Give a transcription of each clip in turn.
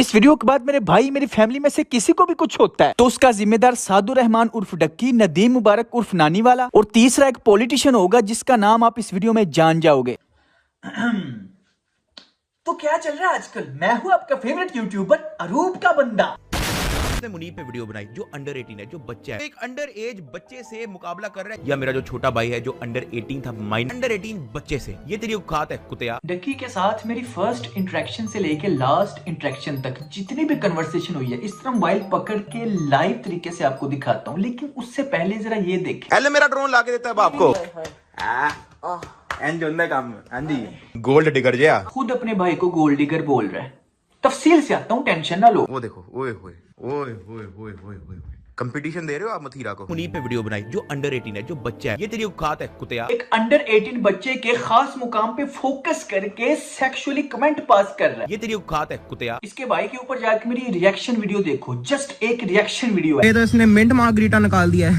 इस वीडियो के बाद मेरे भाई मेरी फैमिली में से किसी को भी कुछ होता है तो उसका जिम्मेदार सादुर रहमान उर्फ डक्की, नदीम मुबारक उर्फ नानी वाला और तीसरा एक पॉलिटिशियन होगा जिसका नाम आप इस वीडियो में जान जाओगे। तो क्या चल रहा है आजकल? मैं हूँ आपका फेवरेट यूट्यूबर अरूब का बंदा। मुनीब पे वीडियो बनाई जो अंडर 18 है, जो बच्चा है, एक अंडर एज बच्चे से मुकाबला कर रहा है। या मेरा जो छोटा भाई है जो अंडर 18 था, अंडर 18 बच्चे से, ये तेरी औकात है कुतिया। डक्की के साथ मेरी फर्स्ट इंटरेक्शन से लेके लास्ट इंटरेक्शन तक जितनी भी कन्वर्सेशन हुई है इस तरह मोबाइल पकड़ के लाइव तरीके से आपको दिखाता हूँ, लेकिन उससे पहले जरा ये देखें। पहले मेरा ड्रोन ला के देता है बाप को। गोल्ड डिगर जया खुद अपने भाई को गोल्ड डिगर बोल रहा है। तफसील से आता हूँ, टेंशन ना लो। वो देखो, ओए होए ओए होए होए होए होए, कंपटीशन दे रहे हो आप मथीरा को। मुनीब पे वीडियो बनाई जो अंडर 18 है, जो बच्चा है, ये तेरी औकात है कुतिया। एक अंडर 18 बच्चे के खास मुकाम पे फोकस करके सेक्सुअली कमेंट पास कर रहा है, ये तेरी औकात है कुतिया। इसके भाई के ऊपर जाकर मेरी रिएक्शन वीडियो देखो, जस्ट एक रिएक्शन वीडियो है। ये तो इसने मिंट मार्गरीटा निकाल दिया है।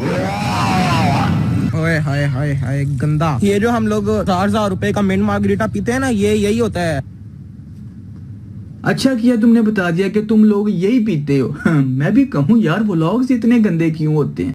ओए हाय हाय हाय गंदा। ये जो हम लोग 4,000 रुपए का मिंट मार्गरीटा पीते हैं ना, ये यही होता है। अच्छा किया तुमने बता दिया कि तुम लोग यही पीते हो। मैं भी कहूँ यार व्लॉग्स इतने गंदे क्यों होते हैं।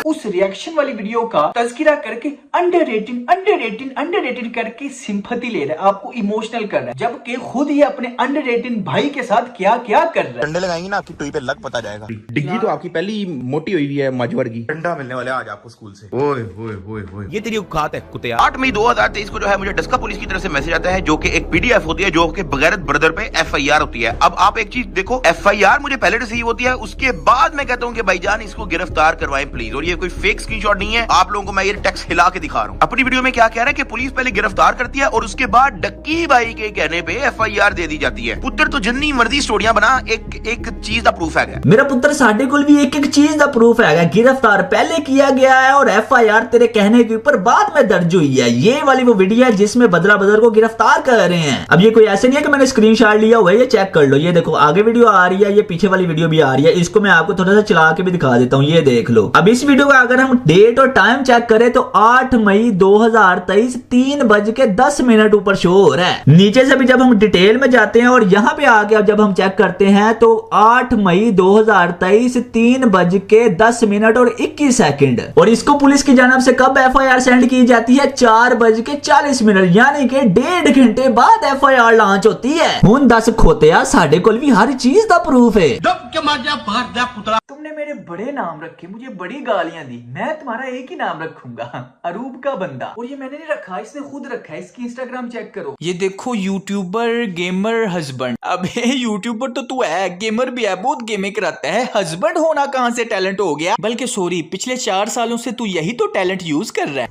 उस रिएक्शन वाली वीडियो का तज़किरा करके अंडर 18 करके सिंपैथी ले रहा है, आपको इमोशनल कर रहा है, जबकि खुद ये अपने अंडर 18 भाई के साथ क्या क्या कर रहा है। डंडे लगाएंगे ना आपकी टोई पे लग पता जाएगा। डिग्गी तो आपकी पहली मोटी हुई है मजवर की। डंडा मिलने वाला आज आपको स्कूल से। ओए होए होए होए, ये तेरी औकात है कुतिया। 8 मई 2023 को जो है मुझे डस्का पुलिस की तरफ से मैसेज आता है, जो कि एक पीडीएफ होती है, जो कि बगैरत ब्रदर पे एफआईआर होती है। अब आप एक चीज देखो, एफआईआर मुझे पहले रिसीव होती है, उसके बाद मैं कहता हूँ कि भाईजान इसको गिरफ्तार करवाएं प्लीज। और ये कोई फेक स्क्रीनशॉट नहीं है, आप लोगों को मैं ये टेक्स्ट हिला के दिखा रहा हूँ। अपनी वीडियो में क्या कह रहा है कि पुलिस पहले गिरफ्तार करती है और उसके बाद डक्की भाई के कहने पे एफआईआर दे दी जाती है। पुत्र तो जिन्नी मर्जी स्टोरियां बना, एक चीज का प्रूफ है। मेरा पुत्र साडे कोल भी एक चीज का प्रूफ है। गिरफ्तार पहले किया गया है और एफआईआर तेरे कहने के ऊपर बाद में दर्ज हुई है। ये वाली वो वीडियो है जिसमें बदला बदर को गिरफ्तार कर रहे हैं। अब ये कोई ऐसे नहीं है कि मैंने स्क्रीनशॉट लिया हुआ है, ये चेक कर लो। ये देखो आगे वीडियो आ रही है, ये पीछे वाली वीडियो भी आ रही है। इसको मैं आपको थोड़ा सा चला के भी दिखा देता हूँ, ये देख लो। अब इस वीडियो का अगर हम डेट और टाइम चेक करें तो 8 मई 2023 3:10 ऊपर शो हो रहा है। नीचे से भी जब हम डिटेल में जाते हैं और यहाँ पे आके जब हम चेक करते हैं तो 8 मई 2023 3:10 और इसको पुलिस की जानब से कब एफआईआर सेंड की जाती है? 4:40 यानी कि 1.5 घंटे बाद एफआईआर लॉन्च होती है। हुन 10 खोतिया साडे कोल भी हर चीज का प्रूफ है। तुमने मेरे बड़े नाम रखे, मुझे बड़ी गालियां दी, मैं तुम्हारा एक ही नाम रखूंगा, अरूब का बंदा। और ये मैंने नहीं रखा, इसने खुद रखा है। इसकी इंस्टाग्राम चेक करो, ये देखो, यूट्यूबर गेमर हस्बैंड। अबे यूट्यूबर तो तू है, गेमर भी है, बहुत गेमिंग कराता है। हस्बैंड होना कहां से टैलेंट हो गया? बल्कि सॉरी, पिछले 4 सालों से तू यही तो टैलेंट यूज कर रहा है।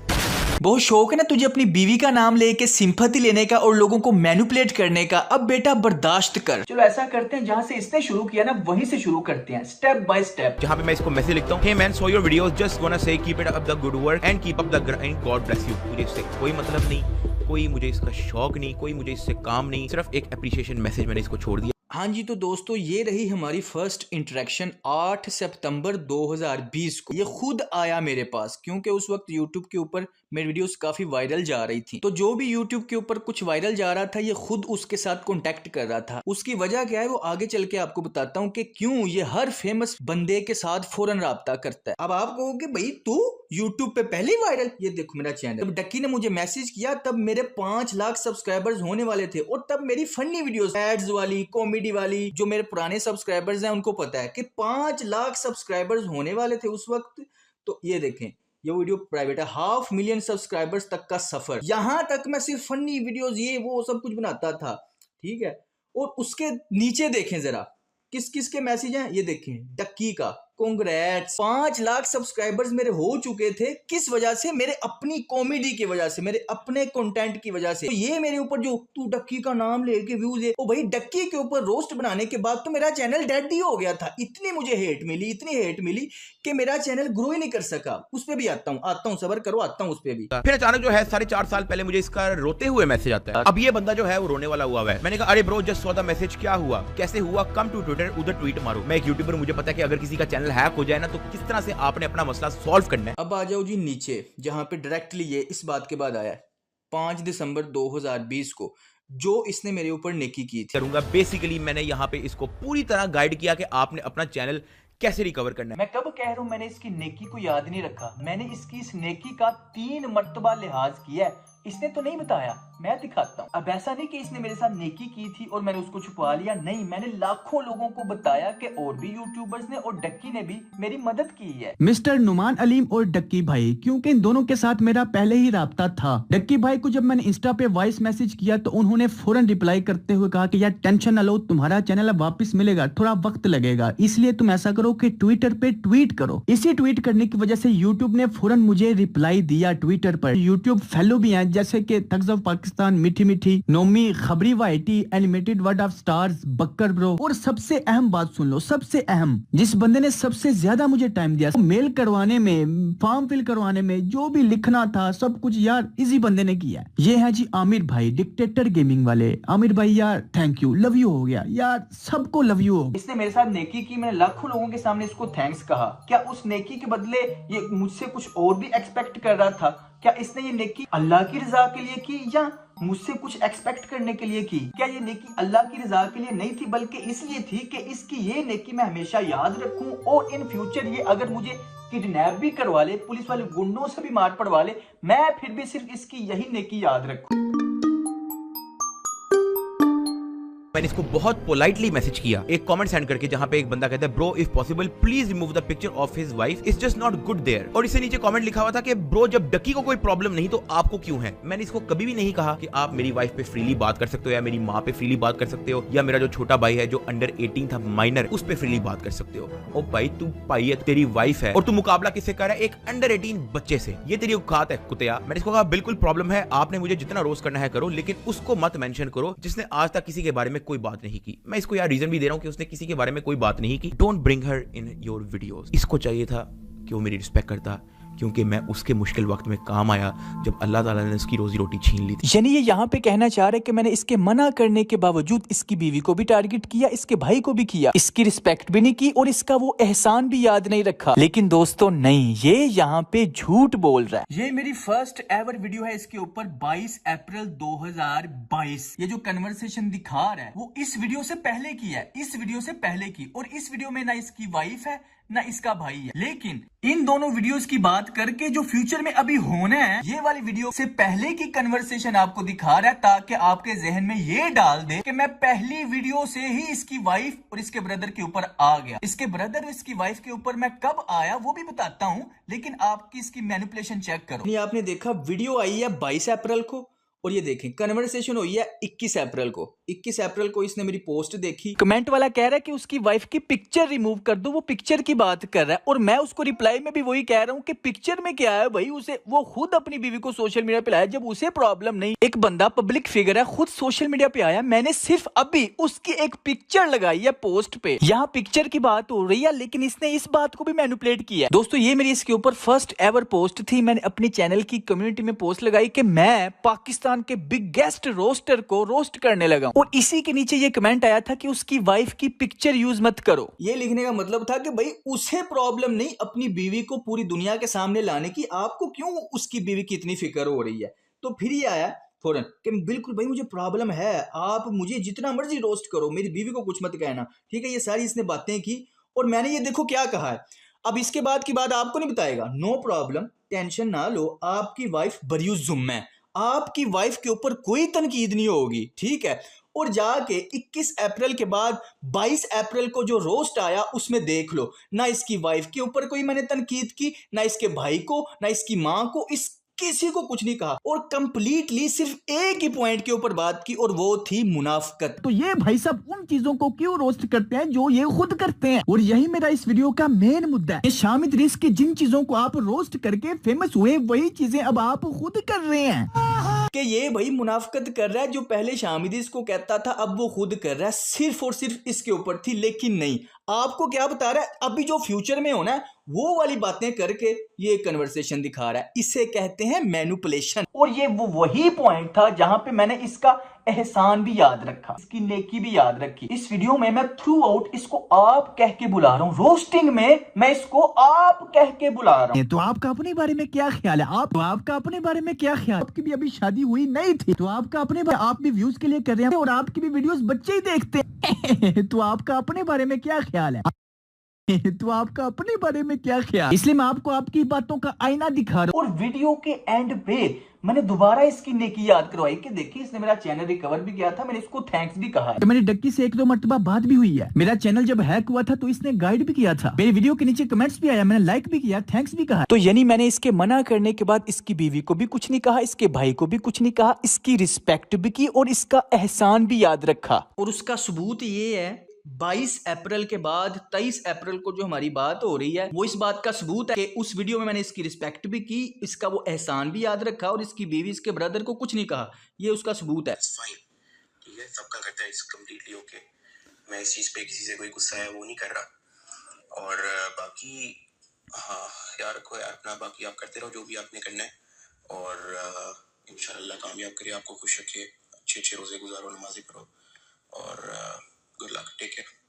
बहुत शौक है ना तुझे अपनी बीवी का नाम लेके सिंपैथी लेने का और लोगों को मैनिपुलेट करने का। अब बेटा बर्दाश्त कर। चलो ऐसा करते हैं, जहां से इसने शुरू किया ना वहीं से शुरू करते हैं, स्टेप बाय स्टेप। जहां पे मैं इसको मैसेज लिखता हूं, hey man saw your videos, just wanna say keep it up the good work and keep up the grind, God bless you. मुझे इससे कोई मतलब नहीं, कोई मुझे इसका शौक नहीं, कोई मुझे इससे काम नहीं, सिर्फ एक एप्रिसिएशन मैसेज मैंने इसको छोड़ दिया। हाँ जी, तो दोस्तों ये रही हमारी फर्स्ट इंटरेक्शन 8 सितंबर 2020 को। ये खुद आया मेरे पास क्योंकि उस वक्त YouTube के ऊपर मेरी वीडियोस काफी वायरल जा रही थी। तो जो भी YouTube के ऊपर कुछ वायरल जा रहा था ये खुद उसके साथ कांटेक्ट कर रहा था। उसकी वजह क्या है वो आगे चल के आपको बताता हूँ कि क्यों ये हर फेमस बंदे के साथ फौरन राब्ता करता है। अब आप कहोगे भाई तू YouTube पे पहले वायरल, ये देखो मेरा चैनल। जब डक्की ने मुझे मैसेज किया तब मेरे 5 लाख सब्सक्राइबर्स होने वाले थे और तब मेरी फनी वीडियोस, एड्स वाली, कॉमेडी वाली, जो मेरे पुराने सब्सक्राइबर्स हैं उनको पता है कि 5 लाख सब्सक्राइबर्स होने वाले थे उस वक्त। तो ये देखें, ये वीडियो प्राइवेट है, 500,000 सब्सक्राइबर्स तक का सफर। यहां तक मैं सिर्फ फनी वीडियोस ये वो सब कुछ बनाता था, ठीक है। और उसके नीचे देखें जरा किस किस के मैसेज हैं, ये देखें, डक्की का कांग्रेट्स, 5 लाख सब्सक्राइबर्स मेरे हो चुके थे। किस वजह से? मेरे अपनी कॉमेडी की वजह से, मेरे अपने कंटेंट की वजह से। तो ये मेरे ऊपर जो तू डक्की का नाम लेके व्यूज है, ओ भाई डक्की के ऊपर रोस्ट बनाने के बाद तो मेरा चैनल डेड ही हो गया था। इतनी मुझे हेट मिली, इतनी हेट मिली कि मेरा चैनल ग्रो ही नहीं कर सका। उस पे भी आता हूँ, सबर करो, आता हूँ उस पे भी। फिर अचानक जो है 4.5 साल पहले मुझे इसका रोते हुए मैसेज आता है। अब ये बंदा जो है वो रोने वाला हुआ है। मैंने कहा अरे bro just saw the message, क्या हुआ, कैसे हुआ, कम टू ट्विटर, उधर ट्वीट मारो। मैं एक यूट्यूबर, मुझे पता है कि अगर किसी का चैनल हैक हो जाए ना तो किस तरह से आपने अपना मसला सॉल्व करना है। अब आ जाओ जी नीचे, जहां पे डायरेक्टली ये इस बात के बाद आया है 5 दिसंबर 2020 को, जो इसने मेरे ऊपर नेकी की थी। करूंगा बेसिकली मैंने यहाँ पे इसको पूरी तरह गाइड किया कि आपने अपना चैनल कैसे रिकवर करना है। मैं कब कह रहा हूं मैंने इसकी नेकी को याद नहीं रखा, मैंने इसकी इस नेकी का 3 मर्तबा लिहाज किया है। इसने तो नहीं बताया, मैं दिखाता हूँ। अब ऐसा नहीं कि इसने मेरे साथ नेकी की थी और मैंने उसको छुपा लिया, नहीं, मैंने लाखों लोगों को बताया कि और भी यूट्यूबर्स ने और डक्की ने भी मेरी मदद की है। मिस्टर नुमान अलीम और डक्की भाई, क्योंकि इन दोनों के साथ मेरा पहले ही राब्ता था। डक्की भाई को जब मैंने इंस्टा पे वॉइस मैसेज किया तो उन्होंने फौरन रिप्लाई करते हुए कहा कि यार टेंशन ना लो, तुम्हारा चैनल अब वापस मिलेगा, थोड़ा वक्त लगेगा, इसलिए तुम ऐसा करो कि ट्विटर पे ट्वीट करो। इसी ट्वीट करने की वजह से यूट्यूब ने फौरन मुझे रिप्लाई दिया ट्विटर पर। यूट्यूब फेलो भी हैं जैसे कि थग्स ऑफ पाकिस्तान, मीठी मीठी, नोमी, खबरी वाइटी, एनिमेटेड वर्ड ऑफ स्टार्स, बक्कर ब्रो। और सबसे अहम बात सुन लो, सबसे अहम, जिस बंदे ने सबसे ज्यादा मुझे टाइम दिया मेल करवाने में, फॉर्म फिल करवाने में, जो भी लिखना था सब कुछ यार इसी बंदे ने किया। ये है जी आमिर भाई, डिक्टेटर गेमिंग वाले। आमिर भाई यार थैंक यू, लव यू हो गया यार, सबको लव यू हो गया। इसने मेरे साथ नेकी की, मैंने लाखों लोगों के सामने इसको थैंक्स कहा। क्या उस नेकी के बदले ये मुझसे कुछ और भी एक्सपेक्ट कर रहा था? क्या इसने ये नेकी अल्लाह की रजा के लिए की या मुझसे कुछ एक्सपेक्ट करने के लिए की? क्या ये नेकी अल्लाह की रजा के लिए नहीं थी, बल्कि इसलिए थी कि इसकी ये नेकी मैं हमेशा याद रखूं और इन फ्यूचर ये अगर मुझे किडनैप भी करवा ले, पुलिस वाले गुंडों से भी मार पड़वा ले, मैं फिर भी सिर्फ इसकी यही नेकी याद रखूं। मैंने इसको बहुत पोलाइटली मैसेज किया, एक कमेंट सेंड करके, जहां पे एक बंदा कहता है bro if possible please remove the picture of his wife, it's just not good there. और इससे नीचे कमेंट लिखा हुआ था कि ब्रो जब डक्की को कोई प्रॉब्लम नहीं तो आपको क्यों है। मैंने इसको कभी भी नहीं कहा कि आप मेरी वाइफ पे फ्रीली बात कर सकते हो या मेरी माँ पे फ्रीली बात कर सकते हो या मेरा जो छोटा भाई है जो अंडर 18 था, माइनर, उस पे फ्रीली बात कर सकते हो। ओ भाई तू भाई है, तेरी वाइफ है और तू मुकाबला किससे कर रहा है? एक अंडर 18 बच्चे से। ये तेरी औकात है कुतिया। मैंने इसको कहा बिल्कुल प्रॉब्लम है, आपने मुझे जितना रोस्ट करना है करो, लेकिन उसको मत मेंशन करो जिसने आज तक किसी के बारे में कोई बात नहीं की। मैं इसको यार रीजन भी दे रहा हूं कि उसने किसी के बारे में कोई बात नहीं की। Don't bring her in your videos. इसको चाहिए था कि वो मेरी रिस्पेक्ट करता, क्योंकि मैं उसके मुश्किल वक्त में काम आया जब अल्लाह ताला ने उसकी रोजी रोटी छीन ली थी। यानी ये यहाँ पे कहना चाह रहे कि मैंने इसके मना करने के बावजूद इसकी बीवी को भी टारगेट किया, इसके भाई को भी किया, इसकी रिस्पेक्ट भी नहीं की और इसका वो एहसान भी याद नहीं रखा। लेकिन दोस्तों नहीं, ये यहाँ पे झूठ बोल रहा है। ये मेरी फर्स्ट एवर वीडियो है इसके ऊपर, 22 अप्रैल 2022। ये जो कन्वर्सेशन दिखा रहा है वो इस वीडियो से पहले की है, इस वीडियो से पहले की। और इस वीडियो में ना इसकी वाइफ है ना इसका भाई है। लेकिन इन दोनों वीडियोस की बात करके जो फ्यूचर में अभी होना है, ये वाली वीडियो से पहले की कन्वर्सेशन आपको दिखा रहा है, ताकि आपके जहन में ये डाल दे कि मैं पहली वीडियो से ही इसकी वाइफ और इसके ब्रदर के ऊपर आ गया। इसके ब्रदर और इसकी वाइफ के ऊपर मैं कब आया वो भी बताता हूँ, लेकिन आपकी इसकी मैनिपुलेशन चेक करो। ये आपने देखा वीडियो आई है 22 अप्रैल को और ये देखें कन्वर्सेशन हुई है 21 अप्रैल को। 21 अप्रैल को इसने मेरी पोस्ट देखी, कमेंट वाला कह रहा है कि उसकी वाइफ की पिक्चर रिमूव कर दो, वो पिक्चर की बात कर रहा है। और मैं उसको रिप्लाई में भी वही कह रहा हूँ कि पिक्चर में क्या है भाई, उसे वो खुद अपनी बीवी को सोशल मीडिया पे लाया जब उसे प्रॉब्लम नहीं। एक बंदा पब्लिक फिगर है, खुद सोशल मीडिया पे आया, मैंने सिर्फ अभी उसकी एक पिक्चर लगाई है पोस्ट पे। यहाँ पिक्चर की बात हो रही है, लेकिन इसने इस बात को भी मैनिपुलेट किया। दोस्तों ये मेरी इसके ऊपर फर्स्ट एवर पोस्ट थी। मैंने अपनी चैनल की कम्युनिटी में पोस्ट लगाई कि मैं पाकिस्तान के बिगेस्ट रोस्टर को रोस्ट करने लगा, और इसी के नीचे ये कमेंट आया था कि उसकी वाइफ की पिक्चर यूज मत करो। ये लिखने का मतलब था कि भाई उसे प्रॉब्लम नहीं अपनी बीवी को पूरी दुनिया के सामने लाने की, आपको क्यों उसकी बीवी की इतनी फिक्र हो रही है। तो फिर ये आया फौरन कि बिल्कुल भाई मुझे प्रॉब्लम है, आप मुझे जितना मर्जी रोस्ट करो, मेरी बीवी को कुछ मत कहना, ठीक है। ये सारी इसने बातें की और मैंने ये देखो क्या कहा है। अब इसके बाद की बात आपको नहीं बताएगा, नो प्रॉब्लम, टेंशन ना लो, आपकी वाइफ बरियु ज़िम्मा है, आपकी वाइफ के ऊपर कोई तनकीद नहीं होगी, ठीक है। और जाके 21 अप्रैल के बाद 22 अप्रैल को जो रोस्ट आया उसमें देख लो, ना इसकी वाइफ के ऊपर कोई मैंने तनकीद की, ना इसके भाई को, ना इसकी माँ को, इस किसी को कुछ नहीं कहा, और कंप्लीटली सिर्फ एक ही पॉइंट के ऊपर बात की और वो थी मुनाफकत। तो ये भाई सब उन चीजों को क्यों रोस्ट करते हैं जो ये खुद करते हैं, और यही मेरा इस वीडियो का मेन मुद्दा है। ये शामिद रिस्क की जिन चीजों को आप रोस्ट करके फेमस हुए, वही चीजें अब आप खुद कर रहे हैं। कि ये भाई मुनाफकत कर रहा है, जो पहले शामिद इसको कहता था अब वो खुद कर रहा है, सिर्फ और सिर्फ इसके ऊपर थी। लेकिन नहीं, आपको क्या बता रहा है, अभी जो फ्यूचर में होना है वो वाली बातें करके ये कन्वर्सेशन दिखा रहा है। इसे कहते हैं मैनिपुलेशन। और ये वो वही पॉइंट था जहां पे मैंने इसका एहसान भी याद रखा, इसकी नेकी भी याद रखी। इस वीडियो में मैं थ्रू आउट इसको आप कह के बुला रहा हूँ, रोस्टिंग में मैं इसको आप कह के बुला रहा हूँ। तो आपका अपने बारे में क्या ख्याल है? आपका अपने बारे में क्या ख्याल? आपकी भी अभी शादी हुई नहीं थी, तो आपका अपने आप भी व्यूज के लिए कर रहे हैं और आपकी भी वीडियोस बच्चे ही देखते हैं। तो आपका अपने बारे में क्या ख्याल है? तो आपका अपने बारे में क्या ख्याल? इसलिए मैं आपको आपकी बातों का आईना दिखा रहा हूँ। और वीडियो के एंड पे मैंने दोबारा इसकी नेकी याद करवाई कि देखिए इसने मेरा चैनल रिकवर भी किया था, मैंने इसको थैंक्स भी कहा है। तो मेरी डक्की से 1-2 मरतबा बात भी हुई है। मेरा चैनल जब हैक हुआ था तो इसने गाइड भी किया था, मेरी वीडियो के नीचे कमेंट्स भी आया, मैंने लाइक भी किया, थैंक्स भी कहा। तो यानी मैंने इसके मना करने के बाद इसकी बीवी को भी कुछ नहीं कहा, इसके भाई को भी कुछ नहीं कहा, इसकी रिस्पेक्ट भी की और इसका एहसान भी याद रखा। और उसका सबूत ये है 22 अप्रैल के बाद 23 अप्रैल को जो हमारी बात हो रही है, वो इस बात का सबूत है कि उस वीडियो में मैंने इसकी रिस्पेक्ट भी की, इसका वो एहसान भी याद रखा और इसकी बीवी इसके ब्रदर को कुछ नहीं कहा। ये उसका सबूत है। ठीक है, सबका करता है, इट्स कंप्लीटली ओके। मैं इस चीज़ पे किसी से कोई गुस्सा है वो नहीं कर रहा। और बाकी हाँ यार रखो यार अपना, बाकी आप करते रहो जो भी आपने करना है और इंशाल्लाह कामयाब करिए, आपको खुश रखे, अच्छे रोज़े गुजारो, नमाज़ें पढ़ो और गुड लक, टेक केयर।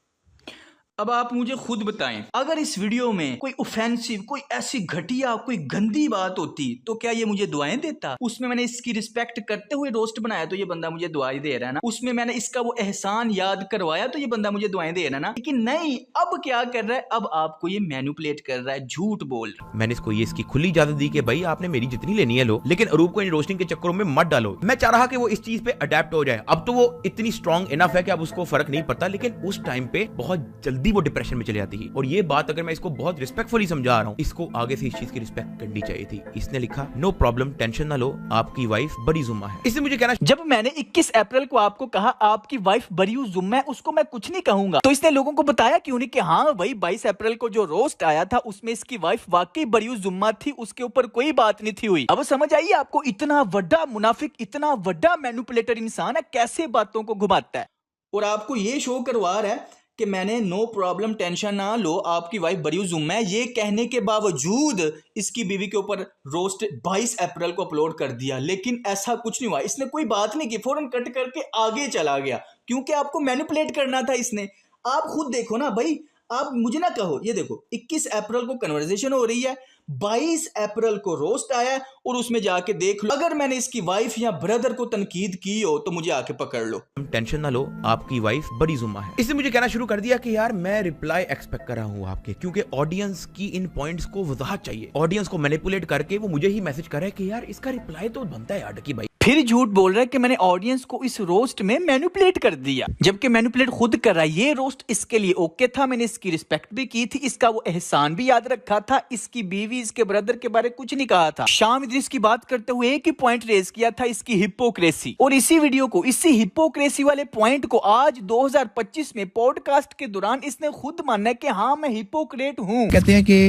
अब आप मुझे खुद बताएं, अगर इस वीडियो में कोई ऑफेंसिव, कोई ऐसी घटिया, कोई गंदी बात होती तो क्या ये मुझे दुआएं देता? उसमें मैंने इसकी रिस्पेक्ट करते हुए रोस्ट बनाया तो ये बंदा मुझे दुआएं दे रहा है ना। उसमें मैंने इसका वो एहसान याद करवाया तो ये बंदा मुझे दुआएं दे रहा है ना। लेकिन नहीं, अब क्या कर रहा है, अब आपको ये मैनिपुलेट कर रहा है, झूठ बोल रहा है। मैंने इसको ये इसकी खुली इजाजत दी कि भाई आपने मेरी जितनी लेनी है लो, लेकिन अरूप को इन रोस्टिंग के चक्करों में मत डालो। मैं चाह रहा कि वो इस चीज पे अडेप्ट हो जाए। अब तो वो इतनी स्ट्रांग इनफ है कि अब उसको फर्क नहीं पड़ता, लेकिन उस टाइम पे बहुत जल्दी वो डिप्रेशन में चले जाती है। और ये बात अगर मैं इसको बहुत रिस्पेक्टफुली समझा रहा हूँ, इसको आगे से इस चीज की रिस्पेक्ट करनी चाहिए थी। इसने लिखा नो प्रॉब्लम, टेंशन ना लो, आपकी वाइफ बड़ी जुम्मा है। इसने मुझे कहना, जब मैंने 21 अप्रैल को आपको कहा आपकी वाइफ बरियू जुम्मा है, उसको मैं कुछ नहीं कहूंगा, तो इसने लोगों को बताया क्यों नहीं कि हाँ भाई 22 अप्रैल को जो रोस्ट आया था उसमें इसकी वाइफ वाकई बरियू जुम्मा थी, उसके ऊपर कोई बात नहीं थी हुई। अब समझ आइए आपको, इतना बड़ा मुनाफिक, इतना बड़ा मैनिपुलेटर इंसान है, कैसे बातों को घुमाता है। और आपको ये शो करवा रहा है कि मैंने नो प्रॉब्लम, टेंशन ना लो, आपकी वाइफ बरियू जुम्मा है, ये कहने के बावजूद इसकी बीवी के ऊपर रोस्ट 22 अप्रैल को अपलोड कर दिया। लेकिन ऐसा कुछ नहीं हुआ, इसने कोई बात नहीं की, फौरन कट करके आगे चला गया, क्योंकि आपको मैनिपुलेट करना था इसने। आप खुद देखो ना भाई, आप मुझे ना कहो। ये देखो 21 अप्रैल को कन्वर्सेशन हो रही है, 22 अप्रैल को रोस्ट आया और उसमें जाके देख लो, अगर मैंने इसकी वाइफ या ब्रदर को तनकीद की हो तो मुझे आके पकड़ लो। टेंशन ना लो, आपकी वाइफ बड़ी जुम्मा है। इसने मुझे कहना शुरू कर दिया कि यार मैं रिप्लाई एक्सपेक्ट कर रहा हूँ आपके, क्योंकि ऑडियंस की इन पॉइंट्स को वजाहत चाहिए। ऑडियंस को मैनिपुलेट करके वो मुझे ही मैसेज कर रहा है कि यार इसका रिप्लाई तो बनता है यार डकी भाई। फिर झूठ बोल रहा है कि मैंने ऑडियंस को इस रोस्ट में मैनिपुलेट कर दिया, जबकि मैनिपुलेट खुद कर रहा है। ये रोस्ट इसके लिए ओके था, मैंने इसकी रिस्पेक्ट भी की थी, इसका वो एहसान भी याद रखा था, इसकी बीवी, इसके ब्रदर के बारे कुछ नहीं कहा था। शाम इद्रिस की बात करते हुए एक ही पॉइंट रेज किया था, इसकी हिपोक्रेसी। और इसी वीडियो को, इसी हिपोक्रेसी वाले पॉइंट को आज 2025 में पॉडकास्ट के दौरान इसने खुद माना है कि हाँ मैं हिपोक्रेट हूँ। कहते हैं कि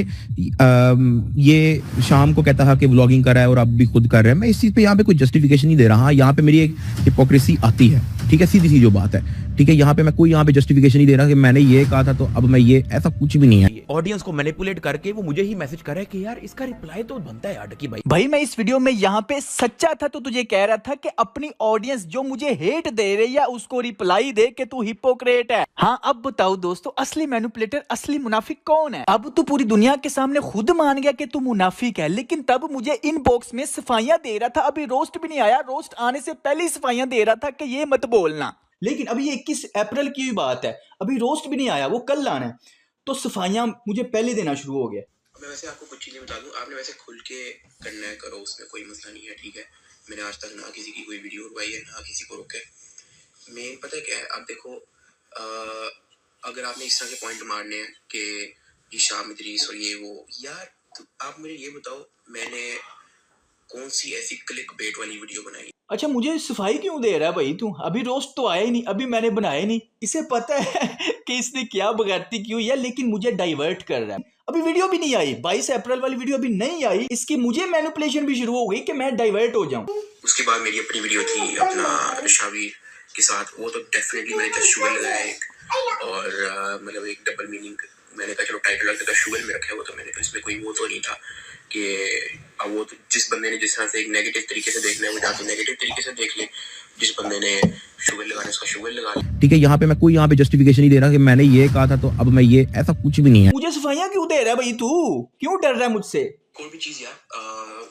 ये शाम को कहता था कि व्लॉगिंग कर रहा है और अब भी खुद कर रहा है। मैं इस चीज पे यहाँ पे कोई जस्टिफिकेशन नहीं दे रहा। यहाँ पे मेरी एक हिपोक्रेसी आती है, ठीक है, सीधी सी जो बात है, ठीक है। यहाँ पे मैं कोई यहाँ पे जस्टिफिकेशन नहीं दे रहा कि मैंने ये कहा था तो अब मैं ये, ऐसा कुछ भी नहीं है। ऑडियंस को मैनिपुलेट करके वो मुझे ही मैसेज कर रहा है कि यार इसका रिप्लाई तो बनता है यार डकी भाई। भाई मैं इस वीडियो में यहाँ पे सच्चा था तो तुझे कह रहा था कि अपनी ऑडियंस जो मुझे हेट दे रही है उसको रिप्लाई दे कि तू हिपोक्रेट है। हाँ अब बताओ दोस्तों, असली मैनिपुलेटर, असली मुनाफिक कौन है? अब तू पूरी दुनिया के सामने खुद मान गया कि तू मुनाफिक है, लेकिन तब मुझे इनबॉक्स में सफाइयां दे रहा था। अभी रोस्ट भी नहीं आया, रोस्ट आने से पहले ही सफाइयां दे रहा था कि ये मत बोलना। लेकिन अभी ये 21 अप्रैल की बात है, अभी रोस्ट भी नहीं आया, वो कल आना है, तो सफाइयां मुझे पहले देना शुरू हो गया। मैं वैसे आपको कुछ चीजें बता दूं, आपने वैसे खुल के करना है करो, उसमें कोई मसला नहीं है, ठीक है। मैंने आज तक ना किसी की कोई वीडियो उड़वाई है, ना किसी को रोके। मेन पता है क्या है, आप देखो, अगर आपने इस तरह के पॉइंट मारने हैं कि ये शाम इद्रीस और ये वो, यार तो आप मुझे ये बताओ मैंने कौन सी ऐसी क्लिक बेट वाली वीडियो बनाई? अच्छा मुझे सफाई क्यों दे रहा है भाई तू? अभी रोस्ट तो आया ही नहीं, अभी मैंने बनाया नहीं। इसे पता है कि इसने क्या बगाती की हुई है, लेकिन मुझे डाइवर्ट कर रहा है। अभी वीडियो भी नहीं आई, 22 अप्रैल वाली वीडियो अभी नहीं आई, इसकी मुझे मैनिपुलेशन भी शुरू हो गई कि मैं डाइवर्ट हो जाऊं। उसके बाद मेरी अपनी वीडियो थी अपना शावीर के साथ, वो तो डेफिनेटली मैंने जस्ट शुगर लगाया एक, और मतलब एक डबल मीनिंग मैंने कहा चलो टाइटल रख देता, शुगर में रखा है वो, तो मैंने कहा इसमें कोई वो तो नहीं था कि अब वो तो जिस बंदे ने जिस तरह से एक नेगेटिव तरीके से देखना है वो जाके नेगेटिव तरीके से देख ले, जिस बंदे ने शुगर लगाने उसका शुगर लगा ले। ठीक है, यहाँ पे मैं कोई यहाँ पे जस्टिफिकेशन नहीं दे रहा कि मैंने ये कहा था तो अब मैं ये, ऐसा कुछ भी नहीं है। मुझे सफाइयां क्यों दे रहा है भाई तू? क्यों डर रहा है मुझसे? कोई भी चीज़ यार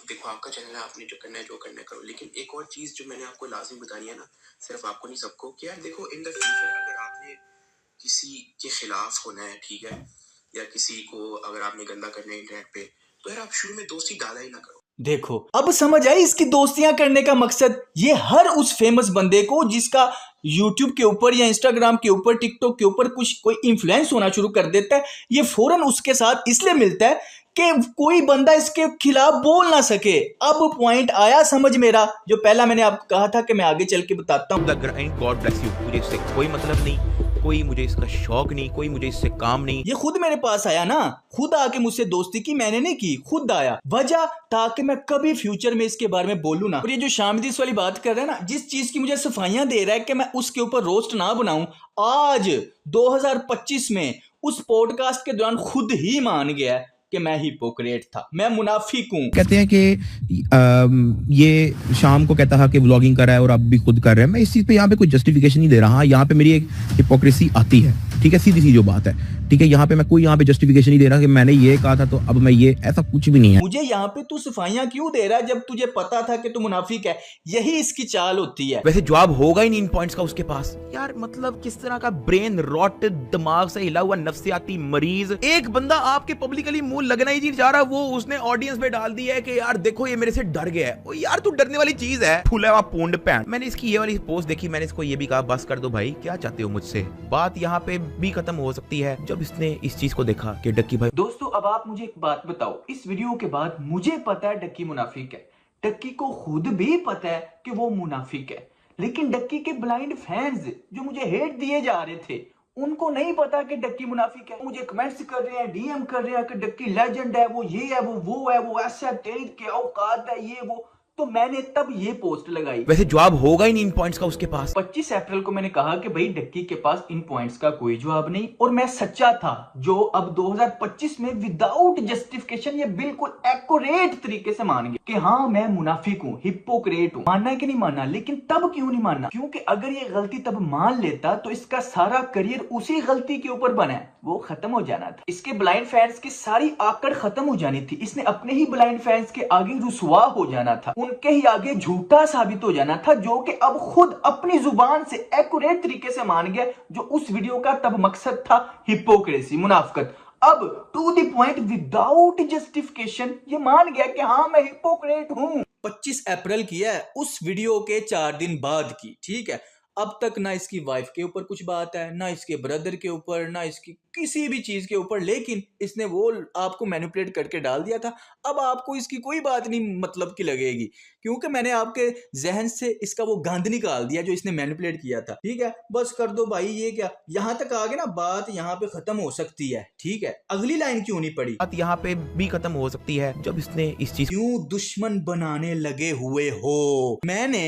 देखो आपका चैनल है, आपने जो करना है जो करना है करो, लेकिन एक और चीज़ जो मैंने आपको लाजिम बतानी है ना, सिर्फ आपको नहीं सबको, कि यार देखो इन द फ्यूचर अगर आपने किसी के खिलाफ होना है, ठीक है, या किसी को अगर आपने गंदा करना है इंटरनेट पे, तो यार आप शुरू में दोस्ती डाला ही ना करो। देखो अब समझ आई इसकी दोस्तियां करने का मकसद। ये हर उस फेमस बंदे को जिसका YouTube के ऊपर या Instagram के ऊपर, TikTok के ऊपर कुछ कोई इन्फ्लुएंस होना शुरू कर देता है, ये फौरन उसके साथ इसलिए मिलता है कि कोई बंदा इसके खिलाफ बोल ना सके। अब पॉइंट आया समझ मेरा, जो पहला मैंने आपको कहा था कि मैं आगे चल के बताता हूँ। गॉड ब्लेस यू, मुझे इससे कोई मतलब नहीं, कोई मुझे इसका शौक नहीं, कोई मुझे इससे काम नहीं। ये खुद मेरे पास आया ना, खुद आके मुझसे दोस्ती की, मैंने नहीं की, खुद आया। वजह ताकि मैं कभी फ्यूचर में इसके बारे में बोलूं ना। और ये जो शामदीस वाली बात कर रहा है ना, जिस चीज की मुझे सफाइयां दे रहा है कि मैं उसके ऊपर रोस्ट ना बनाऊं, आज 2025 में उस पॉडकास्ट के दौरान खुद ही मान गया कि मैं हिपोक्रेट था, मैं मुनाफिक हूं। कहते हैं कि ये शाम को कहता था कि व्लॉगिंग कर रहा है और अब भी खुद कर रहा है। मैं इस चीज पे यहाँ पे कोई जस्टिफिकेशन नहीं दे रहा। हाँ, यहाँ पे मेरी एक हिपोक्रेसी आती है, ठीक है, सीधी सी जो बात है, ठीक है। यहाँ पे मैं कोई यहाँ पे जस्टिफिकेशन नहीं दे रहा कि मैंने ये कहा था तो अब मैं ये, ऐसा कुछ भी नहीं है। मुझे यहाँ पे तू सफाइयां क्यों दे रहा है जब तुझे पता था कि तू मुनाफिक है? यही इसकी चाल होती है। वैसे जवाब होगा ही नहीं इन पॉइंट्स का उसके पास। यार मतलब किस तरह का ब्रेन रॉट, दिमाग से हिला हुआ नफ्सियाती मरीज। एक बंदा आपके पब्लिकली मुंह लगना ही नहीं चाह रहा, वो उसने ऑडियंस में डाल दिया है कि यार देखो ये मेरे से डर गया है। ओ यार तू डरने वाली चीज है, फूला हुआ पूंड पैंट। मैंने इसकी ये वाली पोस्ट देखी, मैंने इसको ये भी कहा बस कर दो भाई, क्या चाहते हो मुझसे। बात यहाँ पे भी खत्म हो सकती है जब इसने इस चीज को देखा कि डक्की भाई। दोस्तों अब आप मुझे एक बात बताओ, इस वीडियो के बाद मुझे पता है डक्की मुनाफिक है, डक्की को खुद भी पता है कि वो मुनाफिक है, लेकिन डक्की के ब्लाइंड फैंस जो मुझे हेट दिए जा रहे थे, उनको नहीं पता कि डक्की मुनाफिक है। मुझे कमेंट्स कर रहे हैं, डीएम कर रहे हैं कि डक्की लेजेंड है, वो ये है, वो है, वो ऐसा है, तेरी क्या औकात है, ये वो। तो मैंने तब ये पोस्ट लगाई। वैसे जवाब होगा ही नहीं इन पॉइंट्स का उसके पास। 25 अप्रैल को मैंने कहा कि भाई डक्की के पास इन पॉइंट्स का कोई जवाब नहीं, और मैं सच्चा था, जो अब 2025 में विदाउट जस्टिफिकेशन ये बिल्कुल एक्यूरेट तरीके से मान गया कि हाँ मैं मुनाफिक हूँ, हिपोक्रेट हूँ। मानना है कि नहीं मानना? लेकिन तब क्यों नहीं मानना? क्योंकि अगर ये गलती तब मान लेता तो इसका सारा करियर उसी गलती के ऊपर बना है, वो खत्म हो जाना था। इसके ब्लाइंड फैंस की सारी आकड़ खत्म हो जानी थी। इसने अपने ही ब्लाइंड फैंस के आगे रुसवा हो जाना था, उनके ही आगे झूठा साबित हो जाना था, जो कि अब खुद अपनी जुबान से एक्यूरेट तरीके से मान गया, जो उस वीडियो का तब मकसद था हिपोक्रेसी, मुनाफिकत। अब to the point without justification ये मान गया कि हाँ मैं हिपोक्रेट हूं। 25 अप्रैल की है, उस वीडियो के 4 दिन बाद की, ठीक है। अब तक ना इसकी वाइफ के ऊपर कुछ बात है, ना इसके ब्रदर के ऊपर, ना इसकी किसी भी चीज के ऊपर, लेकिन इसने वो आपको मैनिपुलेट करके डाल दिया था। अब आपको इसकी कोई बात नहीं मतलब की लगेगी, क्योंकि मैंने आपके जहन से इसका वो गंद निकाल दिया जो इसने मैनिपुलेट किया था, ठीक है। बस कर दो भाई, ये क्या यहाँ तक आ गए ना, बात यहाँ पे खत्म हो सकती है, ठीक है। अगली लाइन क्यों नहीं पड़ी? बात यहाँ पे भी खत्म हो सकती है जब इसने इस चीज। क्यों दुश्मन बनाने लगे हुए हो? मैंने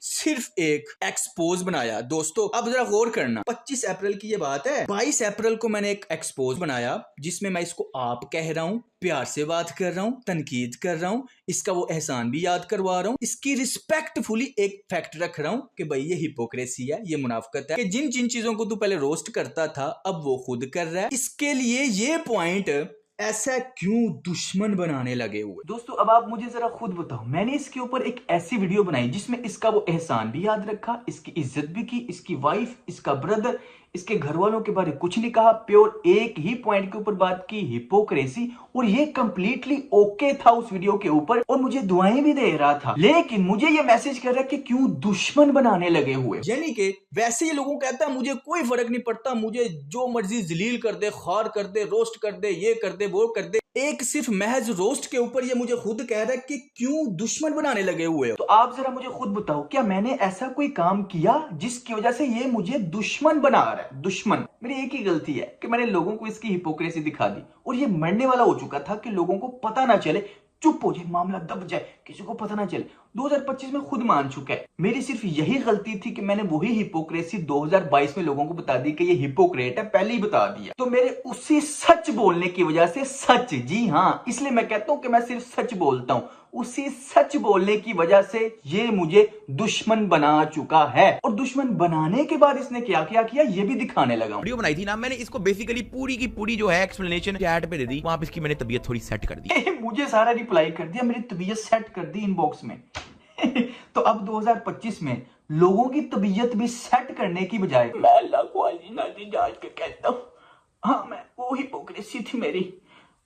सिर्फ एक एक्सपोज बनाया। दोस्तों अब जरा गौर करना, 25 अप्रैल की ये बात है, 22 अप्रैल को मैंने एक एक्सपोज बनाया जिसमें मैं इसको आप कह रहा हूँ, प्यार से बात कर रहा हूँ, तनकीद कर रहा हूँ, इसका वो एहसान भी याद करवा रहा हूँ, इसकी रिस्पेक्टफुली एक फैक्ट रख रहा हूँ कि भाई ये हिपोक्रेसी है, ये मुनाफिकत है, कि जिन जिन चीजों को तू पहले रोस्ट करता था अब वो खुद कर रहा है। इसके लिए ये पॉइंट ऐसा क्यों दुश्मन बनाने लगे हुए? दोस्तों अब आप मुझे जरा खुद बताओ, मैंने इसके ऊपर एक ऐसी वीडियो बनाई जिसमें इसका वो एहसान भी याद रखा, इसकी इज्जत भी की, इसकी वाइफ, इसका ब्रदर, इसके घर वालों के बारे में कुछ नहीं कहा, प्योर एक ही पॉइंट के ऊपर बात की, हिपोक्रेसी, और ये कंप्लीटली ओके था उस वीडियो के ऊपर, और मुझे दुआएं भी दे रहा था। लेकिन मुझे ये मैसेज कर रहा है कि क्यों दुश्मन बनाने लगे हुए। यानी कि वैसे ही लोगों कहता है मुझे कोई फर्क नहीं पड़ता, मुझे जो मर्जी जलील कर दे, खार कर दे, रोस्ट कर दे, ये कर दे, वो कर दे। एक सिर्फ महज रोस्ट के ऊपर ये मुझे खुद कह रहा है कि क्यों दुश्मन बनाने लगे हुए हो। तो आप जरा मुझे खुद बताओ, क्या मैंने ऐसा कोई काम किया जिसकी वजह से ये मुझे दुश्मन बना रहा है? दुश्मन मेरी एक ही गलती है कि मैंने लोगों को इसकी हिपोक्रेसी दिखा दी, और ये मरने वाला हो चुका था कि लोगों को पता ना चले चुप हो जाए, मामला दब जाए, किसी को पता ना चले। 2025 में खुद मान चुका है मेरी सिर्फ यही गलती थी कि मैंने वही हिपोक्रेसी 2022 में लोगों को बता दी कि ये हिपोक्रेट है, पहले ही बता दिया। तो मेरे उसी सच बोलने की वजह से, सच, जी हाँ, इसलिए मैं कहता हूं कि मैं सिर्फ सच बोलता हूं, उसी सच बोलने की वजह से ये मुझे दुश्मन बना चुका है। और दुश्मन बनाने के बाद इसने क्या क्या किया ये भी दिखाने लगा। वीडियो बनाई थी ना मैंने, इसको बेसिकली पूरी की पूरी जो है एक्सप्लेनेशन चैट पे दे दी, वहां पे इसकी मैंने तबीयत थोड़ी सेट कर दी। मुझे सारा रिप्लाई कर दिया, मेरी तबीयत सेट कर दी इनबॉक्स में। तो अब 2025 में लोगों की तबीयत भी सेट करने की बजाय मैं अल्लाह को आजी नाजी जांच के कहता हूँ, हाँ मैं वो हिपोक्रेसी थी मेरी,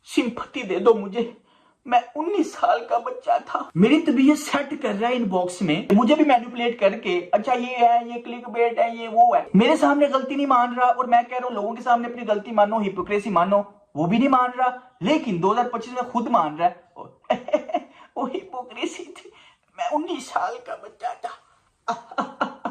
सिंपैथी दे दो मुझे, मैं 19 साल का बच्चा था। मेरी तबीयत सेट कर रहा है इनबॉक्स में, मुझे भी मैनिपुलेट करके, अच्छा ये है, ये क्लिकबेट है, ये वो है, मेरे सामने गलती नहीं मान रहा और मैं कह रहा हूँ लोगों के सामने अपनी गलती मानो, हिपोक्रेसी मानो, वो भी नहीं मान रहा। लेकिन 2025 में खुद मान रहा है वो हिपोक्रेसी थी, मैं 19 साल का बच्चा था।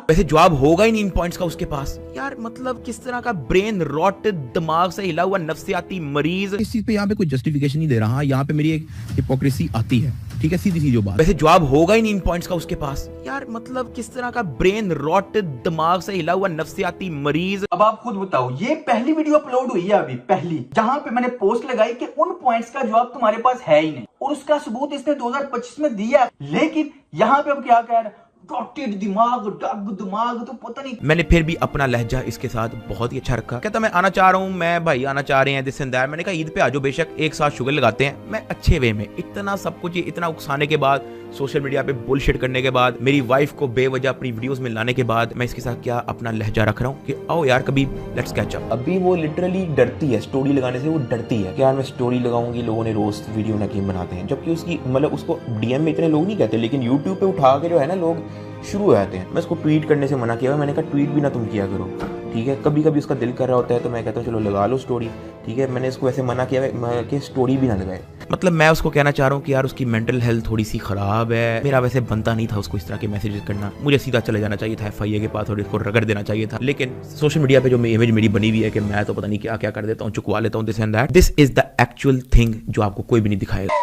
वैसे जवाब होगा ही नहीं इन पॉइंट्स का उसके पास। यार मतलब किस तरह का ब्रेन रॉट, दिमाग से हिला हुआ नफ्सियाती मरीज। इस चीज पे यहाँ पे कोई जस्टिफिकेशन नहीं दे रहा, यहाँ पे मेरी एक हिपोक्रेसी आती है, ठीक है, सीधी सी जो बात। वैसे जवाब होगा ही नहीं इन पॉइंट्स का उसके पास। यार मतलब किस तरह का ब्रेन रॉट, दिमाग से हिला हुआ नफ्सियाती मरीज। अब आप खुद बताओ, ये पहली वीडियो अपलोड हुई है अभी, पहली, जहां पे मैंने पोस्ट लगाई कि उन पॉइंट्स का जवाब तुम्हारे पास है ही नहीं, और उसका सबूत इसने 2025 में दिया। लेकिन यहाँ पे अब क्या कह रहा है, रॉटेड दिमाग, डग दिमाग, तो पता नहीं। मैंने फिर भी अपना लहजा इसके साथ बहुत ही अच्छा रखा। कहता मैं आना चाह रहा हूँ, मैं भाई आना चाह रहे हैं दिस एंड दैट। मैंने कहा ईद पे आ जाओ, बेशक एक साथ शुगर लगाते हैं, मैं अच्छे वे में। इतना सब कुछ, इतना उकसाने के बाद, सोशल मीडिया पे बुलशिट करने के बाद, मेरी वाइफ को बेवजह अपनी वीडियोस में लाने के बाद, मैं इसके साथ क्या अपना लहजा रख रहा हूँ कि आओ यार कभी लेट्स कैच अप। अभी वो लिटरली डरती है स्टोरी लगाने से, वो डरती है कि यार मैं स्टोरी लगाऊंगी, लोगों ने रोस्ट वीडियो ना क्यों बनाते हैं, जबकि उसकी मतलब उसको डीएम में इतने लोग नहीं कहते, लेकिन यूट्यूब पे उठा के जो है ना लोग शुरू हो जाते हैं। मैं उसको ट्वीट करने से मना किया, मैंने कहा ट्वीट भी ना तुम किया करो, ठीक है। कभी कभी उसका दिल कर रहा होता है तो मैं कहता हूँ चलो लगा लो स्टोरी, ठीक है। मैंने इसको ऐसे मना किया कि स्टोरी भी ना लगाए। मतलब मैं उसको कहना चाह रहा हूँ कि यार उसकी मेंटल हेल्थ थोड़ी सी खराब है। मेरा वैसे बनता नहीं था उसको इस तरह के मैसेजेस करना, मुझे सीधा चले जाना चाहिए था FIA के पास और इसको रगड़ देना चाहिए था। लेकिन सोशल मीडिया पे जो इमेज मेरी बनी हुई है कि मैं तो पता नहीं क्या क्या कर देता हूँ, चुकवा लेता हूँ this and that, this is the actual thing जो आपको कोई भी नहीं दिखाएगा।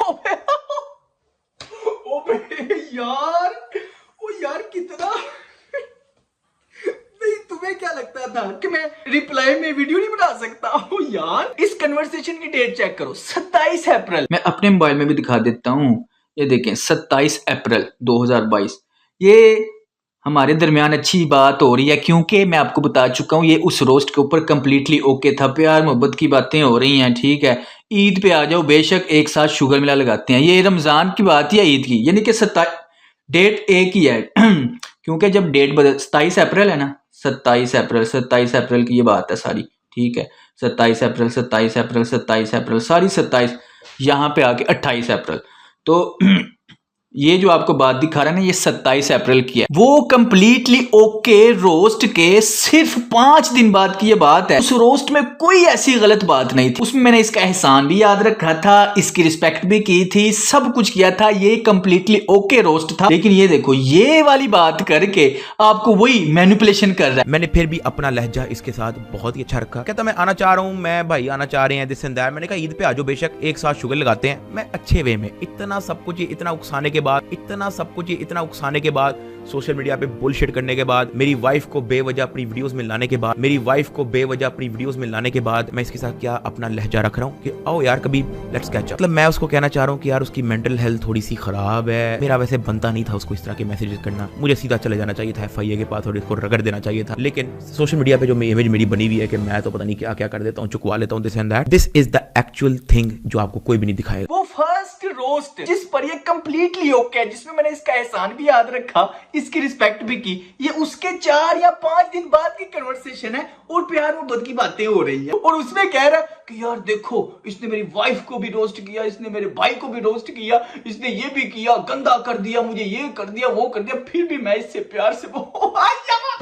यार कितना नहीं, तुम्हें क्या लगता था कि मैं रिप्लाई में वीडियो नहीं बना सकता हूँ यार। इस कन्वर्सेशन की डेट चेक करो, 27 अप्रैल। मैं अपने मोबाइल में भी दिखा देता हूँ, ये देखें 27 अप्रैल 2022। ये हमारे दरमियान अच्छी बात हो रही है, क्योंकि मैं आपको बता चुका हूँ ये उस रोस्ट के ऊपर कंप्लीटली ओके था, प्यार मोहब्बत की बातें हो रही हैं, ठीक है। ईद पे आ जाओ, बेशक एक साथ शुगर मिला लगाते हैं, ये रमजान की बात है, ईद की, यानी कि 27 डेट एक ही है क्योंकि जब डेट बदल 27 अप्रैल है ना, 27 अप्रैल की ये बात है सारी, ठीक है। 27 अप्रैल सारी 27, यहाँ पे आके 28 अप्रैल। तो ये जो आपको बात दिखा रहा है ना, ये 27 अप्रैल की है। वो कंप्लीटली ओके रोस्ट के सिर्फ 5 दिन बाद की ये बात है। उस रोस्ट में कोई ऐसी गलत बात नहीं थी, उसमें मैंने इसका एहसान भी याद रखा था, इसकी रिस्पेक्ट भी की थी, सब कुछ किया था, ये कंप्लीटली ओके रोस्ट था। लेकिन ये देखो, ये वाली बात करके आपको वही मैनिपुलेशन कर रहा है। मैंने फिर भी अपना लहजा इसके साथ बहुत ही अच्छा रखा। कहता मैं आना चाह रहा हूँ, मैं भाई आना चाह रहे हैं दिस एंड दैट। मैंने कहा ईद पे आ जाओ, बेशक एक साथ शुगर लगाते हैं, मैं अच्छे वे में। इतना सब कुछ, इतना उकसाने के बाद, इतना उकसाने के बाद, सोशल मीडिया पे बुलशिट करने के बाद, मेरी वाइफ को बेवजह अपनी वीडियोस में लाने के बाद, मैं इसके साथ क्या अपना लहजा रख रहा हूँ कि आओ यार कभी लेट्स कैच अप। मतलब मैं उसको कहना चाह रहा हूँ कि यार उसकी मेंटल हेल्थ थोड़ी सी खराब है। मेरा वैसे बनता नहीं था उसको इस तरह के मैसेजेस करना, मुझे सीधा चले जाना चाहिए था FIA के पास और इसको रगड़ देना चाहिए था। लेकिन सोशल मीडिया पे जो इमेज मेरी बनी हुई है कि मैं तो पता नहीं क्या क्या कर देता हूँ, चुकवा लेता हूँ this and that, this is the actual thing जो आपको कोई भी नहीं दिखाएगा। वो फर्स्ट रोस्ट जिस पर ये कंप्लीटली ओके, जिसमें मैंने इसका एहसान भी याद रखा, इसकी रिस्पेक्ट भी की, ये उसके 4 या 5 दिन बाद की कन्वर्सेशन है और प्यार मोहब्बत की बातें हो रही है। और उसमें कह रहा है कि यार देखो, इसने मेरी वाइफ को भी रोस्ट किया, इसने मेरे भाई को भी रोस्ट किया, इसने ये भी किया, गंदा कर दिया, मुझे ये कर दिया, वो कर दिया, फिर भी मैं इससे प्यार से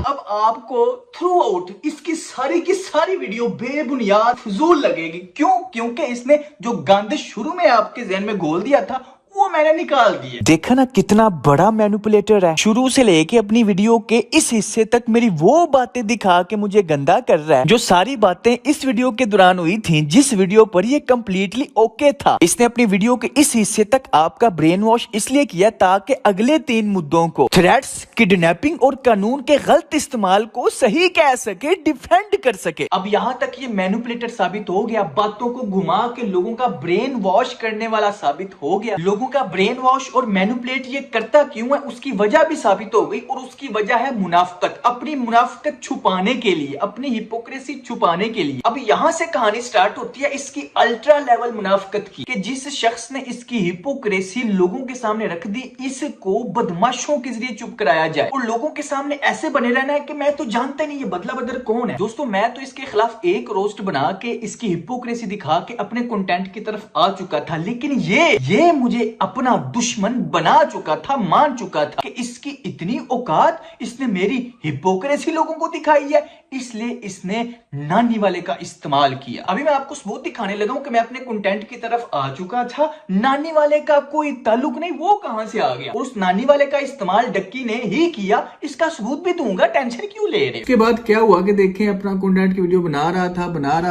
अब आपको थ्रू आउट इसकी सारी की सारी वीडियो बेबुनियाद फजूल लगेगी। क्यों? क्योंकि इसने जो गंद शुरू में आपके जहन में घोल दिया था वो मैंने निकाल दिए। देखा ना कितना बड़ा मैनिपुलेटर है, शुरू से लेके अपनी वीडियो के इस हिस्से तक मेरी वो बातें दिखा के मुझे गंदा कर रहा है जो सारी बातें इस वीडियो के दौरान हुई थी, जिस वीडियो पर ये कम्प्लीटली ओके था। इसने अपनी वीडियो के इस हिस्से तक आपका ब्रेन वॉश इसलिए किया ताकि अगले 3 मुद्दों को, थ्रेट्स, किडनैपिंग और कानून के गलत इस्तेमाल को सही कह सके, डिफेंड कर सके। अब यहाँ तक ये मैनिपुलेटर साबित हो गया, बातों को घुमा के लोगों का ब्रेन वॉश करने वाला साबित हो गया। लोगों का ब्रेन वॉश और मैनिपुलेट ये करता क्यों है उसकी वजह भी साबित हो गई, और उसकी वजह है मुनाफिकत। अपनी मुनाफिकत छुपाने के लिए, अपनी हिपोक्रेसी छुपाने के लिए। अब यहाँ से कहानी स्टार्ट होती है इसकी अल्ट्रा लेवल मुनाफिकत की, कि जिस शख्स ने इसकी हिपोक्रेसी लोगों के सामने रख दी, इसको बदमाशों के जरिए चुप कराया जाए और लोगों के सामने ऐसे बने रहना है कि मैं तो जानता नहीं ये बदला बदर कौन है। दोस्तों मैं तो इसके खिलाफ एक रोस्ट बना के इसकी हिपोक्रेसी दिखा के अपने कंटेंट की तरफ आ चुका था, लेकिन ये मुझे अपना दुश्मन बना चुका था, मान चुका था कि इसकी इतनी औकात, इसने मेरी हिपोक्रेसी लोगों को दिखाई है, इसलिए इसने नानी वाले का इस्तेमाल किया। अभी मैं आपको सबूत दिखाने लगा हूं कि मैं अपने कंटेंट की तरफ आ चुका था, नानी वाले का कोई ताल्लुक नहीं, वो कहां से आ गया। उस नानी वाले का इस्तेमाल डक्की ने ही किया, इसका सबूत भी दूंगा, टेंशन क्यों ले रहे। उसके बाद क्या हुआ कि देखें अपना कंटेंट की वीडियो बना रहा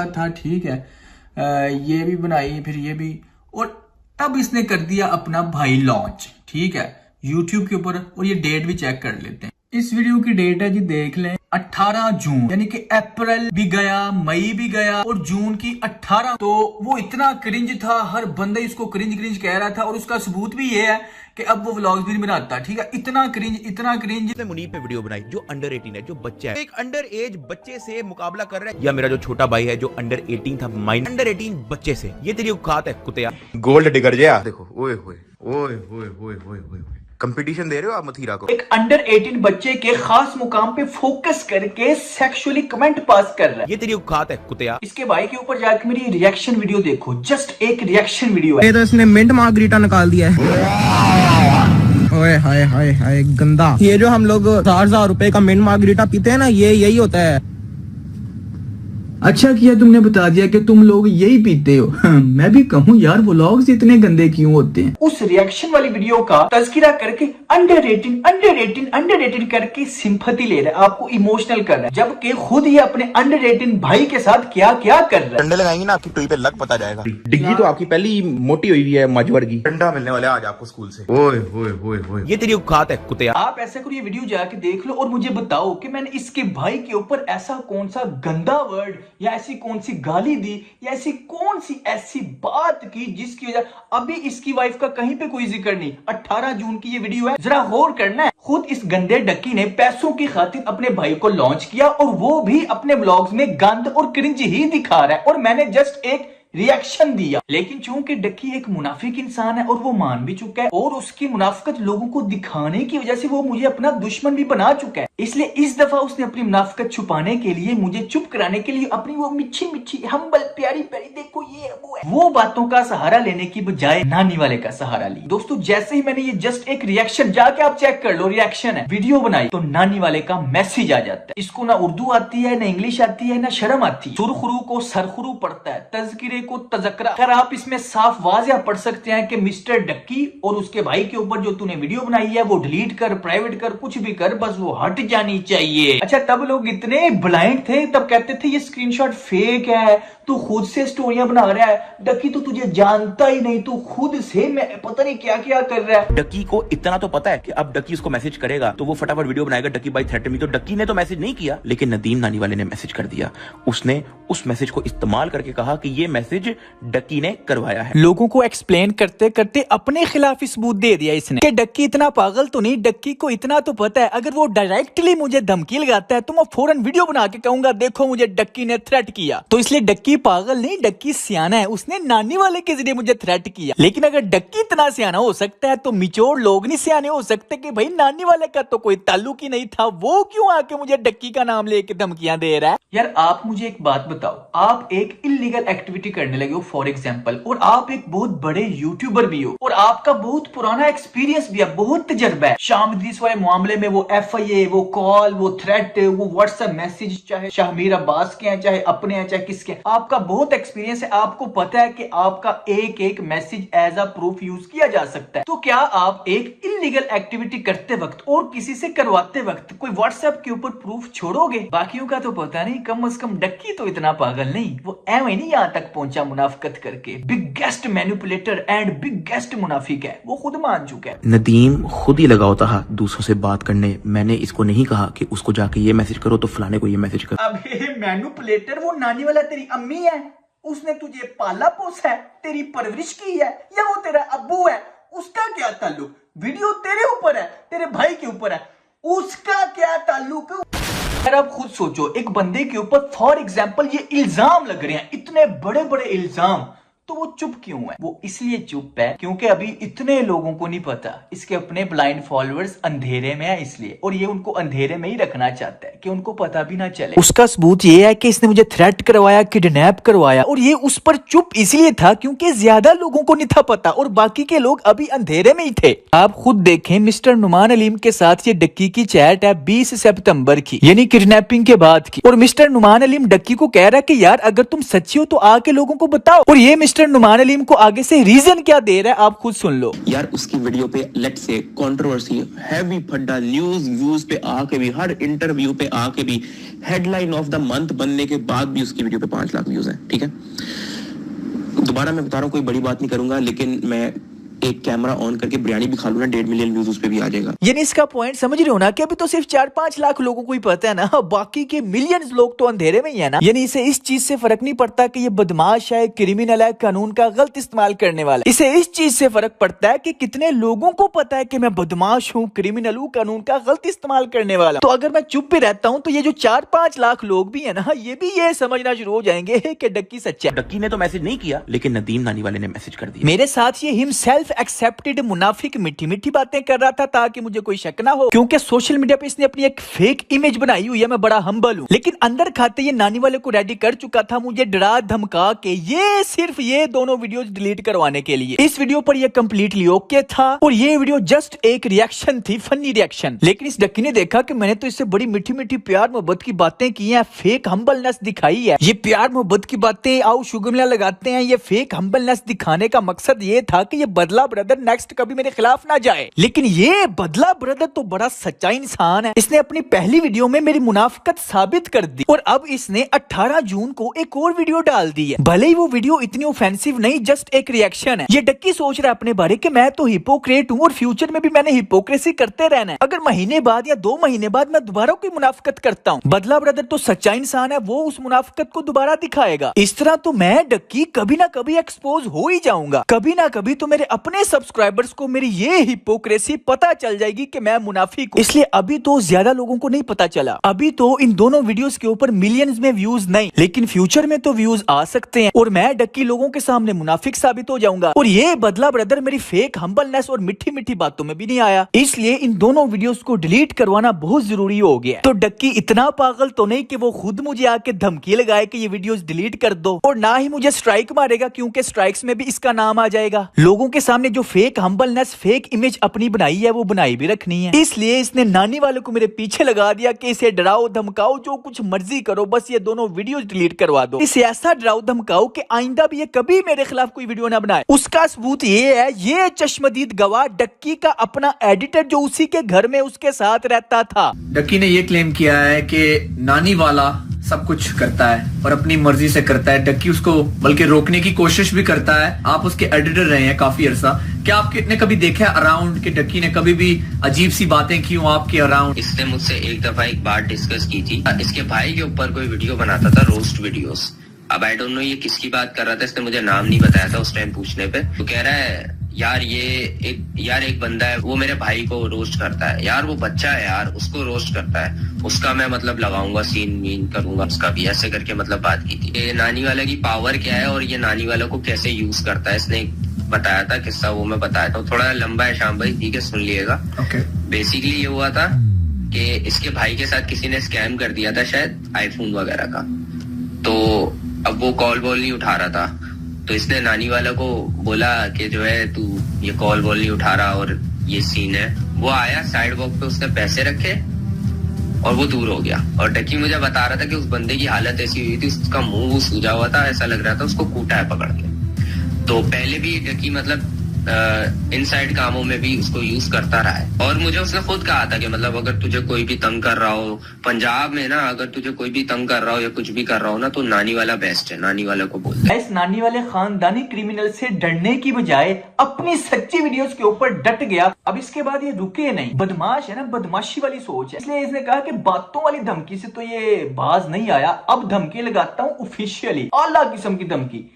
था, ठीक है, ये भी बनाई, फिर ये भी, और तब इसने कर दिया अपना भाई लॉन्च, ठीक है, YouTube के ऊपर। और ये डेट भी चेक कर लेते हैं, इस वीडियो की डेट है जी, देख लें 18 जून, यानी कि अप्रैल भी गया, मई भी गया और जून की 18। तो वो इतना क्रिंज था, हर बंदा इसको क्रिंज कह रहा था, और उसका सबूत भी ये है कि अब वो व्लॉग्स भी नहीं बनाता, ठीक है। इतना क्रिंज। मुनीब पे वीडियो बनाई जो अंडर 18 है, जो बच्चा है, एक अंडर एज बच्चे से मुकाबला कर रहा है, या मेरा जो छोटा भाई है जो अंडर 18 था, माइनर अंडर 18 बच्चे से, ये तेरी औकात है कुत्तेया। गोल्ड डिगर जया देखो, ओए होए कंपटीशन दे रहे हो आप मथीरा को। एक अंडर 18 बच्चे के खास मुकाम पे फोकस करके सेक्सुअली कमेंट पास कर रहा है, ये तेरी औकात है कुत्तेया। इसके भाई के ऊपर जाकर मेरी रिएक्शन वीडियो देखो, जस्ट एक रिएक्शन वीडियो है। ये तो इसने मिंट मार्गरीटा निकाल दिया है। ओए हाय हाय हाय गंदा। ये जो हम लोग 1000 रुपए का मिंट मार्गरीटा पीते हैं ना, ये यही होता है। अच्छा किया तुमने बता दिया कि तुम लोग यही पीते हो। मैं भी कहूँ यार व्लॉग्स इतने गंदे क्यों होते हैं। उस रिएक्शन वाली वीडियो का तज़किरा करके अंडर 18 करके सिंपैथी ले रहा है, आपको इमोशनल कर रहा है, जबकि खुद ही अपने अंडर 18 भाई के साथ क्या क्या कर रहा है। डंडे लगाएंगे ना आपकी टोई पे लग पता जाएगा। डिग्गी तो आपकी पहली मोटी हुई है मजवर की। डंडा मिलने वाला आज आपको स्कूल से। ओए ये तेरी औकात है कुत्तेया। आप ऐसा करो, ये वीडियो जाके देख लो और मुझे बताओ कि मैंने इसके भाई के ऊपर ऐसा कौन सा गंदा वर्ड या ऐसी कौन सी गाली दी या ऐसी कौन सी ऐसी बात की जिसकी वजह अभी इसकी वाइफ का कहीं पे कोई जिक्र नहीं। 18 जून की ये वीडियो है, जरा गौर करना है। खुद इस गंदे डक्की ने पैसों की खातिर अपने भाई को लॉन्च किया और वो भी अपने व्लॉग्स में गंद और क्रिंज ही दिखा रहा है, और मैंने जस्ट एक रिएक्शन दिया। लेकिन चूंकि डक्की एक मुनाफिक इंसान है और वो मान भी चुका है, और उसकी मुनाफिकत लोगों को दिखाने की वजह से वो मुझे अपना दुश्मन भी बना चुका है, इसलिए इस दफा उसने अपनी मुनाफिकत छुपाने के लिए, मुझे चुप कराने के लिए अपनी वो मिच्छी हम्बल प्यारी देखो ये वो बातों का सहारा लेने की बजाय नानी वाले का सहारा ली। दोस्तों जैसे ही मैंने ये जस्ट एक रिएक्शन, जाके आप चेक कर लो, रिएक्शन है, वीडियो बनाई, तो नानी वाले का मैसेज आ जाता है। इसको ना उर्दू आती है, ना इंग्लिश आती है, ना शर्म आती है, सुरखरू को सरखरू पढ़ता है, तज़किरे को तज़करा। अगर आप इसमें साफ वाज़ेह पढ़ सकते हैं कि मिस्टर डक्की और उसके भाई के ऊपर जो तूने वीडियो बनाई है वो डिलीट कर, प्राइवेट कर, कुछ भी कर, बस वो हट जानी चाहिए। अच्छा तब लोग इतने ब्लाइंड थे, तब कहते थे ये स्क्रीनशॉट फेक है, तू खुद से स्टोरियां बना रहा है, डक्की तो तुझे जानता ही नहीं, तू खुद से मैं पता नहीं क्या क्या कर रहा है। डक्की को इतना तो पता है कि अब डक्की उसको मैसेज करेगा तो वो फटाफट वीडियो बनाएगा, डक्की बाय थ्रेटन मी। तो डक्की ने तो मैसेज नहीं किया, लेकिन नदीम नानी वाले ने मैसेज कर दिया। उसने उस मैसेज को इस्तेमाल करके कहा कि ये मैसेज डक्की ने करवाया है। लोगों को एक्सप्लेन करते करते अपने खिलाफ सबूत दे दिया इसने कि डक्की इतना पागल तो नहीं, डक्की को इतना तो पता है अगर वो डायरेक्टली मुझे धमकी लगाता है तो मैं फौरन वीडियो बना के कहूंगा देखो मुझे डक्की ने थ्रेट किया। तो इसलिए डक्की पागल नहीं, डक्की सियाना है, उसने नानी वाले के जरिए मुझे थ्रेट किया। लेकिन अगर डक्की इतना सियाना हो सकता है तो मिचोड़ लोग नहीं सियाने हो सकते कि भाई नानी वाले का तो कोई ताल्लुक ही नहीं था, वो क्यों आके मुझे डक्की का नाम लेके धमकियां दे रहा है। यार आप मुझे एक बात बताओ, आप एक इलीगल एक्टिविटी करने लगे हो फॉर एग्जाम्पल, और आप एक बहुत बड़े यूट्यूबर भी हो और आपका बहुत पुराना एक्सपीरियंस भी है, बहुत तजर्बा है शाहमदीस वाले मामले में, वो FIA, वो कॉल, वो थ्रेट, वो व्हाट्सएप मैसेज, चाहे शाहमीर अब्बास के हैं, चाहे अपने हैं, चाहे किसके, आपका बहुत एक्सपीरियंस है। आपको पता है कि आपका एक एक message as a proof use किया जा सकता है। तो क्या आप एक इलीगल एक्टिविटी करते वक्त और किसी से करवाते वक्त कोई व्हाट्सएप के ऊपर प्रूफ छोड़ोगे? बाकियों का तो पता नहीं, कम से कम डक्की तो इतना पागल नहीं, वो एवं नहीं यहाँ तक पहुंचा मुनाफिकत करके। बिगेस्ट मैनिपुलेटर एंड बिगेस्ट मुनाफिक है, वो खुद मान चुका है। नदीम खुद ही लगा होता है दूसरों से बात करने। मैंने इसको नहीं कहा कि उसको जाके ये मैसेज करो तो फलाने को ये मैसेज करो। अब ये मैनिपुलेटर, वो नानी वाला तेरी अम्मी है, उसने तुझे पाला पोसा है, तेरी परवरिश की है, या वो तेरा अब्बू है, उसका क्या ताल्लुक? वीडियो तेरे ऊपर है, तेरे भाई के ऊपर है, उसका क्या ताल्लुक? अगर आप खुद सोचो, एक बंदे के ऊपर फॉर एग्जाम्पल ये इल्जाम लग रहे हैं, इतने बड़े बड़े इल्जाम, तो वो चुप क्यों है? वो इसलिए चुप है क्योंकि अभी इतने लोगों को नहीं पता, इसके अपने ब्लाइंड फॉलोअर्स अंधेरे में है इसलिए, और ये उनको अंधेरे में ही रखना चाहता है कि उनको पता भी ना चले। उसका सबूत ये है कि इसने मुझे थ्रेट करवाया, किडनैप करवाया, और ये उस पर चुप इसलिए था क्योंकि ज्यादा लोगों को नहीं था पता और बाकी के लोग अभी अंधेरे में ही थे। आप खुद देखें, मिस्टर नुमान अलीम के साथ ये डक्की की चैट है 20 सितंबर की, यानी किडनैपिंग के बाद की, और मिस्टर नुमान अलीम डक्की को कह रहा है कि यार अगर तुम सच्ची हो तो आके लोगों को बताओ, और ये मिस्टर नुमान अलीम को आगे से रीजन क्या दे रहा है आप खुद सुन लो। यार उसकी वीडियो पे लेट्स से कंट्रोवर्सी, हैवी फड्डा, न्यूज व्यूज पे आके भी, हर इंटरव्यू पे आके भी, हेडलाइन ऑफ द मंथ बनने के बाद भी उसकी वीडियो पे 5 लाख व्यूज हैं। ठीक है, दोबारा मैं बता रहा हूँ, कोई बड़ी बात नहीं करूंगा, लेकिन मैं एक कैमरा ऑन करके बिरयानी भी खा लूं ना, 1.5 मिलियन व्यूज उस पे भी आ जाएगा। यानी इसका पॉइंट समझ रहे हो ना कि अभी तो सिर्फ 4-5 लाख लोगों को ही पता है ना, बाकी के मिलियंस लोग तो अंधेरे में ही है ना। यानी इसे इस चीज से फर्क नहीं पड़ता कि ये बदमाश है, क्रिमिनल है, कानून का गलत इस्तेमाल करने वाला है। इसे इस चीज से फर्क पड़ता है कि कितने लोगों को पता है कि मैं बदमाश हूँ, क्रिमिनल हूँ, कानून का गलत इस्तेमाल करने वाला। तो अगर मैं चुप भी रहता हूँ तो ये जो 4-5 लाख लोग भी है ना, ये भी ये समझना शुरू हो जाएंगे कि डक्की सच्चा है। डक्की ने तो मैसेज नहीं किया, लेकिन नदीम नानी वाले ने मैसेज कर दिया। मेरे साथ ये हिमसेल्फ एक्सेप्टेड मुनाफिक मीठी मीठी बातें कर रहा था ताकि मुझे कोई शक ना हो, क्योंकि सोशल मीडिया पे इसने अपनी एक फेक इमेज बनाई हुई है, मैं बड़ा हम्बल हूँ, लेकिन अंदर खाते ये नानी वाले को रेडी कर चुका था मुझे डरा धमका के, ये सिर्फ ये दोनों वीडियोस डिलीट करवाने के लिए। इस वीडियो पर ये कंप्लीटली ओके था और ये वीडियो जस्ट एक रिएक्शन थी, फनी रिएक्शन, लेकिन इस डक्की ने देखा कि मैंने तो इससे बड़ी मीठी मीठी प्यार मोहब्बत की बातें की हैं, फेक हम्बलनेस दिखाई है। ये प्यार मोहब्बत की बातें आओ शुगमिया लगाते हैं, ये फेक हम्बलनेस दिखाने का मकसद ये था कि ये बदला ब्रदर नेक्स्ट कभी मेरे खिलाफ ना जाए। लेकिन ये बदला ब्रदर तो बड़ा सच्चा इंसान है, इसने अपनी पहली वीडियो में मेरी मुनाफिकत साबित कर दी और अब इसने 18 जून को एक और वीडियो डाल दी है। भले ही वो वीडियो इतनी ऑफेंसिव नहीं, जस्ट एक रिएक्शन है। ये डक्की सोच रहा है अपने बारे कि मैं तो हिपोक्रेट हूँ और फ्यूचर में भी मैंने हिपोक्रेसी करते रहना है, अगर महीने बाद या 2 महीने बाद मैं दोबारा कोई मुनाफिकत करता हूँ, बदला ब्रदर तो सच्चा इंसान है, वो उस मुनाफिकत को दोबारा दिखाएगा। इस तरह तो मैं डक्की कभी ना कभी एक्सपोज हो ही जाऊंगा, कभी ना कभी तो मेरे अपने सब्सक्राइबर्स को मेरी ये हिपोक्रेसी पता चल जाएगी कि मैं मुनाफिक हूं। इसलिए अभी तो ज्यादा लोगों को नहीं पता चला, अभी तो इन दोनों वीडियोस के ऊपर मिलियंस में व्यूज नहीं, लेकिन फ्यूचर में तो व्यूज आ सकते हैं और मैं डक्की लोगों के सामने मुनाफिक साबित हो जाऊंगा। और ये बदला ब्रदर मेरी फेक हम्बलनेस और मिठी मिठी बातों में भी नहीं आया, इसलिए इन दोनों वीडियोस को डिलीट करवाना बहुत जरूरी हो गया। तो डक्की इतना पागल तो नहीं कि वो खुद मुझे आके धमकी लगाए कि ये वीडियोस डिलीट कर दो, और ना ही मुझे स्ट्राइक मारेगा क्योंकि स्ट्राइक्स में भी इसका नाम आ जाएगा। लोगों के सामने जो फेक हम्बलनेस, फेक इमेज अपनी बनाई है वो बनाई भी रखनी है, इसलिए इसने नानी वाले को मेरे पीछे लगा दिया कि इसे डराओ धमकाओ, जो कुछ मर्जी करो, बस ये दोनों वीडियोस डिलीट करवा दो। इसे ऐसा डराओ धमकाओ कि आइंदा भी ये कभी मेरे खिलाफ कोई वीडियो ना बनाए। उसका सबूत ये है, ये चश्मदीद गवाह डक्की का अपना एडिटर जो उसी के घर में उसके साथ रहता था। डक्की ने ये क्लेम किया है कि नानी वाला सब कुछ करता है और अपनी मर्जी से करता है। डक्की उसको बल्कि रोकने की कोशिश भी करता है। आप उसके एडिटर रहे हैं काफी अरसा, क्या आपने कभी देखा अराउंड कि डक्की ने कभी भी अजीब सी बातें की हो आपके अराउंड? इसने मुझसे एक दफा एक बात डिस्कस की थी, इसके भाई के ऊपर कोई वीडियो बनाता था, रोस्ट वीडियोस। अब आई डोंट नो ये किसकी बात कर रहा था, इसने मुझे नाम नहीं बताया था उस टाइम पूछने पे। तो कह रहा है यार एक बंदा है वो मेरे भाई को रोस्ट करता है, यार वो बच्चा है यार, उसको रोस्ट करता है, उसका मैं मतलब लगाऊंगा सीन वीन करूंगा उसका भी, ऐसे करके मतलब बात की थी। ये नानी वाला की पावर क्या है और ये नानी वाला को कैसे यूज करता है, इसने बताया था किस्सा, वो मैं बताया था, थोड़ा लंबा है शाम भाई, ठीक है सुन लिएगा। बेसिकली ये हुआ था कि इसके भाई के साथ किसी ने स्कैम कर दिया था शायद आईफोन वगैरह का। तो अब वो कॉल वॉल नहीं उठा रहा था, तो इसने नानी वाला को बोला कि जो है तू ये कॉल वॉल नहीं उठा रहा और ये सीन है। वो आया साइड वॉक पे, उसने पैसे रखे और वो दूर हो गया। और डक्की मुझे बता रहा था कि उस बंदे की हालत ऐसी हुई थी, उसका मुंह सूजा हुआ था, ऐसा लग रहा था उसको कूटा है पकड़ के। तो पहले भी डक्की मतलब इनसाइड कामों में भी उसको यूज करता रहा है। और मुझे उसने खुद कहा था कि मतलब अगर तुझे कोई भी तंग कर रहा हो पंजाब में ना, अगर तुझे कोई भी तंग कर रहा हो या कुछ भी कर रहा हो ना, तो नानी वाला बेस्ट है, नानी वाला को बोल। इस नानी वाले खानदानी क्रिमिनल से डरने की बजाय अपनी सच्ची वीडियोस के ऊपर डट गया। अब इसके बाद ये रुके नहीं, बदमाश है ना, बदमाशी वाली सोच है, इसलिए इसने कहा कि बातों वाली धमकी से तो ये बाज नहीं आया, अब धमकी लगाता हूँ ऑफिशियली, आला किस्म की धमकी।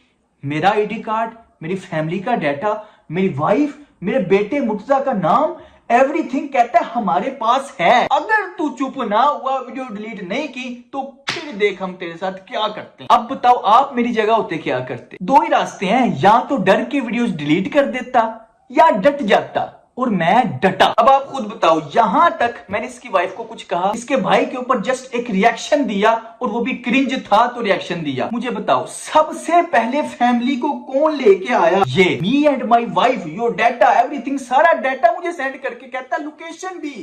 मेरा आईडी कार्ड, मेरी फैमिली का डाटा, मेरी वाइफ, मेरे बेटे मुर्तजा का नाम, एवरीथिंग कहता है हमारे पास है। अगर तू चुप ना हुआ, वीडियो डिलीट नहीं की, तो फिर देख हम तेरे साथ क्या करते हैं। अब बताओ आप मेरी जगह होते क्या करते? दो ही रास्ते हैं, या तो डर के वीडियोस डिलीट कर देता या डट जाता, और मैं डटा। अब आप खुद बताओ, यहां तक मैंने इसकी वाइफ को कुछ कहा, इसके भाई के ऊपर जस्ट एक रिएक्शन दिया, और वो भी क्रिंज था तो रिएक्शन दिया। मुझे बताओ सबसे पहले फैमिली को कौन लेके आया? ये me and my wife, your data everything, सारा डाटा मुझे सेंड करके कहता लोकेशन भी,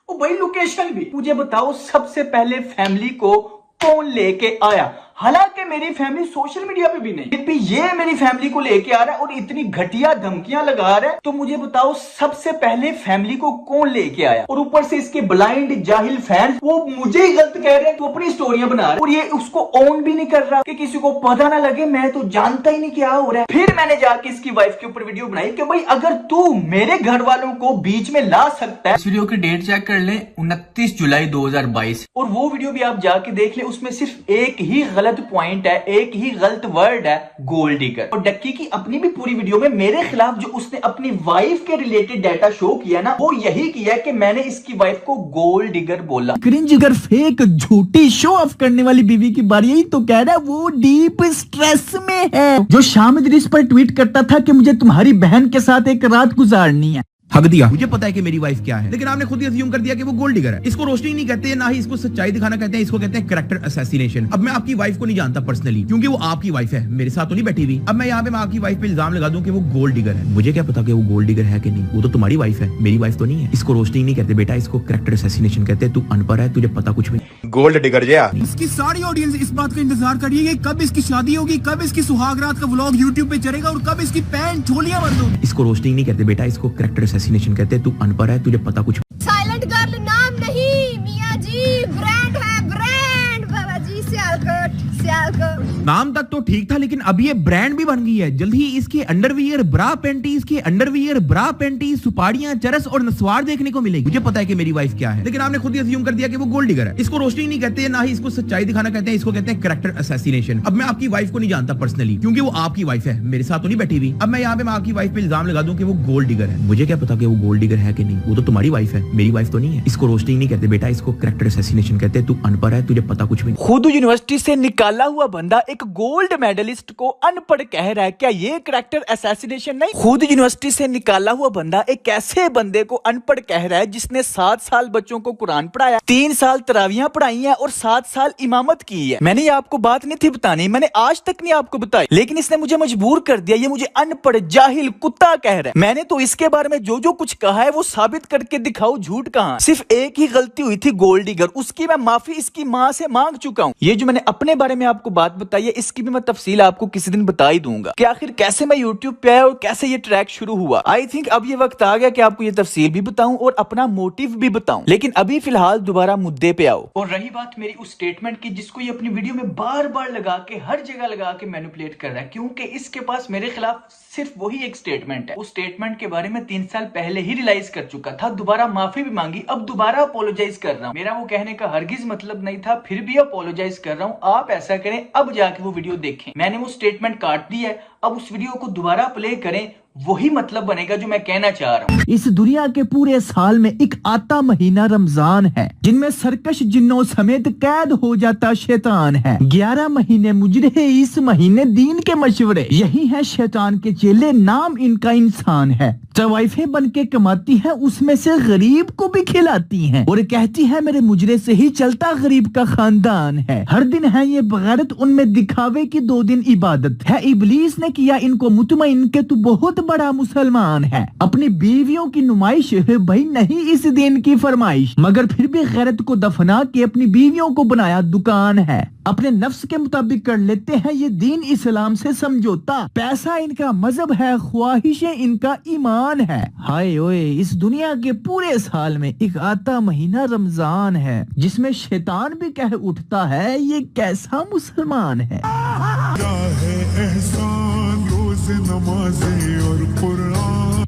ओ भाई लोकेशन भी। मुझे बताओ सबसे पहले फैमिली को कौन लेके आया? हालांकि मेरी फैमिली सोशल मीडिया पे भी नहीं, फिर भी ये मेरी फैमिली को लेके आ रहा है और इतनी घटिया धमकियां लगा रहा है। तो मुझे बताओ सबसे पहले फैमिली को कौन लेके आया? और ऊपर से इसके ब्लाइंड जाहिल फैंस वो मुझे ही गलत कह रहे हैं, तो अपनी स्टोरियां बना रहे हैं, और ये उसको ऑन भी नहीं कर रहा कि किसी को पता ना लगे, मैं तो जानता ही नहीं क्या हो रहा है। फिर मैंने जाके इसकी वाइफ के ऊपर वीडियो बनाई कि भाई अगर तू मेरे घर वालों को बीच में ला सकता है। इस वीडियो की डेट चेक कर ले, 29 जुलाई 2022, और वो वीडियो भी आप जाके देख ले, उसमें सिर्फ एक ही गलत पॉइंट है, एक ही गलत वर्ड है, गोल्ड डिगर। और डक्की की अपनी भी पूरी वीडियो में मेरे खिलाफ जो उसने अपनी वाइफ के रिलेटेड डाटा शो किया ना, वो यही किया कि मैंने इसकी वाइफ को गोल्ड डिगर बोला। क्रिंज अगर फेक झूठी शो ऑफ करने वाली बीवी की बारी आई तो कह रहा है वो डीप स्ट्रेस में है। जो शामिद रिस पर ट्वीट करता था कि मुझे तुम्हारी बहन के साथ एक रात गुजारनी है, हक दिया। मुझे पता है कि मेरी वाइफ क्या है, लेकिन आपने खुद ही अज्यूम कर दिया कि वो गोल्ड डिगर है। इसको रोशनी नहीं कहते, ना ही इसको सच्चाई दिखाना कहते हैं, इसको कहते हैं कैरेक्टर असैसिनेशन। अब मैं आपकी वाइफ को नहीं जानता पर्सनली, क्योंकि वो आपकी वाइफ है, मेरे साथ तो नहीं बैठी हुई। अब मैं यहाँ पे आपकी वाइफ पे इल्जाम लगा दूं कि वो गोल्ड डिगर है, मुझे क्या पता कि वो गोल्ड डिगर है कि नहीं, वो तो तुम्हारी वाइफ है, मेरी वाइफ तो नहीं है। इसको रोशनी नहीं कहते बेटा, इसको कैरेक्टर असैसिनेशन कहते हैं। तू अनपढ़ है, तुझे पता कुछ भी नहीं। Gold digger Jaya. इसकी सारी ऑडियंस इस बात का इंतजार कर रही है कब इसकी शादी होगी, कब इसकी सुहागरात का व्लॉग यूट्यूब पे चलेगा और कब इसकी पैंट झोलियां बंद होगी। इसको रोशनी नहीं कहते बेटा, इसको कैरेक्टर असैसिनेशन कहते हैं। तू अनपढ़ है, तुझे पता कुछ साइलेंट गर्ल नाम नहीं मियां जी, ब्रांड है ब्रांड। बाबा जी सियालकोट सियालकोट। नाम तक तो ठीक था, लेकिन अब ये ब्रांड भी बन गई है। जल्द ही इसके अंडरवियर ब्रा पैंटीज के अंडरवियर ब्रा पैंटीज सुपाड़ियां चरस और नस्वार देखने को मिलेगी। मुझे पता है कि मेरी वाइफ क्या है, लेकिन आपने खुद ही अज्यूम कर दिया कि वो गोल्ड डिगर है। इसको रोशनी नहीं कहते, ना ही इसको सच्चाई दिखाना कहते हैं, इसको कहते हैं कैरेक्टर असैसिनेशन। अब मैं आपकी वाइफ को नहीं जानता पर्सनली, क्योंकि वो आपकी वाइफ है, मेरे साथ तो नहीं बैठी हुई। अब मैं यहाँ पे आपकी वाइफ पे इल्जाम लगा दूं कि वो गोल्ड डिगर है, मुझे क्या पता कि वो गोल्ड डिगर है कि नहीं, वो तो तुम्हारी वाइफ है, मेरी वाइफ तो नहीं है। इसको रोशनी नहीं कहते बेटा, इसको कैरेक्टर असैसिनेशन कहते हैं। तू अनपढ़ है, तुझे पता कुछ भी नहीं। खुद यूनिवर्सिटी से निकाला हुआ बंदा एक गोल्ड मेडलिस्ट को अनपढ़ कह रहा है, क्या ये कैरेक्टर असैसिनेशन नहीं? खुद यूनिवर्सिटी से निकाला हुआ बंदा एक ऐसे बंदे को अनपढ़ कह रहा है जिसने 7 साल बच्चों को कुरान पढ़ाया, 3 साल तरावियां पढ़ाई हैं और 7 साल इमामत की है। मैंने ये आपको बात नहीं थी बतानी, मैंने आज तक नहीं आपको बताई, लेकिन इसने मुझे मजबूर कर दिया। ये मुझे अनपढ़ जाहिल कुत्ता कह रहा है। मैंने तो इसके बारे में जो जो कुछ कहा है वो साबित करके दिखाओ, झूठ कहां। सिर्फ एक ही गलती हुई थी, गोल्ड डिगर, उसकी मैं माफी इसकी माँ से मांग चुका हूँ। ये जो मैंने अपने बारे में आपको बात बताई है, इसकी भी मैं तफसील आपको किसी दिन बता ही दूंगा कि आखिर कैसे मैं यूट्यूब पे आया और कैसे ये ट्रैक शुरू हुआ। आई थिंक अब ये वक्त आ गया कि आपको ये तफसील भी बताऊं और अपना मोटिव भी बताऊं, लेकिन अभी फिलहाल दोबारा मुद्दे पे आओ। और रही बात मेरी उस स्टेटमेंट की जिसको ये अपनी वीडियो में बार बार लगा के, हर जगह लगा के मैनिपुलेट कर रहा है, क्योंकि इसके पास मेरे खिलाफ सिर्फ वही एक स्टेटमेंट है। उस स्टेटमेंट के बारे में 3 साल पहले ही रियलाइज कर चुका था, दोबारा माफी भी मांगी, अब दोबारा अपोलोजाइज कर रहा हूँ। मेरा वो कहने का हरगिज मतलब नहीं था, फिर भी अपोलोजाइज कर रहा हूँ। आप ऐसा करें, अब जाके वो वीडियो देखें। मैंने वो स्टेटमेंट काट दी है, अब उस वीडियो को दोबारा प्ले करें, वही मतलब बनेगा जो मैं कहना चाह रहा हूँ। इस दुनिया के पूरे साल में एक आता महीना रमजान है, जिनमें सरकश जिन्नों समेत कैद हो जाता शैतान है। 11 महीने मुजरे, इस महीने दीन के मशवरे, यही है शैतान के चेले, नाम इनका इंसान है। वाइफें बन के कमाती हैं, उसमें से गरीब को भी खिलाती हैं और कहती है मेरे मुजरे से ही चलता गरीब का खानदान है। हर दिन है ये बगैरत, उनमें दिखावे की 2 दिन इबादत है। इबलीस ने किया इनको मुतमईन के तू बहुत बड़ा मुसलमान है। अपनी बीवियों की नुमाइश भाई नहीं इस दिन की फरमाइश, मगर फिर भी गैरत को दफना के अपनी बीवियों को बनाया दुकान है। अपने नफ्स के मुताबिक कर लेते हैं ये दीन इस्लाम से समझौता। पैसा इनका मजहब है, ख्वाहिशें इनका ईमान है। हाय ओए, इस दुनिया के पूरे साल में एक आता महीना रमजान है जिसमें शैतान भी कह उठता है ये कैसा मुसलमान है।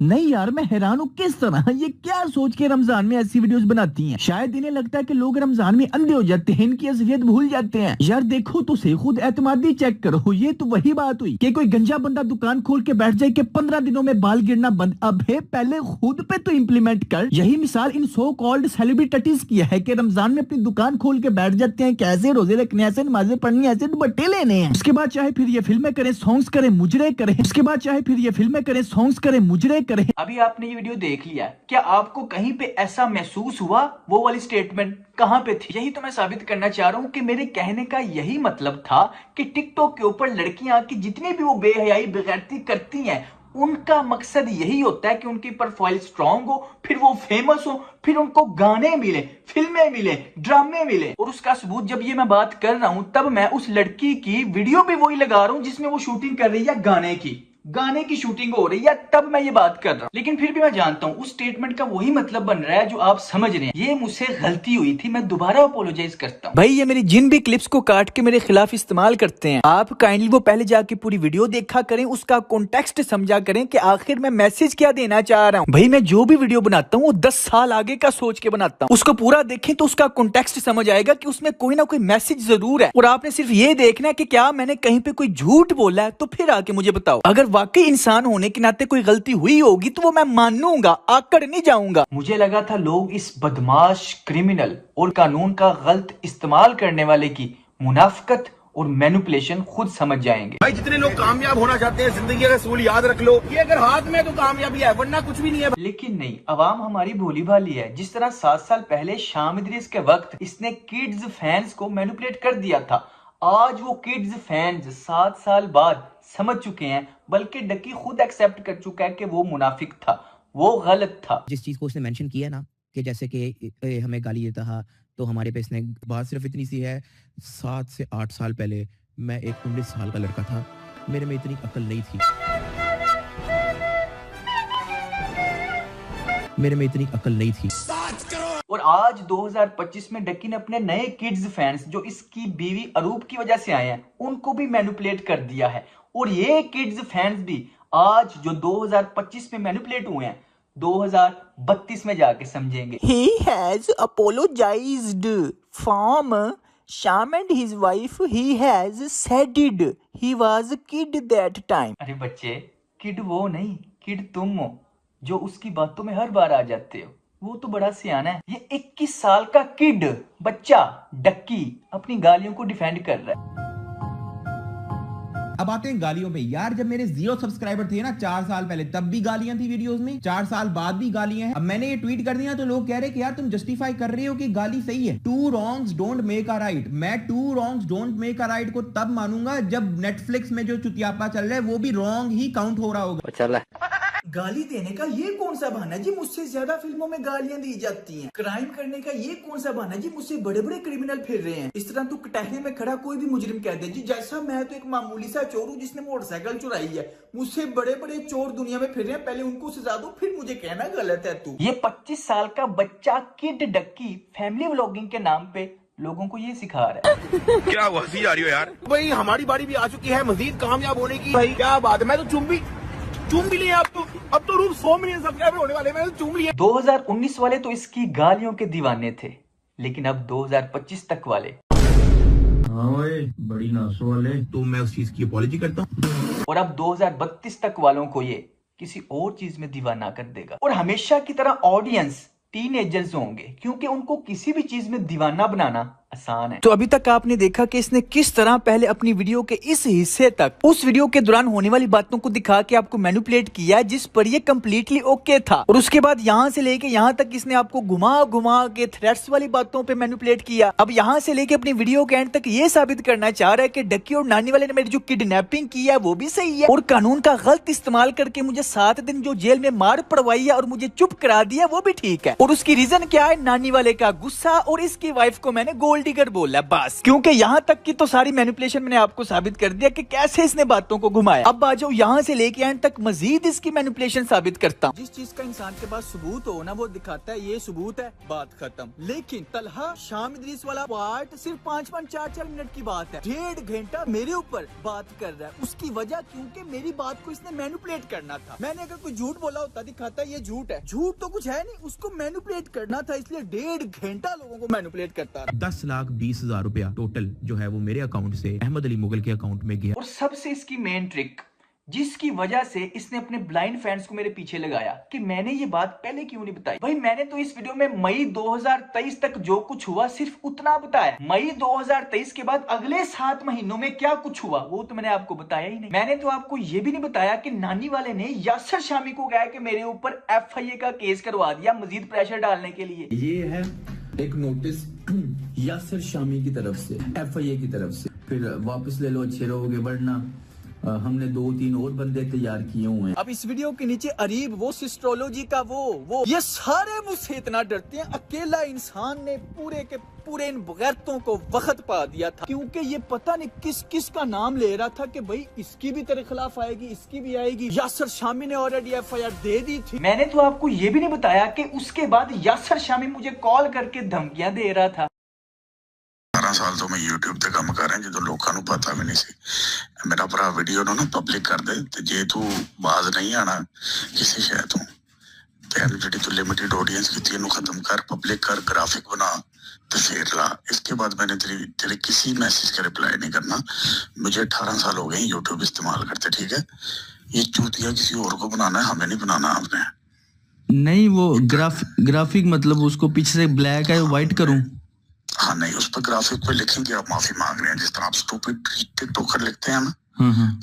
नहीं यार, मैं हैरान हूँ किस तरह ये क्या सोच के रमजान में ऐसी वीडियोस बनाती हैं। शायद इन्हें लगता है कि लोग रमजान में अंधे हो जाते हैं, इनकी असलियत भूल जाते हैं। यार देखो तो सही, खुद एतमादी चेक करो। ये तो वही बात हुई कि कोई गंजा बंदा दुकान खोल के बैठ जाए कि 15 दिनों में बाल गिरना बंद। अबे पहले खुद पे तो इम्प्लीमेंट कर। यही मिसाल इन सो कॉल्ड सेलिब्रिटीज की है कि रमजान में अपनी दुकान खोल के बैठ जाते हैं, कैसे रोजे रखने, ऐसे नमाजें पढ़नी, ऐसे दुपट्टे लेने हैं। उसके बाद चाहे फिर ये फिल्में करें, सॉन्ग्स करें, मुजरे करें। उसके बाद चाहे फिर ये फिल्में करें, सॉन्ग्स करें, मुजरे करें। अभी आपने ये वीडियो देख लिया, क्या आपको कहीं पे ऐसा महसूस हुआ वो वाली स्टेटमेंट कहां पे थी? यही तो मैं साबित करना चाह रहा हूं कि मेरे कहने का यही मतलब था कि टिकटॉक के ऊपर लड़कियां की जितनी भी वो बेहयाई बेगैरती करती हैं, उनका मकसद यही होता है कि उनकी प्रोफाइल स्ट्रांग हो, फिर वो फेमस हो, फिर उनको गाने मिले, फिल्में मिले, ड्रामे मिले। और उसका सबूत जब ये मैं बात कर रहा हूं तब मैं उस लड़की की वीडियो भी वही लगा रहा हूं जिसमें वो शूटिंग कर रही है, गाने की शूटिंग हो रही है, तब मैं ये बात कर रहा हूँ। लेकिन फिर भी मैं जानता हूँ उस स्टेटमेंट का वही मतलब बन रहा है जो आप समझ रहे हैं। ये मुझसे गलती हुई थी, मैं दोबारा अपोलोजाइज करता हूँ। भाई ये मेरी जिन भी क्लिप्स को काट के मेरे खिलाफ इस्तेमाल करते हैं, आप काइंडली वो पहले जाके पूरी वीडियो देखा करें, उसका कॉन्टेक्स्ट समझा करें कि आखिर मैं मैसेज क्या देना चाह रहा हूँ। भाई मैं जो भी वीडियो बनाता हूँ वो 10 साल आगे का सोच के बनाता हूँ। उसको पूरा देखें तो उसका कॉन्टेक्स्ट समझ आएगा कि उसमें कोई ना कोई मैसेज जरूर है। और आपने सिर्फ ये देखना है कि क्या मैंने कहीं पे कोई झूठ बोला है, तो फिर आके मुझे बताओ। अगर वाकई इंसान होने के नाते कोई गलती हुई होगी तो वो मैं मानूंगा, आकड़ नहीं जाऊंगा। मुझे लगा था लोग इस बदमाश, क्रिमिनल और कानून का गलत इस्तेमाल करने वाले की मुनाफिकत और मैनिपुलेशन खुद समझ जाएंगे। भाई जितने लोग कामयाब होना चाहते हैं जिंदगी का असूल याद रख लो, ये अगर हाथ में है तो कामयाबी है, वरना कुछ भी नहीं है। लेकिन नहीं, अवाम हमारी भोली भाली है। जिस तरह 7 साल पहले शाम इदरीस के वक्त इसने किड्स फैंस को मैनिपुलेट कर दिया था, आज वो किड्स फैंस 7 साल बाद समझ चुके हैं, बल्कि डक्की खुद एक्सेप्ट कर चुका है कि वो मुनाफिक था, वो गलत था। जिस चीज को उसने मेंशन किया ना कि जैसे कि हमें गाली देता था, तो हमारे पे इसने बात सिर्फ इतनी सी है, 7 से 8 साल पहले मैं एक 19 साल का लड़का था, मेरे में इतनी अकल नहीं थी, मेरे में इतनी अकल नहीं थी। और आज 2025 में डक्की ने अपने नए किड्स फैंस जो इसकी बीवी अरूप की वजह से आए हैं, उनको भी मैनिपुलेट कर दिया है। और ये किड्स फैंस भी आज जो 2025 में मैनिपुलेट हुए हैं, 2032 में जाके समझेंगे। He has apologized from Sham and his wife. He has said it. He was a kid that time. अरे बच्चे, किड वो नहीं, किड तुम हो जो उसकी बातों में हर बार आ जाते हो। वो तो बड़ा सियाना है। ये 21 साल का किड बच्चा डक्की अपनी गालियों को डिफेंड कर रहा है। अब आते हैं गालियों पे। यार जब मेरे 0 सब्सक्राइबर थे ना 4 साल पहले, तब भी गालियां थी वीडियोस में, 4 साल बाद भी गालियां हैं। अब मैंने ये ट्वीट कर दिया तो लोग कह रहे कि यार तुम जस्टिफाई कर रहे हो कि गाली सही है। 2 wrongs don't make a right। मैं 2 wrongs don't make a right को तब मानूंगा जब नेटफ्लिक्स में जो चुतियापा चल रहा है वो भी रॉन्ग ही काउंट हो रहा होगा। चल गाली देने का ये कौन सा बहाना जी? मुझसे ज्यादा फिल्मों में गालियां दी जाती हैं। क्राइम करने का ये कौन सा बहाना जी? मुझसे बड़े बड़े क्रिमिनल फिर रहे हैं। इस तरह तो कटहरे में खड़ा कोई भी मुजरिम कह दे जी, जैसा मैं तो एक मामूली सा चोर हूँ जिसने मोटरसाइकिल चुराई है। मुझसे बड़े बड़े चोर दुनिया में फिर रहे हैं, पहले उनको सजा दो फिर मुझे कहना गलत है तू। ये 25 साल का बच्चा किड डक्की फैमिली व्लॉगिंग के नाम पे लोगों को ये सिखा रहा है। क्या हंसी जा रही हो यार? भाई हमारी बारी भी आ चुकी है मजीद कामयाब होने की। भाई क्या बात है, मैं तो चूम भी लिया। अब तो रूप 100 मिलियन सब्सक्राइबर होने वाले, मैंने चूम लिया। 2019 वाले तो इसकी गालियों के दीवाने थे, लेकिन अब 2025 तक वाले, बड़ी नासो वाले, तो मैं उस चीज की अपॉलॉजी करता हूँ। और अब 2032 तक वालों को ये किसी और चीज में दीवाना कर देगा। और हमेशा की तरह ऑडियंस टीनेजर्स होंगे, क्योंकि उनको किसी भी चीज में दीवाना बनाना आसान है। तो अभी तक आपने देखा कि इसने किस तरह पहले अपनी वीडियो के इस हिस्से तक उस वीडियो के दौरान होने वाली बातों को दिखा के आपको मैनिपुलेट किया जिस पर ये कम्प्लीटली ओके था, और उसके बाद यहाँ से लेके यहाँ तक इसने आपको घुमा घुमा के थ्रेट्स वाली बातों पे मैनिपुलेट किया। अब यहाँ से लेके अपनी वीडियो के एंड तक ये साबित करना चाह रहा है कि डक्की और नानी वाले ने मेरी जो किडनैपिंग की है वो भी सही है, और कानून का गलत इस्तेमाल करके मुझे 7 दिन जो जेल में मार पड़वाई है और मुझे चुप करा दिया वो भी ठीक है। और उसकी रीजन क्या है? नानी वाले का गुस्सा और इसकी वाइफ को मैंने गोल्ड डिगर बोला बस। क्योंकि यहाँ तक की तो सारी मैनिपुलेशन मैंने आपको साबित कर दिया कि कैसे इसने बातों को घुमाया। अब आ जाओ यहाँ से लेके एंड तक मजीद इसकी मैनिपुलेशन साबित करता हूँ। जिस चीज का इंसान के पास सबूत हो ना वो दिखाता है ये सबूत है, बात खत्म। लेकिन तलहा शाम इदरीस वाला पार्ट सिर्फ 5-5 4-4 मिनट की बात है, 1.5 घंटा मेरे ऊपर बात कर रहा है। उसकी वजह क्योंकि मेरी बात को इसने मैनिपुलेट करना था। मैंने अगर कोई झूठ बोला होता दिखाता ये झूठ है, झूठ तो कुछ है नहीं, उसको मैनिपुलेट करना था, इसलिए 1.5 घंटा लोगों को मैनिपुलेट करता रहा। 10,20,000 रुपया टोटल जो है वो मेरे अकाउंट से अहमद अली मुगल के अकाउंट में गया। और सबसे इसकी मेन ट्रिक जिसकी वजह से इसने अपने ब्लाइंड फैंस को मेरे पीछे लगाया कि मैंने ये बात पहले क्यों नहीं बताई। भाई मैंने तो इस वीडियो में मई 2023 तक जो कुछ हुआ सिर्फ उतना बताया। मई 2023 के बाद अगले 7 महीनों में क्या कुछ हुआ वो तो मैंने आपको बताया ही नहीं। मैंने तो आपको ये भी नहीं बताया कि नानी वाले ने यासर शामी को कहा कि मेरे ऊपर FIA का केस करवा दिया मजीद प्रेशर डालने के लिए। ये है एक नोटिस यासर शामी की तरफ से, FIA की तरफ से, फिर वापस ले लो अच्छे रहोगे, वरना हमने 2-3 और बंदे तैयार किए हुए हैं। अब इस वीडियो के नीचे अरीब वो सिस्ट्रोलॉजी का वो ये सारे मुझसे इतना डरते हैं। अकेला इंसान ने पूरे के पूरे इन बगैरतों को वक्त पा दिया था, क्योंकि ये पता नहीं किस किस का नाम ले रहा था कि भाई इसकी भी तेरे खिलाफ आएगी, इसकी भी आएगी। यासर शामी ने ऑलरेडी FIR दे दी थी। मैंने तो आपको ये भी नहीं बताया कि उसके बाद यासर शामी मुझे कॉल करके धमकियां दे रहा था। 12 साल तो मैं YouTube ਤੇ ਕੰਮ ਕਰ ਰਿਹਾ ਜਦੋਂ ਲੋਕਾਂ ਨੂੰ ਪਤਾ ਵੀ ਨਹੀਂ ਸੀ। ਮੇਰਾ ਭਰਾ ਵੀਡੀਓ ਨੂੰ ਨਾ ਪਬਲਿਕ ਕਰ ਦੇ ਤੇ ਜੇ ਤੂੰ ਬਾਜ਼ ਨਹੀਂ ਆਣਾ ਕਿਸੇ ਸ਼ੈ ਤੋਂ ਤੇ ਜਿਹੜੀ ਤੂੰ ਲਿਮਿਟਿਡ ਆਡੀਅנס ਕੀਤੀ ਇਹਨੂੰ ਖਤਮ ਕਰ, ਪਬਲਿਕ ਕਰ, ग्राफिक बना तो शेयर ला। इसके बाद मैंने तेरे किसी मैसेज का रिप्लाई नहीं करना। मुझे 18 साल हो गए YouTube इस्तेमाल करते, ठीक है? ये चूतिया किसी और को बनाना है, हमें नहीं बनाना आपने। नहीं वो ग्राफिक मतलब उसको पीछे से ब्लैक है व्हाइट करूं? हाँ नहीं, उस पर ग्राफिक पे लिखेंगे आप माफी मांग रहे हैं, जिस तरह आप स्टूपिड टिकटॉकर लिखते हैं ना,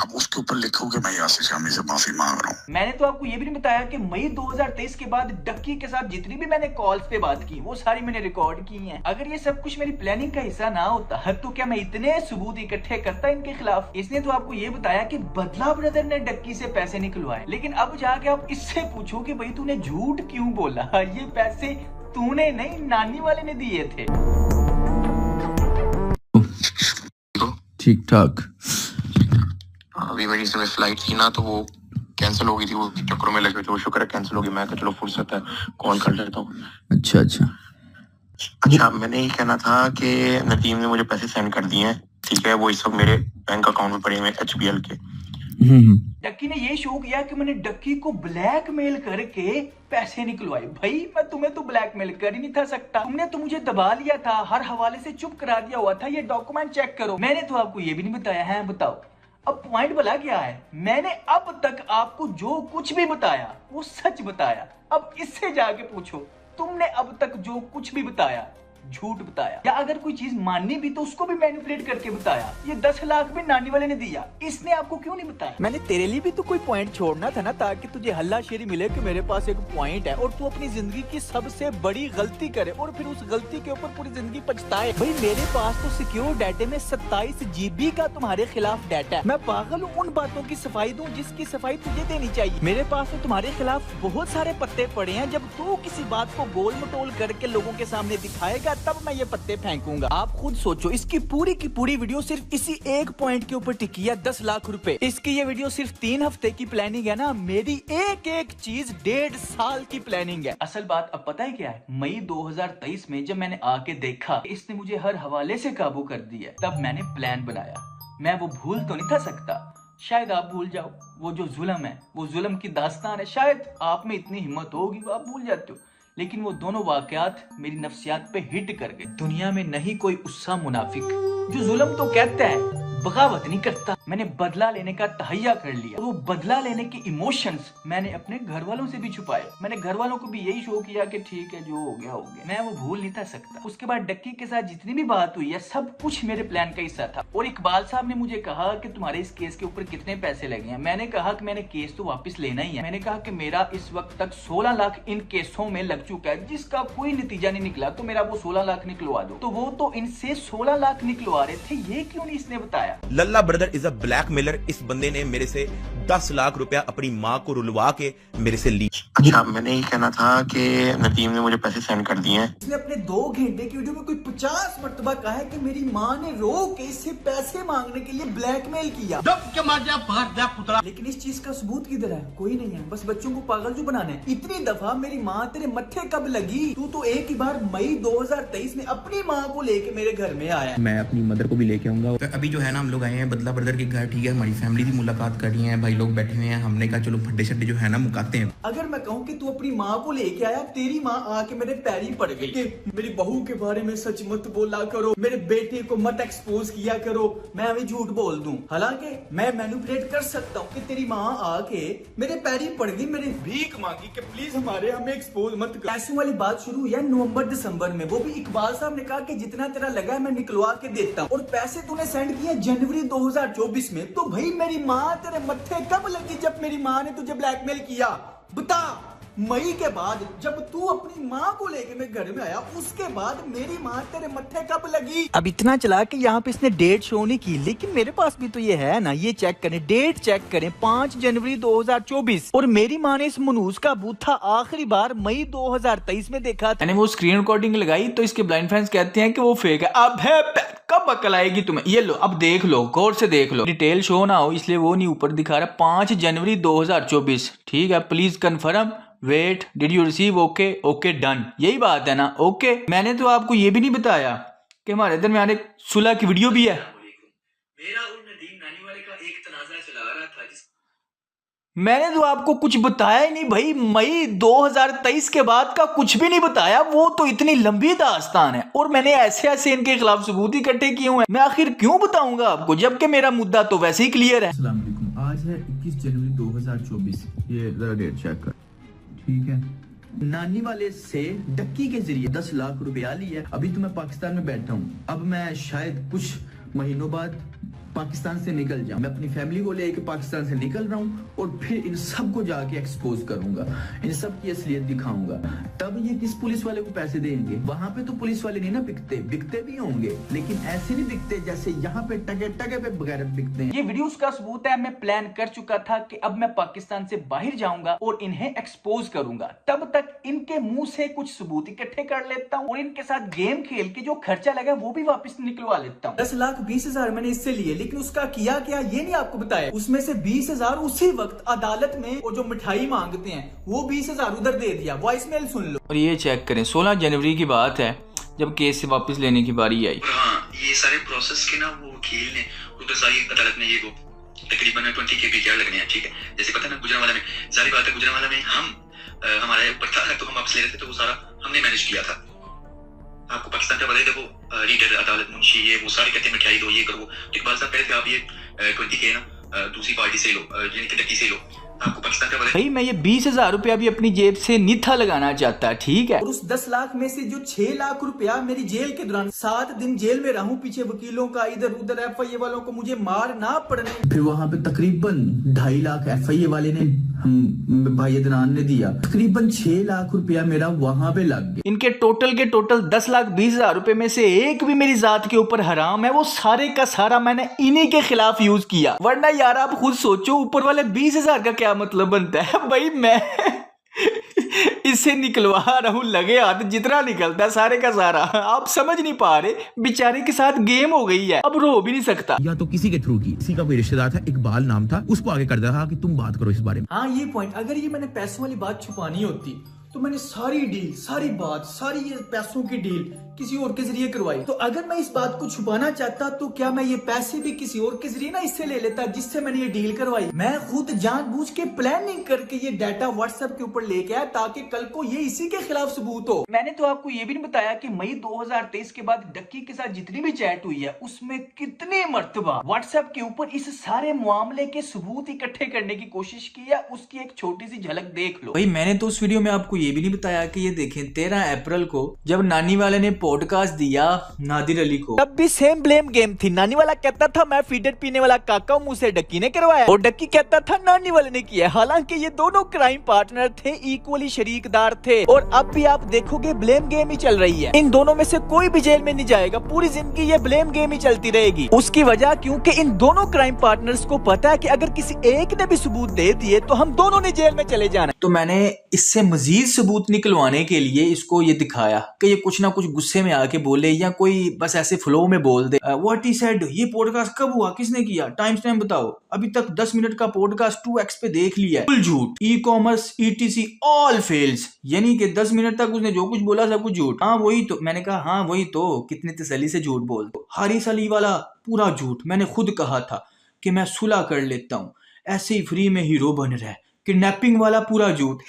अब उसके ऊपर लिखोगे मैं यासर शामी से माफी मांग रहा हूँ। मैंने तो आपको ये भी नहीं बताया कि मई 2023 के बाद डक्की के साथ जितनी भी मैंने कॉल्स पे बात की वो सारी मैंने रिकॉर्ड की हैं। अगर ये सब कुछ मेरी प्लानिंग का हिस्सा ना होता तो क्या मैं इतने सबूत इकट्ठे करता इनके खिलाफ। इसने तो आपको ये बताया कि बदला ब्रदर ने डक्की से पैसे निकलवाए, लेकिन अब जाके आप इससे पूछो कि भाई तूने झूठ क्यों बोला, ये पैसे तूने नहीं नानी वाले ने दिए थे। ठीक ठाक। अभी मेरी इसमें फ्लाइट थी ना तो वो कैंसिल हो गई थी, वो चक्करों में लगे थे, वो शुक्र है कैंसिल हो गई। मैं चलो फुर्सत है कॉल कर लेता हूँ। अच्छा मैंने ये कहना था कि नदीम ने मुझे पैसे सेंड कर दिए हैं, ठीक है? वो इस वक्त मेरे बैंक अकाउंट में पड़े हुए HBL के। डक्की ने ये शो किया कि मैंने डक्की को ब्लैकमेल करके पैसे निकलवाए। भाई मैं तुम्हें तो ब्लैकमेल कर ही नहीं था सकता, तुमने तो मुझे दबा लिया था, हर हवाले से चुप करा दिया हुआ था। ये डॉक्यूमेंट चेक करो। मैंने तो आपको ये भी नहीं बताया है। बताओ अब पॉइंट भला क्या है? मैंने अब तक आपको जो कुछ भी बताया वो सच बताया। अब इससे जाके पूछो तुमने अब तक जो कुछ भी बताया झूठ बताया, या अगर कोई चीज माननी भी तो उसको भी मैनिपुलेट करके बताया। ये 10 लाख भी नानी वाले ने दिया, इसने आपको क्यों नहीं बताया? मैंने तेरे लिए भी तो कोई पॉइंट छोड़ना था ना, ताकि तुझे हल्लाशेरी मिले कि मेरे पास एक पॉइंट है और तू अपनी जिंदगी की सबसे बड़ी गलती करे और फिर उस गलती के ऊपर पूरी जिंदगी पछताए। भाई मेरे पास तो सिक्योर डाटे में 27 GB का तुम्हारे खिलाफ डाटा है। मैं पागल हूँ उन बातों की सफाई दूं जिसकी सफाई तुझे देनी चाहिए। मेरे पास तो तुम्हारे खिलाफ बहुत सारे पत्ते पड़े हैं। जब तू किसी बात को गोल मटोल करके लोगों के सामने दिखाएगा तब मैं ये पत्ते फेंकूंगा। आप खुद सोचो, इसकी पूरी की पूरी वीडियो सिर्फ इसी एक पॉइंट के ऊपर टिकी है, 10 लाख रुपए। इसकी ये वीडियो सिर्फ 3 हफ्ते की प्लानिंग है ना, मेरी एक एक चीज 1.5 साल की प्लानिंग है। असल बात अब पता है क्या है? मई 2023 में जब मैंने आके देखा इसने मुझे हर हवाले से काबू कर दिया, तब मैंने प्लान बनाया। मैं वो भूल तो नहीं था सकता, शायद आप भूल जाओ। वो जो जुल्म है, वो जुल्म की दास्तान है, शायद आप में इतनी हिम्मत होगी वो आप भूल जाते हो। लेकिन वो दोनों वाकयात मेरी नफ्सियात पे हिट कर गए। दुनिया में नहीं कोई उस्सा मुनाफिक जो जुल्म तो कहता है बगावत नहीं करता। मैंने बदला लेने का तहैया कर लिया और वो बदला लेने के इमोशंस मैंने अपने घर वालों से भी छुपाए। मैंने घर वालों को भी यही शो किया कि ठीक है, जो हो गया हो गया। मैं वो भूल नहीं था सकता। उसके बाद डक्की के साथ जितनी भी बात हुई है सब कुछ मेरे प्लान का हिस्सा था। और इकबाल साहब ने मुझे कहा कि तुम्हारे इस केस के ऊपर कितने पैसे लगे हैं। मैंने कहा कि मैंने केस तो वापस लेना ही है। मैंने कहा कि मेरा इस वक्त तक 16 लाख इन केसों में लग चुका है, जिसका कोई नतीजा नहीं निकला, तो मेरा वो 16 लाख निकलवा दो। तो वो तो इनसे 16 लाख निकलवा रहे थे, ये क्यों नहीं इसने बताया? लल्ला ब्रदर इज अ ब्लैकमेलर। इस बंदे ने मेरे से 10 लाख रुपया अपनी माँ को रुलवा के मेरे से ली। अच्छा, मैंने ये कहना था कि नदीम ने मुझे पैसे सेंड कर दिए हैं। इसने अपने 2 घंटे की वीडियो में कोई 50 मरतबा कहा है कि मेरी माँ ने रो के इससे पैसे मांगने के लिए ब्लैकमेल किया। लेकिन इस चीज का सबूत किधर है? कोई नहीं है, बस बच्चों को पागल जो बनाने। इतनी दफा मेरी माँ तेरे मत्थे कब लगी? तू तो एक ही बार मई 2023 में अपनी माँ को लेके मेरे घर में आया। मैं अपनी मदर को भी लेके आऊंगा। तो अभी जो है ना, हम लोग आए हैं बदला ब्रदर के घर, ठीक है, हमारी फैमिली की मुलाकात कर रही है, भाई लोग बैठे हुए हैं। हमने कहा चलो फड्डे शड्डे जो है ना मुकाते हैं। अगर मैं कहूँ कि तू अपनी माँ को लेके आया, तेरी माँ आके मेरे पैरी पड़ गई कि मेरी बहू के बारे में सच मत बोला करो, मेरे बेटे को मत एक्सपोज किया करो, मैं अभी झूठ बोल दूं। हालांकि मैं मैनिपुलेट कर सकता हूँ कि तेरी माँ आके मेरे पैरी पड़ गई, मेरी भीख मांगी कि प्लीज हमें एक्सपोज मत कर। ऐसी वाली बात शुरू हुई है नवंबर दिसंबर में। वो भी इकबाल साहब ने कहा कि जितना तेरा लगा है मैं निकलवा के देता हूँ, और पैसे तूने सेंड किए जनवरी 2024 में। तो भाई मेरी माँ तेरे मत्थे कब लगी जब मेरी माँ ने तुझे ब्लैकमेल किया? बता। मई के बाद जब तू अपनी माँ को लेके मेरे घर में आया, उसके बाद मेरी माँ तेरे मत्थे कब लगी? अब इतना चला कि यहाँ पे इसने डेट शो नहीं की, लेकिन मेरे पास भी तो ये है ना, ये चेक करें, डेट चेक करें, 5 जनवरी 2024। और मेरी माँ ने इस मनूस का बूथा आखिरी बार मई 2023 में देखा था। मैंने वो स्क्रीन रिकॉर्डिंग लगाई तो इसके ब्लाइंड फैंस कहते हैं कि वो फेक है। अब है, कब अकल आएगी तुम्हें? ये लो, अब देख लो, गौर से देख लो। डिटेल शो ना हो इसलिए वो नहीं ऊपर दिखा रहा। 5 जनवरी 2024, ठीक है। Please confirm, wait, did you receive, okay, okay done, यही बात है ना? ओके। मैंने तो आपको ये भी नहीं बताया कि हमारे दरमियान एक सुलह की वीडियो भी है। मेरा और नदीम नानी वाले का एक तनाज़ा चला रहा था मैंने तो आपको कुछ बताया ही नहीं भाई। मई 2023 के बाद का कुछ भी नहीं बताया। वो तो इतनी लंबी दास्तान है और मैंने ऐसे ऐसे इनके खिलाफ सबूत इकट्ठे किए हुए हैं। मैं आखिर क्यों बताऊंगा आपको, जबकि मेरा मुद्दा तो वैसे ही क्लियर है। अस्सलाम वालेकुम। आज है 21 जनवरी 2024। ये जरा डेट चेक कर, ठीक है। नानी वाले से डक्की के जरिए 10 लाख रुपया लिया। अभी तो मैं पाकिस्तान में बैठा हूँ। अब मैं शायद कुछ महीनों बाद पाकिस्तान से निकल जाऊं। मैं अपनी फैमिली को लेकर पाकिस्तान से निकल रहा हूं और फिर इन सब को जाके एक्सपोज करूंगा, इन सब की असलियत दिखाऊंगा। तब ये किस पुलिस वाले को पैसे देंगे? वहां पे तो पुलिस वाले नहीं ना बिकते, बिकते भी होंगे लेकिन ऐसे नहीं बिकते जैसे यहाँ पे टगे टगे पे बगैर बिकते हैं। ये वीडियो उसका सबूत है। मैं प्लान कर चुका था कि अब मैं पाकिस्तान से बाहर जाऊंगा और इन्हें एक्सपोज करूंगा। तब तक इनके मुंह से कुछ सबूत इकट्ठे कर लेता हूँ और इनके साथ गेम खेल के जो खर्चा लगा वो भी वापस निकलवा लेता हूँ। 10,20,000 मैंने इससे लिए, लेकिन उसका किया क्या ये नहीं आपको बताया। उसमें से 20,000 उसी वक्त अदालत में वो जो मिठाई मांगते हैं वो 20,000 उधर दे दिया। वॉइस मेल सुन लो। और ये चेक करें, 16 जनवरी की बात है जब केस से वापस लेने की बारी आई। हाँ, ये सारे प्रोसेस के ना वो वकील ने उधर सारी अदालत में ये वो तकरीबन 20 के PTR लगने हैं, ठीक है। जैसे पता ना गुजरांवाला में, सारी बात है गुजरांवाला में हमारे ऊपर था तो हम वापस ले रहे थे, तो वो सारा हमने मैनेज किया था। आपको पाकिस्तान का बताइए, वो रीडर अदालत मुंशी ये वो सारे कहते हैं मिठाई दो, ये करो। इकबाल साहब कह रहे थे आप ये 20 के ना दूसरी पार्टी से लो, डक्की से लो। आपको पाकिस्तान का भाई मैं ये 20,000 रुपया भी अपनी जेब से नहीं था लगाना चाहता, ठीक है। और उस 10 लाख में से जो 6 लाख रुपया मेरी जेल के दौरान 7 दिन जेल में रहूं पीछे वकीलों का, इधर उधर FIA वालों को मुझे मार ना पड़ने। फिर वहाँ पे तकरीबन 2.5 लाख FIA वाले ने भाई अदनान ने दिया। तकरीबन 6 लाख रुपया मेरा वहाँ पे लग गया। इनके टोटल के टोटल 10,20,000 रुपए में से एक भी मेरी जात के ऊपर हराम है। वो सारे का सारा मैंने इन्हीं के खिलाफ यूज किया। वरना यार आप खुद सोचो, ऊपर वाले 20,000 का क्या मतलब बनता है भाई। मैं इससे निकलवा रहा हूँ लगे हाथ, जितना निकलता है सारे का सारा। आप समझ नहीं पा रहे, बेचारे के साथ गेम हो गई है, अब रो भी नहीं सकता। या तो किसी के थ्रू की, किसी का कोई रिश्तेदार था, इकबाल नाम था, उसको आगे कर दिया था कि तुम बात करो इस बारे में। हाँ ये पॉइंट, अगर ये मैंने पैसों वाली बात छुपानी होती तो मैंने सारी डील, सारी बात, सारी ये पैसों की डील किसी और के जरिए करवाई। तो अगर मैं इस बात को छुपाना चाहता तो क्या मैं ये पैसे भी किसी और के जरिए ना इससे ले लेता जिससे मैंने ये डील करवाई। मैं खुद जानबूझ के प्लानिंग करके ये डाटा व्हाट्सएप के ऊपर लेके आया ताकि कल को ये इसी के खिलाफ सबूत हो। मैंने तो आपको ये भी नहीं बताया कि मई 2023 के बाद डक्की के साथ जितनी भी चैट हुई है उसमें कितने मर्तबा व्हाट्सएप के ऊपर इस सारे मामले के सबूत इकट्ठे करने की कोशिश की है, उसकी एक छोटी सी झलक देख लो। भाई मैंने तो उस वीडियो में आपको ये भी नहीं बताया कि ये देखें 13 अप्रैल को जब नानी वाले ने पॉडकास्ट दिया नादिर अली को, तब भी सेम ब्लेम गेम थी। नानी वाला कहता था मैं फीडर पीने वाला काका हूं, मुझसे डक्की ने करवाया, और डक्की कहता था नानी वाले ने किया। हालांकि ये दोनों क्राइम पार्टनर थे, इक्वली शरीकदार थे, और अब भी आप देखोगे ब्लेम गेम ही चल रही है। इन दोनों में से कोई भी जेल में नहीं जाएगा, पूरी जिंदगी ये ब्लेम गेम ही चलती रहेगी। उसकी वजह क्योंकि इन दोनों क्राइम पार्टनर्स को पता है कि अगर किसी एक ने भी सबूत दे दिए तो हम दोनों ने जेल में चले जाना। तो मैंने इससे मजीद सबूत निकलवाने के लिए इसको ये दिखाया कि ये कुछ ना कुछ गुस्से में आके बोले या कोई बस ऐसे फ्लो में बोल दे। व्हाट ही सेड, ये पॉडकास्ट कब हुआ, किसने किया, टाइम स्टैम्प बताओ, अभी तक 10 मिनट का पॉडकास्ट 2x पे देख लिया है, फुल झूठ, e commerce ETC all fails, यानी कि 10 मिनट तक उसने जो कुछ बोला सब कुछ झूठ। हाँ वही तो, मैंने कहा हाँ वही तो, कितनी तसल्ली से झूठ बोल दो। हारिस अली वाला पूरा झूठ, मैंने खुद कहा था कि मैं सुलह कर लेता हूँ, ऐसे ही फ्री में हीरो बन रहा है। किडनैपिंग वाला पूरा झूठ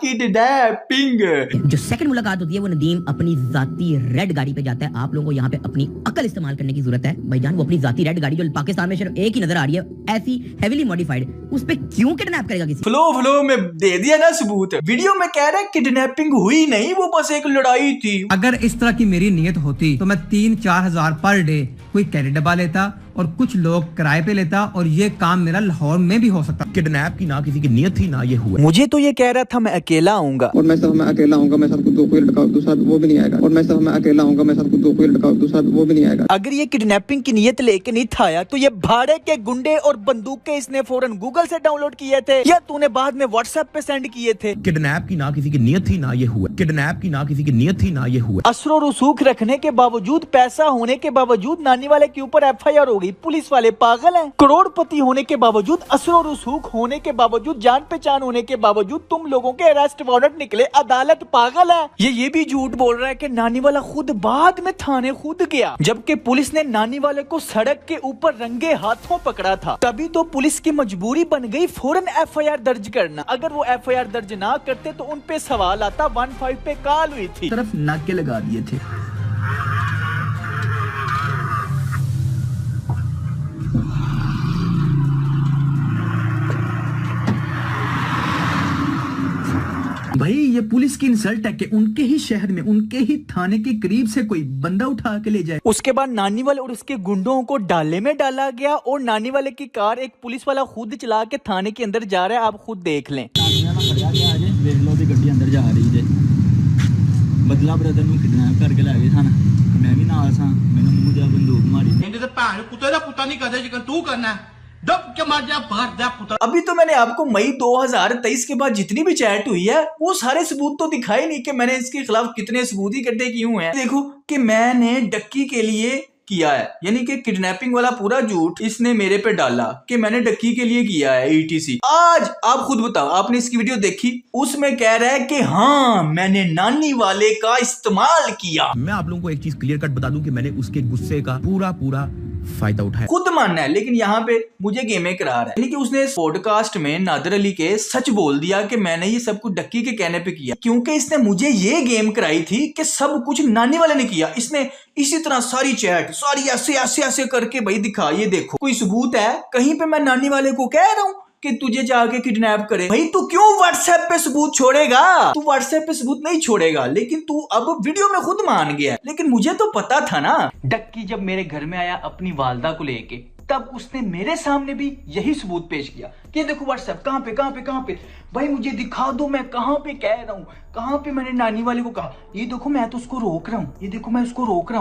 किडनैपिंग। जो सेकंड मुलाकात होती है वो नदीम अपनी जाती रेड गाड़ी पे जाता है। आप लोगों को यहाँ पे अपनी अकल इस्तेमाल करने की जरूरत है भाईजान। वो अपनी जाती रेड गाड़ी जो पाकिस्तान में सिर्फ एक ही नजर आ रही है, ऐसी हेवीली मॉडिफाइड, उस पे क्यों किडनैप करेगा किसी? फ्लो में दे दिया ना सबूत। वीडियो में कह रहा है किडनैपिंग हुई नहीं, वो बस एक लड़ाई थी। अगर इस तरह की मेरी नीयत होती तो मैं 3-4 हजार पर डे कोई कैरेट डब्बा लेता और कुछ लोग किराए पे लेता, और ये काम मेरा लाहौर में भी हो सकता। किडनैप की ना किसी की नियत थी ना ये हुआ। मुझे तो ये कह रहा था मैं अकेला आऊंगा, और मैं अकेला आऊंगा, मैं सबको दो कोई लड़का दूसरा वो भी नहीं आएगा, और मैं अकेला आऊंगा, मैं सबको दो कोई लड़का दूसरा वो भी नहीं आएगा। अगर ये किडनैपिंग की नियत लेके नहीं था आया तो ये भाड़े के गुंडे और बंदूकें इसने फौरन गूगल से डाउनलोड किए थे या तूने बाद में व्हाट्सएप पे सेंड किए थे? किडनैप की ना किसी की नियत थी ना ये हुआ। किडनैप की ना किसी की नियत थी ना ये हुआ। असरो रसूख रखने के बावजूद, पैसा होने के बावजूद नानी वाले के ऊपर FIR हो गई। पुलिस वाले पागल हैं। करोड़पति होने के बावजूद, असरो रसूख होने के बावजूद, जान पहचान होने के बावजूद तुम लोगों के अरेस्ट वारंट निकले। अदालत पागल है। ये भी झूठ बोल रहा है कि नानी वाला खुद बाद में थाने खुद गया, जबकि पुलिस ने नानी वाले को सड़क के ऊपर रंगे हाथों पकड़ा था। तभी तो पुलिस की मजबूरी बन गई फौरन FIR दर्ज करना। अगर वो FIR दर्ज ना करते तो उन पे सवाल आता। 15 पे कॉल हुई थी, तरफ नाके लगा दिए थे। भाई ये पुलिस की इंसल्ट है कि उनके ही शहर में, उनके ही थाने के करीब से कोई बंदा उठा के ले जाए। उसके बाद नानी वाले और उसके गुंडों को डाले में डाला गया, और नानी वाले की कार एक पुलिस वाला खुद चला के थाने के अंदर जा रहा है। आप खुद देख लें। देख लो भी गड्डी अंदर जा रही है। बदला ब्रदर ਨੂੰ किडनैप करके ले गए सन, मैं भी नाल सा, मैंने मुंह जा बंदूक मारी। ਇਹਦੇ ਤੇ ਭੈਣ ਕੁੱਤੇ ਦਾ ਪੁੱਤਾ ਨਹੀਂ ਕਦੇ ਜਿਕਨ ਤੂੰ ਕਰਨਾ डब के मार जा बाहर जा पुत्र। अभी तो मैंने आपको मई 2023 के बाद जितनी भी चैट हुई है वो सारे सबूत तो दिखाए नहीं कि मैंने इसके खिलाफ कितने सबूत इकट्ठे किए हुए हैं। देखो कि मैंने डक्की के लिए किया है, यानी कि किडनैपिंग वाला पूरा झूठ इसने मेरे पे डाला कि मैंने डक्की के लिए किया है ETC। आज आप खुद बताओ, आपने इसकी वीडियो देखी, उसमें कह रहा है कि हाँ मैंने नानी वाले का इस्तेमाल किया। मैं आप लोगों को एक चीज क्लियर कट बता दूं कि मैंने उसके गुस्से का पूरा फायदा उठाया। खुद मानना है, लेकिन यहाँ पे मुझे गेमें करा रहा है। यानी कि उसने इस पॉडकास्ट में नादिर अली के सच बोल दिया कि मैंने ये सब कुछ डक्की के कहने पे किया, क्योंकि इसने मुझे ये गेम कराई थी कि सब कुछ नानी वाले ने किया। इसने इसी तरह सारी चैट सारी ऐसे करके भाई दिखा, ये देखो कोई सबूत है कहीं पे मैं नानी वाले को कह रहा हूँ कि तुझे जाके किडनैप करे। भाई तू क्यों व्हाट्सएप पे सबूत छोड़ेगा? तू व्हाट्सएप पे सबूत नहीं छोड़ेगा, लेकिन तू अब वीडियो में खुद मान गया। लेकिन मुझे तो पता था ना। डक्की जब मेरे घर में आया अपनी वालदा को लेके, तब उसने मेरे सामने भी यही सबूत पेश किया कि देखो व्हाट्सएप कहाँ पे भाई मुझे दिखा दो, मैं कहाँ पे कह रहा हूँ, कहाँ पे मैंने नानी वाले को कहा। ये देखो मैं तो उसको रोक रहा हूँ, ये देखो मैं उसको रोक रहा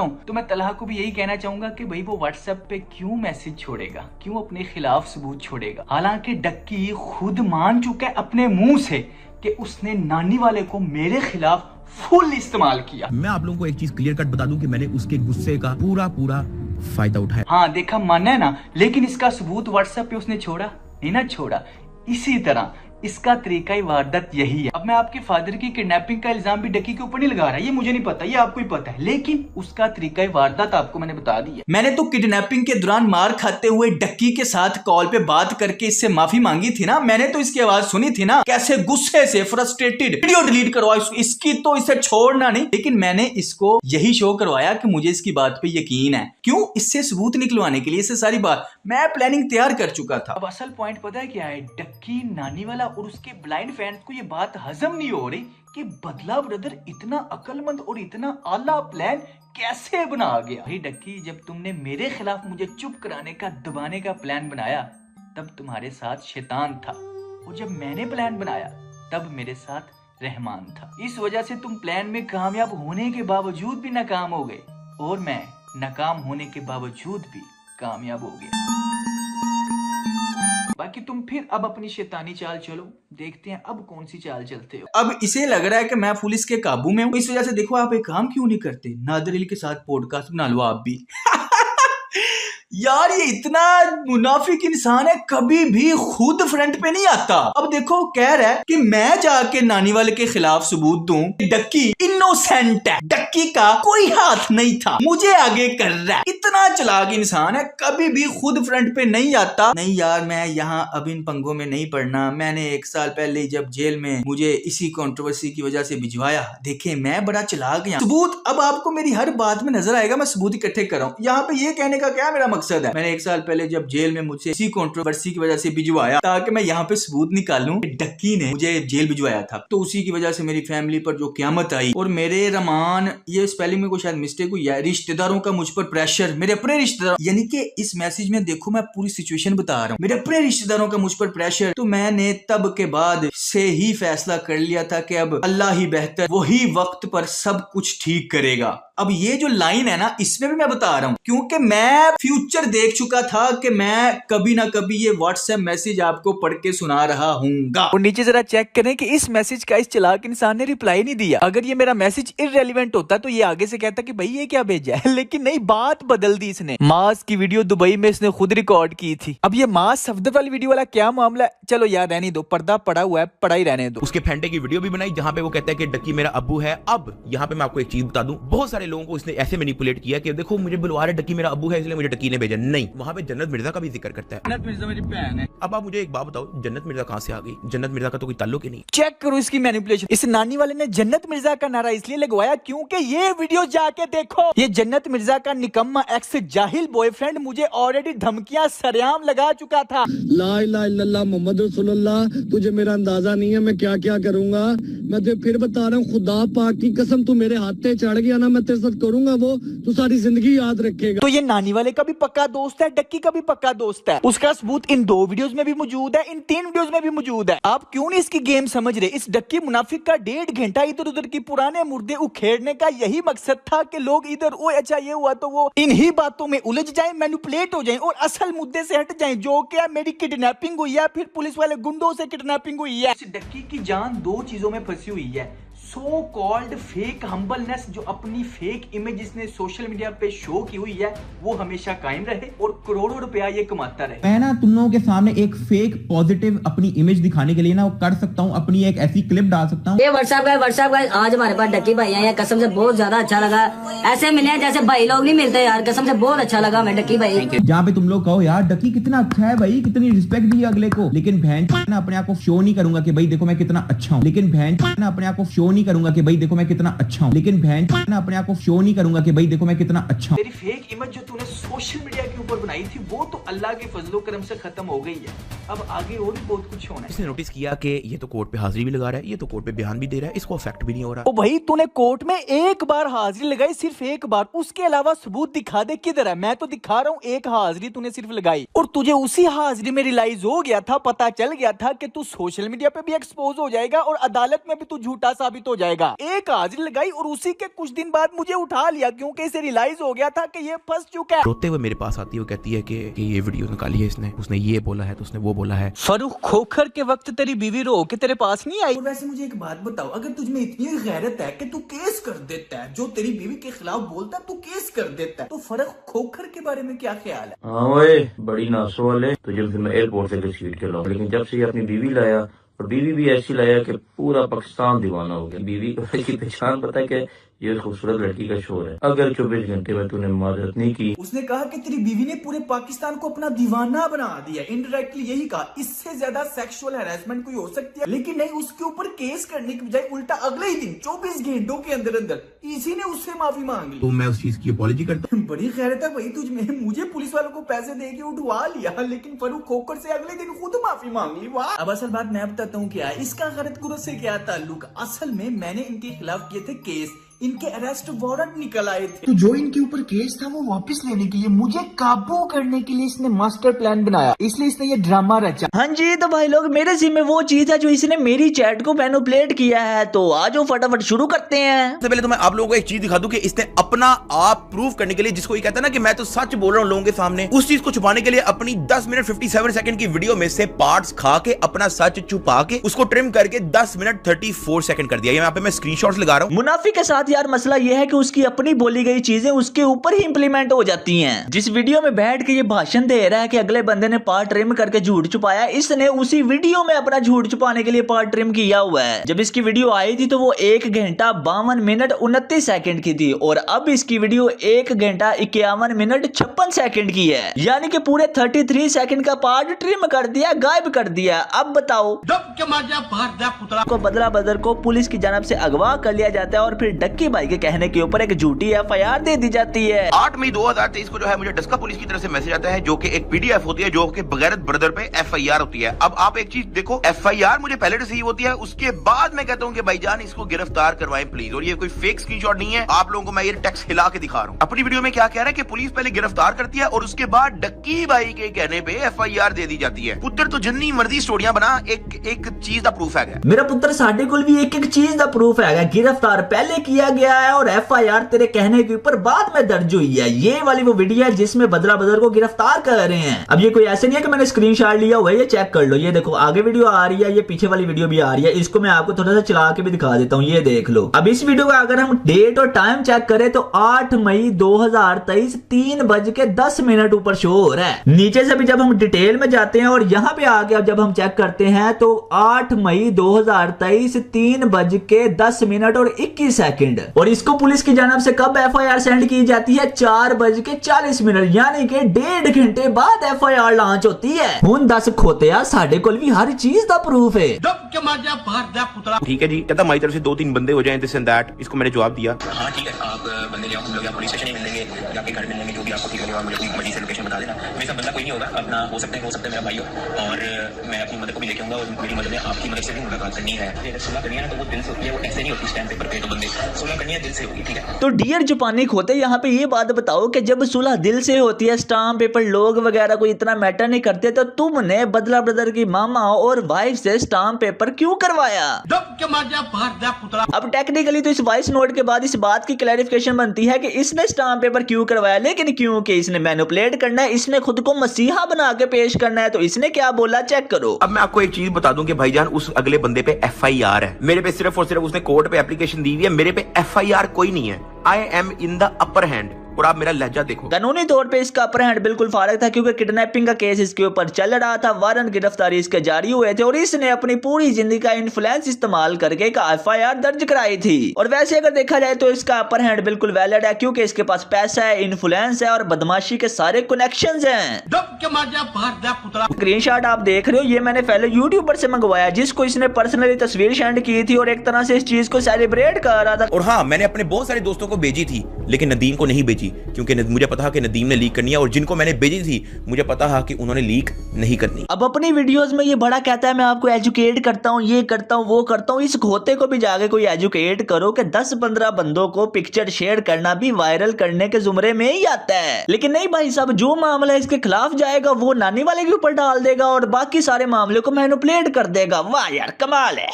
हूँ। तो मैं तलहा को भी यही कहना चाहूंगा कि भाई वो व्हाट्सएप पे क्यों मैसेज छोड़ेगा, क्यों अपने खिलाफ सबूत छोड़ेगा। हालांकि डक्की खुद मान चुका है अपने मुंह से कि उसने नानी वाले को मेरे खिलाफ फुल इस्तेमाल किया। मैं आप लोगों को एक चीज क्लियर कट बता दूं कि मैंने उसके गुस्से का पूरा फायदा उठाया। हाँ देखा, मानना है ना, लेकिन इसका सबूत व्हाट्सएप पे उसने छोड़ा नहीं ना छोड़ा। इसी तरह इसका तरीका ही वारदात यही है। अब मैं आपके फादर की किडनैपिंग का इल्जाम भी डक्की के ऊपर नहीं लगा रहा, ये मुझे नहीं पता, ये आपको ही पता है, लेकिन उसका तरीका ही वारदात आपको मैंने बता दी है। मैंने तो किडनैपिंग के दौरान मार खाते हुए डक्की के साथ कॉल पे बात करके इससे माफी मांगी थी ना, मैंने तो इसकी आवाज सुनी थी ना, कैसे गुस्से से फ्रस्ट्रेटेड, वीडियो डिलीट करवाओ इसकी, तो इसे छोड़ना नहीं, लेकिन मैंने इसको यही शो करवाया कि मुझे इसकी बात पे यकीन है। क्यों? इससे सबूत निकलवाने के लिए, इससे सारी बात मैं प्लानिंग तैयार कर चुका था। अब असल पॉइंट पता है क्या है, डक्की, नानी वाला और उसके ब्लाइंड फैंस को ये बात हजम नहीं हो रही कि बदला ब्रदर इतना अक्लमंद और इतना आला प्लान कैसे बना गया। भाई डक्की, जब तुमने मेरे खिलाफ मुझे चुप कराने का, दबाने का प्लान बनाया तब तुम्हारे साथ शैतान था, और जब मैंने प्लान बनाया तब मेरे साथ रहमान था। इस वजह से तुम प्लान में कामयाब होने के बावजूद भी नाकाम हो गए, और मैं नाकाम होने के बावजूद भी कामयाब हो गया। बाकी तुम फिर अब अपनी शैतानी चाल चलो, देखते हैं अब कौन सी चाल चलते हो। अब इसे लग रहा है कि मैं पुलिस के काबू में हूँ, इस वजह से देखो आप एक काम क्यों नहीं करते, नादिर अली के साथ पॉडकास्ट बना लो आप भी। यार ये इतना मुनाफिक इंसान है, कभी भी खुद फ्रंट पे नहीं आता। अब देखो कह रहा है कि मैं जाके नानी वाले के खिलाफ सबूत दूं, डक्की इनोसेंट है, डक्की का कोई हाथ नहीं था, मुझे आगे कर रहा है। इतना चालाक इंसान है, कभी भी खुद फ्रंट पे नहीं आता। नहीं यार, मैं यहाँ अब इन पंगों में नहीं पड़ना। मैंने 1 साल पहले जब जेल में मुझे इसी कंट्रोवर्सी की वजह से भिजवाया, देखे मैं बड़ा चालाक हूं। सबूत अब आपको मेरी हर बात में नजर आएगा, मैं सबूत इकट्ठे कर रहा हूँ। यहाँ पे ये कहने का क्या मेरा मकसद है, मैंने 1 साल पहले जब जेल में मुझसे इसी कंट्रोवर्सी की वजह से भिजवाया ताकि मैं यहाँ पे सबूत निकालूं, डक्की ने मुझे जेल भिजवाया था, तो उसी की वजह से मेरी फैमिली पर जो क़यामत आई। और मेरे रमान, ये स्पेलिंग में कोई शायद मिस्टेक हुई है, रिश्तेदारों का मुझ पर प्रेशर, मेरे अपने रिश्तेदार, यानी कि इस मैसेज में देखो मैं पूरी सिचुएशन बता रहा हूँ, मेरे अपने रिश्तेदारों का मुझ पर प्रेशर। तो मैंने तब के बाद से ही फैसला कर लिया था कि अब अल्लाह ही बेहतर, वही वक्त पर सब कुछ ठीक करेगा। अब ये जो लाइन है ना, इसमें भी मैं बता रहा हूँ क्योंकि मैं फ्यूचर देख चुका था कि मैं कभी ना कभी ये व्हाट्सएप मैसेज आपको पढ़ के सुना रहा हूँगा। और नीचे जरा चेक करें कि इस मैसेज का इस चालाक इंसान ने रिप्लाई नहीं दिया। अगर ये मेरा मैसेज इररेलेवेंट होता तो ये आगे से कहता कि भाई ये क्या भेजा है, लेकिन नहीं, बात बदल दी इसने। मास की वीडियो दुबई में इसने खुद रिकॉर्ड की थी। अब ये मास सफदर वाली वीडियो वाला क्या मामला है, चलो यार रहने दो, पर्दा पड़ा हुआ है, पड़ा ही रहने दो। उसके फेंटे की वीडियो भी बनाई जहाँ पे वो कहता है कि डक्की मेरा अब्बू है। अब यहाँ पे मैं आपको एक चीज बता दूं, बहुत सारे लोगों को इसने ऐसे मैनिपुलेट किया कि देखो मुझे बुलवा रहा है, डक्की मेरा अब्बू है इसलिए मुझे डक्की ने भेजा। नहीं, वहाँ पे जन्नत मिर्जा का भी जिक्र करता है। जन्नत मिर्जा मेरी बहन है। अब आप मुझे एक बात बताओ, जन्नत मिर्जा कहाँ से आ गई? जन्नत मिर्जा का तो कोई ताल्लुक ही नहीं। चेक करो इसकी मैनिपुलेशन। इस नानी वाले ने जन्नत मिर्जा का नारा इसलिए लगवाया क्योंकि ये वीडियो जाके देखो, ये जन्नत मिर्जा का निकम्मा एक्स जाहिल बॉयफ्रेंड मुझे ऑलरेडी धमकियां सरेआम लगा चुका था। ला इलाहा इल्लल्लाह मोहम्मद रसूलुल्लाह, तुझे मेरा अंदाजा नहीं है मैं क्या क्या करूंगा। मैं तुझे फिर बता रहा हूँ, खुदा पाक की कसम, तू मेरे हाथ पे चढ़ गया ना, मैं तेरे साथ करूंगा वो तू सारी जिंदगी याद रखेगा। तो ये नानी वाले का भी पक्का दोस्त है, डक्की का भी पक्का दोस्त है। उसका सबूत इन 2 वीडियोस में भी मौजूद है, इन 3 वीडियोस में भी मौजूद है। आप क्यों नहीं इसकी गेम समझ रहे? इस डक्की मुनाफिक का 1.5 घंटा इधर उधर की पुराने मुर्दे उखेड़ने का यही मकसद था कि लोग इधर ओ अच्छा ये हुआ तो वो इन्हीं बातों में उलझ जाएं, मैनिपुलेट हो जाएं और असल मुद्दे से हट जाएं, जो कि मेरी किडनैपिंग हुई है, फिर पुलिस वाले गुंडों से किडनैपिंग हुई है। इस डक्की की जान 2 चीजों में फंसी हुई है, सो कॉल्ड फेक हम्बलनेस, जो अपनी फेक इमेज इसने सोशल मीडिया पे शो की हुई है वो हमेशा कायम रहे और करोड़ों रुपया ये कमाता रहे। मैं ना तुम लोगों के सामने एक फेक पॉजिटिव अपनी इमेज दिखाने के लिए ना वो कर सकता हूँ, अपनी एक ऐसी क्लिप डाल सकता हूँ। ये व्हाट्सएप का आज हमारे पास डक्की भाई आए हैं, कसम से बहुत ज्यादा अच्छा लगा। ऐसे मिले हैं जैसे भाई लोग नहीं मिलते यार, कसम से बहुत अच्छा लगा हमें डक्की भाई। जहाँ पे तुम लोग कहो यार डक्की कितना अच्छा है भाई, कितनी रिस्पेक्ट दी अगले को, लेकिन बहन ना अपने आप को शो नहीं करूंगा कि भाई देखो मैं कितना अच्छा हूँ, लेकिन बहन ना अपने आप को शो नहीं करूंगा कि भाई देखो मैं कितना अच्छा हूँ, लेकिन बहन ना अपने आप को शो नहीं करूंगा कि भाई देखो मैं कितना अच्छा हूँ। तेरी फेक इमेज जो तूने सोशल मीडिया के ऊपर बनाई थी वो तो अल्लाह के फजलो करम से खत्म हो गई है, अब आगे और भी बहुत कुछ होना है। इसने नोटिस किया कि ये तो कोर्ट पे हाजिरी भी लगा रहा है, ये तो कोर्ट पे बयान भी दे रहा है, इसको इफेक्ट भी नहीं हो रहा। ओ भाई तूने कोर्ट में 1 बार हाजिरी लगाई, सिर्फ 1 बार, उसके अलावा सबूत दिखा दे किधर है। मैं तो दिखा रहा हूँ, 1 हाजिरी तूने सिर्फ लगाई और तुझे उसी हाजिरी में रियलाइज हो गया था, पता चल गया था कि तू सोशल मीडिया पे भी एक्सपोज हो जाएगा और अदालत में भी तू झूठा साबित हो जाएगा। 1 हाजिरी लगाई और उसी के कुछ दिन बाद मुझे उठा लिया क्योंकि इसे रियलाइज हो गया था कि ये फंस चुका है। रोते हुए मेरे पास आती है, वो कहती है कि ये वीडियो निकाली है इसने, उसने ये बोला है तो उसने वो बोला है। फरूख खोखर के वक्त तेरी बीवी रो के तेरे पास नहीं आई। और वैसे मुझे एक बात बताओ, अगर तुझमें इतनी गैरत है कि तू केस कर देता है, जो तेरी बीवी के खिलाफ बोलता है तू केस कर देता है, तो फरूख खोखर के बारे में क्या ख्याल है? हाँ ओए बड़ी नासो वाले, तुझे फिर मैं एयरपोर्ट से घसीट के लाऊं, लेकिन जब से ये अपनी बीवी लाया और बीवी भी ऐसी लाया कि पूरा पाकिस्तान दीवाना हो गया। बीवी की पहचान पता है कि ये खूबसूरत लड़की का शोर है। अगर 24 घंटे में तूने मदद नहीं की। उसने कहा कि तेरी बीवी ने पूरे पाकिस्तान को अपना दीवाना बना दिया। इनडायरेक्टली यही कहा। इससे ज्यादा सेक्सुअल हैरेसमेंट कोई हो सकती है, लेकिन नहीं, उसके ऊपर केस करने की बजाय उल्टा अगले ही दिन 24 घंटों के अंदर अंदर इसी ने उससे माफी मांग ली। तो मैं उस चीज की अपॉलॉजी करता हूँ। बड़ी खैरत है भाई तुझ में। मुझे पुलिस वालों को पैसे दे के उठवा लिया, लेकिन फरूक खोकर से अगले दिन खुद माफी मांग ली। वाह। अब असल बात मैं बताता हूँ क्या है। इसका गलत गुरु से क्या ताल्लुक। असल में मैंने इनके खिलाफ किए थे केस, इनके अरेस्ट वारंट निकल आए थे। तो जो इनके ऊपर केस था वो वापस लेने के लिए, मुझे काबू करने के लिए इसने मास्टर प्लान बनाया, इसलिए इसने ये ड्रामा रचा। हाँ जी, तो भाई लोग मेरे जिम्मे में वो चीज है जो इसने मेरी चैट को मैनिपुलेट किया है। तो आज वो फटाफट शुरू करते हैं। सबसे पहले तो मैं आप लोगों को एक चीज दिखा दूं कि इसने अपना आप प्रूव करने के लिए, जिसको ये कहता है ना कि मैं तो सच बोल रहा हूं लोगों के सामने, उस चीज को छुपाने के लिए अपनी 10 मिनट 57 सेकंड की वीडियो में से पार्ट्स खा के अपना सच छुपा के उसको ट्रिम करके 10 मिनट 34 सेकंड कर दिया। यहाँ पे मैं स्क्रीनशॉट्स लगा रहा हूँ। मुनाफी के साथ यार मसला यह है कि उसकी अपनी बोली गई चीजें उसके ऊपर ही इंप्लीमेंट हो जाती हैं। जिस वीडियो में बैठ के ये भाषण दे रहा है कि अगले बंदे ने पार्ट ट्रिम करके झूठ छुपाया, इसने उसी वीडियो में अपना झूठ छुपाने के लिए पार्ट ट्रिम किया हुआ है। जब इसकी वीडियो आई थी तो वो 1 घंटा 52 मिनट 29 सेकंड की थी और अब इसकी वीडियो 1 घंटा 51 मिनट 56 सेकंड की है। यानी कि पूरे 33 सेकंड का पार्ट ट्रिम कर दिया, गायब कर दिया। अब बताओ को बदला बदर को पुलिस की जानब से अगवा कर लिया जाता है और फिर डक्की भाई के कहने के ऊपर एक झूठी एफआईआर दे दी जाती है। 8 मई 2023 को जो है मुझे डस्का पुलिस की तरफ से मैसेज आता है, जो कि एक पीडीएफ होती है, जो कि बगैरत ब्रदर पे एफआईआर होती है। अब आप एक चीज देखो, एफआईआर मुझे पहले रिसीव होती है, उसके बाद मैं कहता हूँ कि भाईजान इसको गिरफ्तार करवाएं प्लीज। और ये कोई फेक स्क्रीनशॉट नहीं है, आप लोगों को मैं ये टेक्स्ट हिला के दिखा रहा हूँ। अपनी वीडियो में क्या कह रहा है कि पुलिस पहले गिरफ्तार करती है और उसके बाद डक्की भाई के कहने पे एफआईआर दे दी जाती है। पुत्र तो जिन्नी मर्जी स्टोरियां बना, एक चीज का प्रूफ है। मेरा पुत्र साडे कोल भी एक चीज का प्रूफ है। गिरफ्तार पहले किया गया है और एफआईआर तेरे कहने के ऊपर बाद में दर्ज हुई है। ये वाली वो वीडियो है जिसमें बदला बदर को गिरफ्तार कर रहे हैं। अब ये कोई ऐसे नहीं है कि मैंने स्क्रीनशॉट लिया हुआ है, ये चेक कर लो। ये देखो आगे वीडियो आ रही है, ये पीछे वाली वीडियो भी आ रही है। इसको मैं आपको थोड़ा सा चला के भी दिखा देता हूँ, ये देख लो। अब इस वीडियो का अगर हम डेट और टाइम चेक करें तो 8 मई 2023 3:10 ऊपर शो हो रहा है। नीचे से भी जब हम डिटेल में जाते हैं और यहाँ पे आके जब हम चेक करते हैं तो 8 मई 2023 3:10 और 21 सेकंड। और इसको पुलिस की जानब से कब एफआईआर सेंड की जाती है? 4:40, यानी कि 1.5 घंटे बाद एफआईआर लॉन्च होती है। हुन 10 खोतिया साडे कोल भी हर चीज का प्रूफ है। ठीक है जी, कहता हमारी तरफ से 2-3 बंदे हो जाएं, दिस एंड दैट। इसको मैंने जवाब दिया, हाँ ठीक है, आप बंदे ले आओ, हम लोग पुलिस स्टेशन ही मिलेंगे, आपके घर मिलेंगे, जो भी आपको ठीक लगेगा। मुझे कोई मर्जी से लोकेशन बता देना। मेरे साथ बंदा कोई नहीं होगा, अपना हो सकता है मेरा भाई हो, और मैं अपनी मदद को भी लेके आऊंगा और मेरी मदद में आपकी मदद से भी मुलाकात करनी है। अगर सुलह करनी है ना तो वो दिल से होती है, वो ऐसे नहीं होती स्टैम्प पेपर पे। तो बंदे सुलह करनी है दिल से होगी, ठीक है। तो डियर जापानी खोते, यहाँ पे ये बात बताओ कि जब सुलह दिल से होती है, स्टाम्प पेपर लोग वगैरह कोई इतना मैटर नहीं करते, तो तुमने बदला ब्रदर की मामा और वाइफ से स्टाम्प पेपर क्यों करवाया? अब टेक्निकली तो इस वॉइस नोट के बाद इस बात की क्लैरिफिकेशन बनती है कि इसने स्टाम्प पेपर क्यों करवाया, लेकिन क्योंकि इसने मैनिपुलेट करना है, इसने खुद को मसीहा बना के पेश करना है। तो इसने क्या बोला चेक करो। अब मैं आपको एक चीज बता दूं कि भाईजान उस अगले बंदे पे एफआईआर है, मेरे पे सिर्फ और सिर्फ उसने कोर्ट पे एप्लीकेशन दी हुई है, मेरे पे एफआईआर कोई नहीं है। I am in the upper hand. और आप मेरा लहजा देखो, कानूनी तौर पे इसका अपर हैंड बिल्कुल फारग था, क्योंकि किडनैपिंग का केस इसके ऊपर चल रहा था, वारंट गिरफ्तारी इसके जारी हुए थे और इसने अपनी पूरी जिंदगी का इन्फ्लुएंस इस्तेमाल करके एक एफआईआर दर्ज कराई थी। और वैसे अगर देखा जाए तो इसका अपर हैंड बिल्कुल वैलिड है, क्योंकि इसके पास पैसा है, इन्फ्लुएंस है और बदमाशी के सारे कनेक्शंस हैं। स्क्रीनशॉट आप देख रहे हो, ये मैंने पहले यूट्यूबर से मंगवाया, जिसको इसने पर्सनली तस्वीर सेंड की थी और एक तरह से इस चीज को सेलिब्रेट कर रहा था। और हाँ, मैंने अपने बहुत सारे दोस्तों को भेजी थी, लेकिन नदीम को नहीं भेजी, क्योंकि मुझे पता है कि नदीम ने लीक करनी है, और जिनको मैंने भेजी थी मुझे पता है कि उन्होंने लीक नहीं करनी। अब अपनी वीडियोस में ये बड़ा कहता है मैं आपको एजुकेट करता हूँ, ये करता हूँ, वो करता हूँ। इस खोते को भी जाके कोई एजुकेट करो कि 10-15 बंदों को पिक्चर शेयर करना भी वायरल करने के जुमरे में ही आता है। लेकिन नहीं भाई साहब, जो मामला इसके खिलाफ जाएगा वो नानी वाले के ऊपर डाल देगा और बाकी सारे मामले को मैनिपुलेट कर देगा। वाह यार, कमाल है।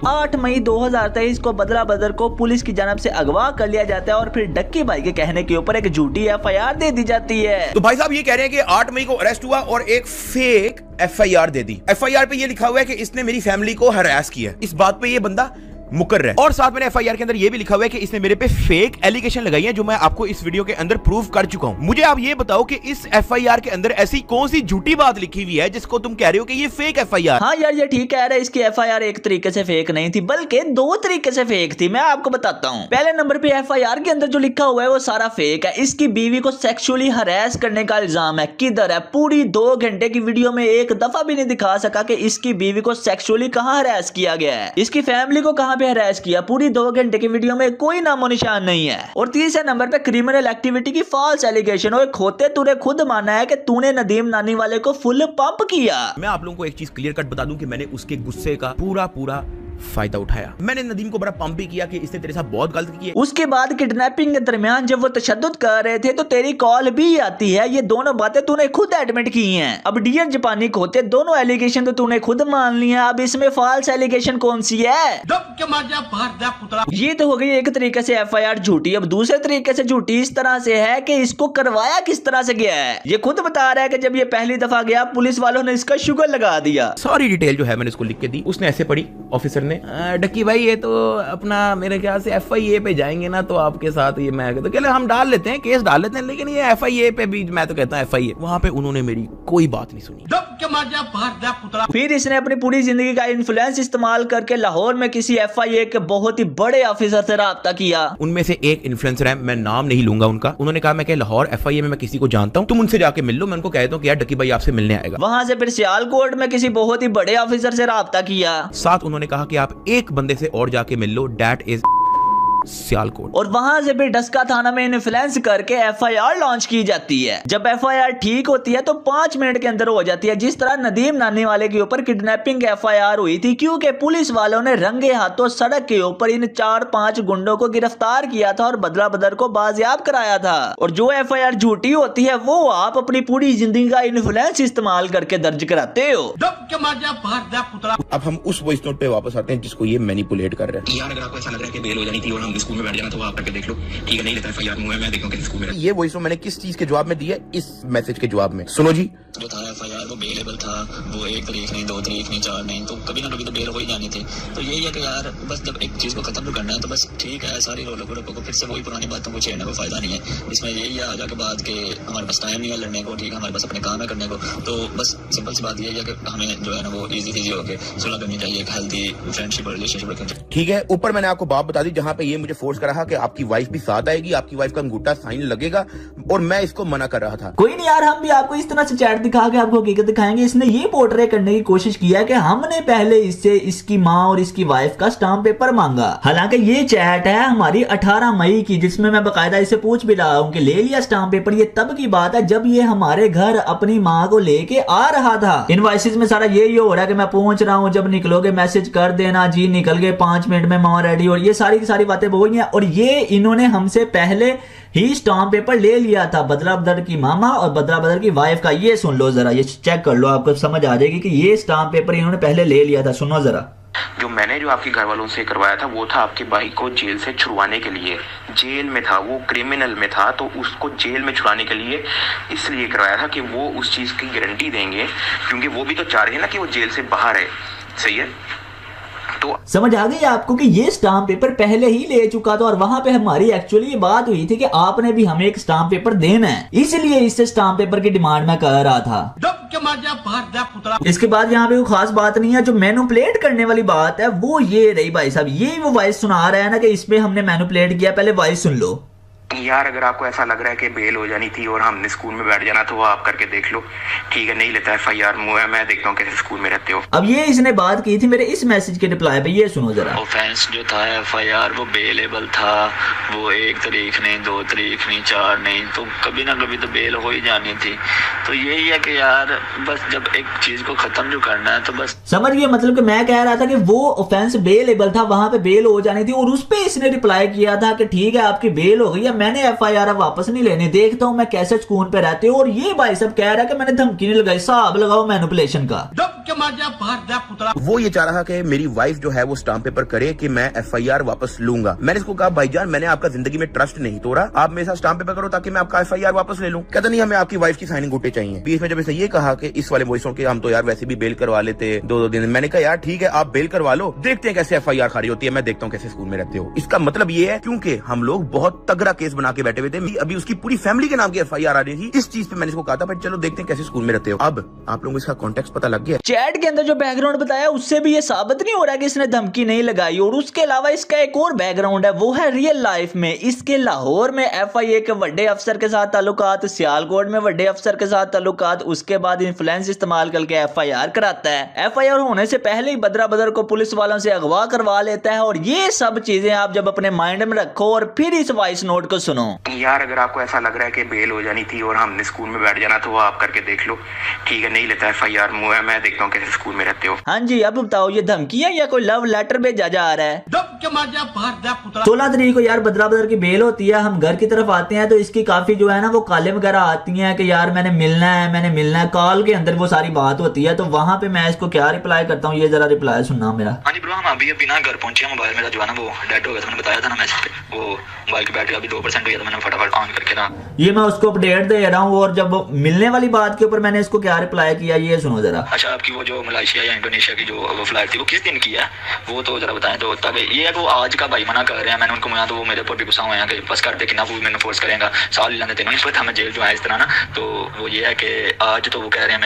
8 मई 2023 को बदला बदर को पुलिस की जानब से अगवा कर लिया जाता है और फिर डक्की भाई के कहने के ऊपर एक झूठी एफआईआर दे दी जाती है। तो भाई साहब ये कह रहे हैं कि 8 मई को अरेस्ट हुआ और एक फेक एफआईआर दे दी। एफआईआर पे ये लिखा हुआ है कि इसने मेरी फैमिली को हरास किया। इस बात पे ये बंदा मुकर्रर है। और साथ में एफआईआर के अंदर ये भी लिखा हुआ है कि इसने मेरे पे फेक एलिगेशन लगाई है, जो मैं आपको इस वीडियो के अंदर प्रूव कर चुका हूं। मुझे आप ये बताओ कि इस एफआईआर के अंदर ऐसी कौन सी झूठी बात लिखी हुई है जिसको तुम कह रहे हो कि ये फेक एफआईआर। हाँ यार ये ठीक कह रहा है, इसकी एफआईआर एक तरीके से फेक नहीं थी बल्कि 2 तरीके से फेक थी। मैं आपको बताता हूँ। पहले नंबर पे एफआईआर के अंदर जो लिखा हुआ है वो सारा फेक है। इसकी बीवी को सेक्सुअली हरास करने का इल्जाम है। किधर है? पूरी 2 घंटे की वीडियो में एक दफा भी नहीं दिखा सका कि इसकी बीवी को सेक्सुअली कहाँ हरास किया गया है, इसकी फैमिली को कहाँ पे हरास किया। पूरी 2 घंटे की वीडियो में कोई नामो निशान नहीं है। और तीसरे नंबर पे क्रिमिनल एक्टिविटी की फॉल्स एलिगेशन। और खोते तूने खुद माना है कि तूने नदीम नानी वाले को फुल पंप किया। मैं आप लोगों को एक चीज क्लियर कट बता दूं कि मैंने उसके गुस्से का पूरा फायदा उठाया। मैंने नदीम को बड़ा पंप भी किया कि इसने तेरे साथ बहुत गलत की है। उसके बाद किडनैपिंग के दरमियान जब वो तशद्दुद कर रहे थे तो तेरी कॉल भी आती है। ये दोनों बातें तूने खुद एडमिट की हैं। अब डियर जापानी खोते दोनों एलिगेशन तो तूने खुद मान लिया। अब इसमें फॉल्स एलिगेशन कौन सी है? ये तो हो गई एक तरीके से एफआईआर झूठी। अब दूसरे तरीके से झूठी इस तरह से है कि इसको करवाया किस तरह से गया है। ये खुद बता रहा है कि जब ये पहली दफा गया पुलिस वालों ने इसका शुगर लगा दिया। सारी डिटेल जो है मैंने इसको लिख के दी। उसने ऐसे पढ़ी ऑफिसर ने, डक्की भाई ये तो अपना मेरे ख्याल से एफआईए पे जाएंगे ना तो आपके साथ ये मैं तो कहले हम डाल लेते हैं, केस डाल लेते हैं, लेकिन ये एफआईए पे भी मैं तो कहता हूं एफआईए। वहां पे उन्होंने मेरी कोई बात नहीं सुनी। फिर इसने अपनी पूरी जिंदगी का इन्फ्लुएंस इस्तेमाल करके लाहौर में किसी एफआईए के बहुत ही बड़े ऑफिसर से राब्ता किया। उनमें से एक इन्फ्लुएंसर है, मैं नाम नहीं लूंगा उनका। उन्होंने कहा मैं लाहौर एफआईए में मैं किसी को जानता हूं, तुम उनसे जाके मिल लो। मैं उनको कहता हूं कि यार डक्की भाई आपसे मिलने आएगा। वहां से फिर सियालकोट में किसी बहुत ही बड़े ऑफिसर से राब्ता किया। साथ उन्होंने कहा कि आप एक बंदे से और जाके मिल लो, दैट इज सियालकोट। और वहां से फिर डस्का थाना में इन्फ्लुएंस करके एफआईआर लॉन्च की जाती है। जब एफआईआर ठीक होती है तो 5 मिनट के अंदर हो जाती है। जिस तरह नदीम नानी वाले के ऊपर किडनैपिंग एफआईआर हुई थी, क्योंकि पुलिस वालों ने रंगे हाथों सड़क के ऊपर इन 4-5 गुंडों को गिरफ्तार किया था और बदला बदर को बाजियाब कराया था। और जो एफआईआर झूठी होती है वो आप अपनी पूरी जिंदगी का इन्फ्लुएंस इस्तेमाल करके दर्ज कराते हो। अब हम उस वॉइस नोट पे वापस आते हैं जिसको ये मैनिपुलेट कर रहे हैं। यार अगर आपको ऐसा लग रहा है कि बेल हो जानी थी और हम स्कूल में बैठ जाना तो आप करके देख लो, ठीक है? नहीं लेता एफआईआर मुंह है, मैं देखूं कि स्कूल में। ये वॉइस नोट मैंने किस चीज के जवाब में दी है? इस मैसेज के जवाब में। सुनो जी। जो था एफआईआर वो बेलेबल था, वो 1 तारीख नहीं, 2 तारीख नहीं, 4 नहीं, तो कभी ना कभी तो बेल हो ही जानी थी। तो यही है कि यार बस जब एक चीज को खत्म तो करना है तो बस ठीक है, सारी रोलों को फिर से वही पुरानी बातों को छेड़ने को फायदा नहीं है। इसमें यही है आगे के बाद के हमारे पास टाइम नहीं है लड़ने को, ठीक है? हमारे पास अपने काम है करने को। तो बस सिंपल सी बात यही है कि हमें जो है ना वो इजी होके सुलह करनी चाहिए, एक हेल्दी फ्रेंडशिप और रिलेशनशिप रखनी चाहिए। ठीक है, ऊपर मैंने आपको बात बता दी जहां पे ये मुझे फोर्स कर रहा कि आपकी वाइफ भी साथ आएगी, आपकी वाइफ का अंगूठा साइन लगेगा, और मैं इसको मना कर रहा था। कोई नहीं यार, हम भी आपको इस तरह से चैट दिखा के आपको हकीकत दिखाएंगे। इसने ये पोर्ट्रे करने की कोशिश किया कि हमने पहले इससे इसकी माँ और इसकी वाइफ का स्टाम्प पेपर मांगा। हालांकि ये चैट है हमारी 18 मई की, जिसमें मैं बकायदा इसे पूछ भी रहा हूँ कि ले लिया स्टाम्प पेपर। ये तब की बात है जब ये हमारे घर अपनी माँ को लेके आ रहा था। इनवॉइसेस में सारा यही हो रहा है कि मैं पहुंच रहा हूँ, जब निकलोगे मैसेज कर देना जी, निकल गए 5 मिनट में माँ रेडी। और ये सारी की सारी बातें हो गई हैं। और ये इन्होंने हमसे पहले ही स्टाम्प पेपर ले लिया था, बदला बदर की मामा और बदला बदर की वाइफ का। ये सुन लो जरा, ये चेक कर लो, आपको समझ आ जाएगी कि ये स्टाम्प पेपर इन्होंने पहले ले लिया था। सुनो जरा। जो मैंने जो आपके घर वालों से करवाया था वो था आपके भाई को जेल से छुड़वाने के लिए। जेल में था वो, क्रिमिनल में था, तो उसको जेल में छुड़ाने के लिए इसलिए करवाया था कि वो उस चीज की गारंटी देंगे, क्योंकि वो भी तो चाह रहे हैं ना कि वो जेल से बाहर है। सही है? तो समझ आ गई आपको कि ये स्टाम्प पेपर पहले ही ले चुका था और वहां पे हमारी एक्चुअली ये बात हुई थी कि आपने भी हमें एक स्टाम्प पेपर देना है, इसलिए इससे स्टाम्प पेपर की डिमांड मैं कर रहा था। इसके बाद यहाँ पे कोई खास बात नहीं है। जो मैनिपुलेट करने वाली बात है वो ये रही भाई साहब, ये वो वॉइस सुना रहा है ना कि इसमें हमने मैनिपुलेट किया। पहले वॉइस सुन लो। यार अगर आपको ऐसा लग रहा है कि बेल हो जानी थी और हमने स्कूल में बैठ जाना तो वो आप करके देख लो, ठीक है? नहीं लेता एफआईआर मुंह है, मैं देखता हूँ कैसे स्कूल में रहते हो। अब ये इसने बात की थी मेरे इस मैसेज के रिप्लाई पे, ये सुनो जरा। ऑफेंस जो था एफआईआर वो बेलेबल था, वो 1 तारीख नहीं, 2 तारीख नहीं, 4 नहीं, तो कभी ना कभी तो बेल हो ही जानी थी। तो यही है कि यार बस जब एक चीज को खत्म जो करना है तो बस समझ गए। मतलब कि मैं कह रहा था कि वो ऑफेंस बेलेबल था, वहां पे बेल हो जानी थी, और उस पे इसने रिप्लाई किया था कि ठीक है आपकी बेल हो गई है, मैंने एफआईआर वापस नहीं लेने, देखता हूं मैं कैसे सुकून पे रहते हो। और ये भाई सब कह रहा है कि मैंने धमकी नहीं लगाई। साहब लगाओ मैनिपुलेशन का। वो ये चाह रहा कि मेरी वाइफ जो है वो स्टाम्प पेपर करे कि मैं FIR वापस लूंगा। मैंने इसको कहा भाईजान मैंने आपका जिंदगी में ट्रस्ट नहीं तोड़ा, आप मेरे साथ स्टाम्प पेपर करो ताकि मैं आपका FIR वापस ले लूं। कहता नहीं हमें आपकी वाइफ की साइनिंग गुट्टे चाहिए। बीच में जब इसने ये कहा कि इस वाले वॉइस सुन के हम तो यार वैसे भी बेल करवा लेते 2-2 दिन, मैंने कहा यार ठीक है आप बेल करवा लो, देखते हैं कैसे FIR खारिज होती है, मैं देखता हूँ कैसे स्कूल में रहते हो। इसका मतलब ये है क्योंकि हम लोग बहुत तगड़ा केस बना के बैठे हुए थे, अभी उसकी पूरी फैमिली के नाम की FIR आ रही थी। इस चीज पे मैंने इसको कहा था भाई चलो देखते हैं कैसे स्कूल में रहते हो। अब आप लोगों को इसका कॉन्टेक्स्ट पता लग गया। चैट के अंदर जो बैकग्राउंड बताया उससे भी ये साबित नहीं हो रहा कि इसने धमकी नहीं लगाई। और उसके अलावा इसका एक और बैकग्राउंड है, वो है रियल लाइफ में इसके लाहौर में FIA के बड़े अफसर के साथ ताल्लुकात, सियालकोट में बड़े अफसर के साथ ताल्लुकात, उसके बाद इन्फ्लुएंस इस्तेमाल करके FIR कराता है। FIR होने से पहले ही बदरा बदर को पुलिस वालों से अगवा करवा लेता है। और ये सब चीजें आप जब अपने माइंड में रखो और फिर इस वॉइस नोट को सुनो। यार अगर आपको ऐसा लग रहा है कि बेल हो जानी थी और हमने स्कूल में बैठ जाना तो वो आप करके देख लो, ठीक है नहीं लेता FIR मुंह है, मैं देखता हूँ कैसे स्कूल में रहते हो। हाँ जी अब बताओ ये धमकी है या कोई लव लेटर भेजा जा रहा है? 16 तारीख को यार बदरा बदर की बेल होती है, हम घर की तरफ आते हैं तो इसकी काफी जो है ना वो कॉलें वगैरह आती हैं कि यार मैंने मिलना है। कॉल के अंदर वो सारी बात होती है तो वहां पे मैं इसको क्या रिप्लाई करता हूँ, ये जरा रिप्लाई सुनना मेरा। हाँ जी ब्रो हम अभी ना घर पहुंचे, मोबाइल मेरा जो है ना वो डेड हो गया था, मैंने बताया था ना मैसेज पे, वो मोबाइल की बैटरी अभी 2% हुई है तो मैंने फटाफट ऑन करके ना ये मैं उसको अपडेट दे रहा हूँ। और जब मिलने वाली बात के ऊपर मैंने इसको क्या रिप्लाई किया ये सुनो जरा। अच्छा आपकी वो जो मलेशिया या इंडोनेशिया की जो वो फ्लाइट थी वो किस दिन की है वो तो जरा बताएं। तो तब ये है कि वो आज का भाई मना कर रहे हैं, मैंने उनको मना तो वो मेरे ऊपर भी गुस्सा हुए हैं कि बस कर दे कि ना वो मैंने फोर्स करेगा साल ही लाने देना इस वक्त हमें जेल जो है इस तरह ना। तो वो ये है कि आज तो वो कह रहे हैं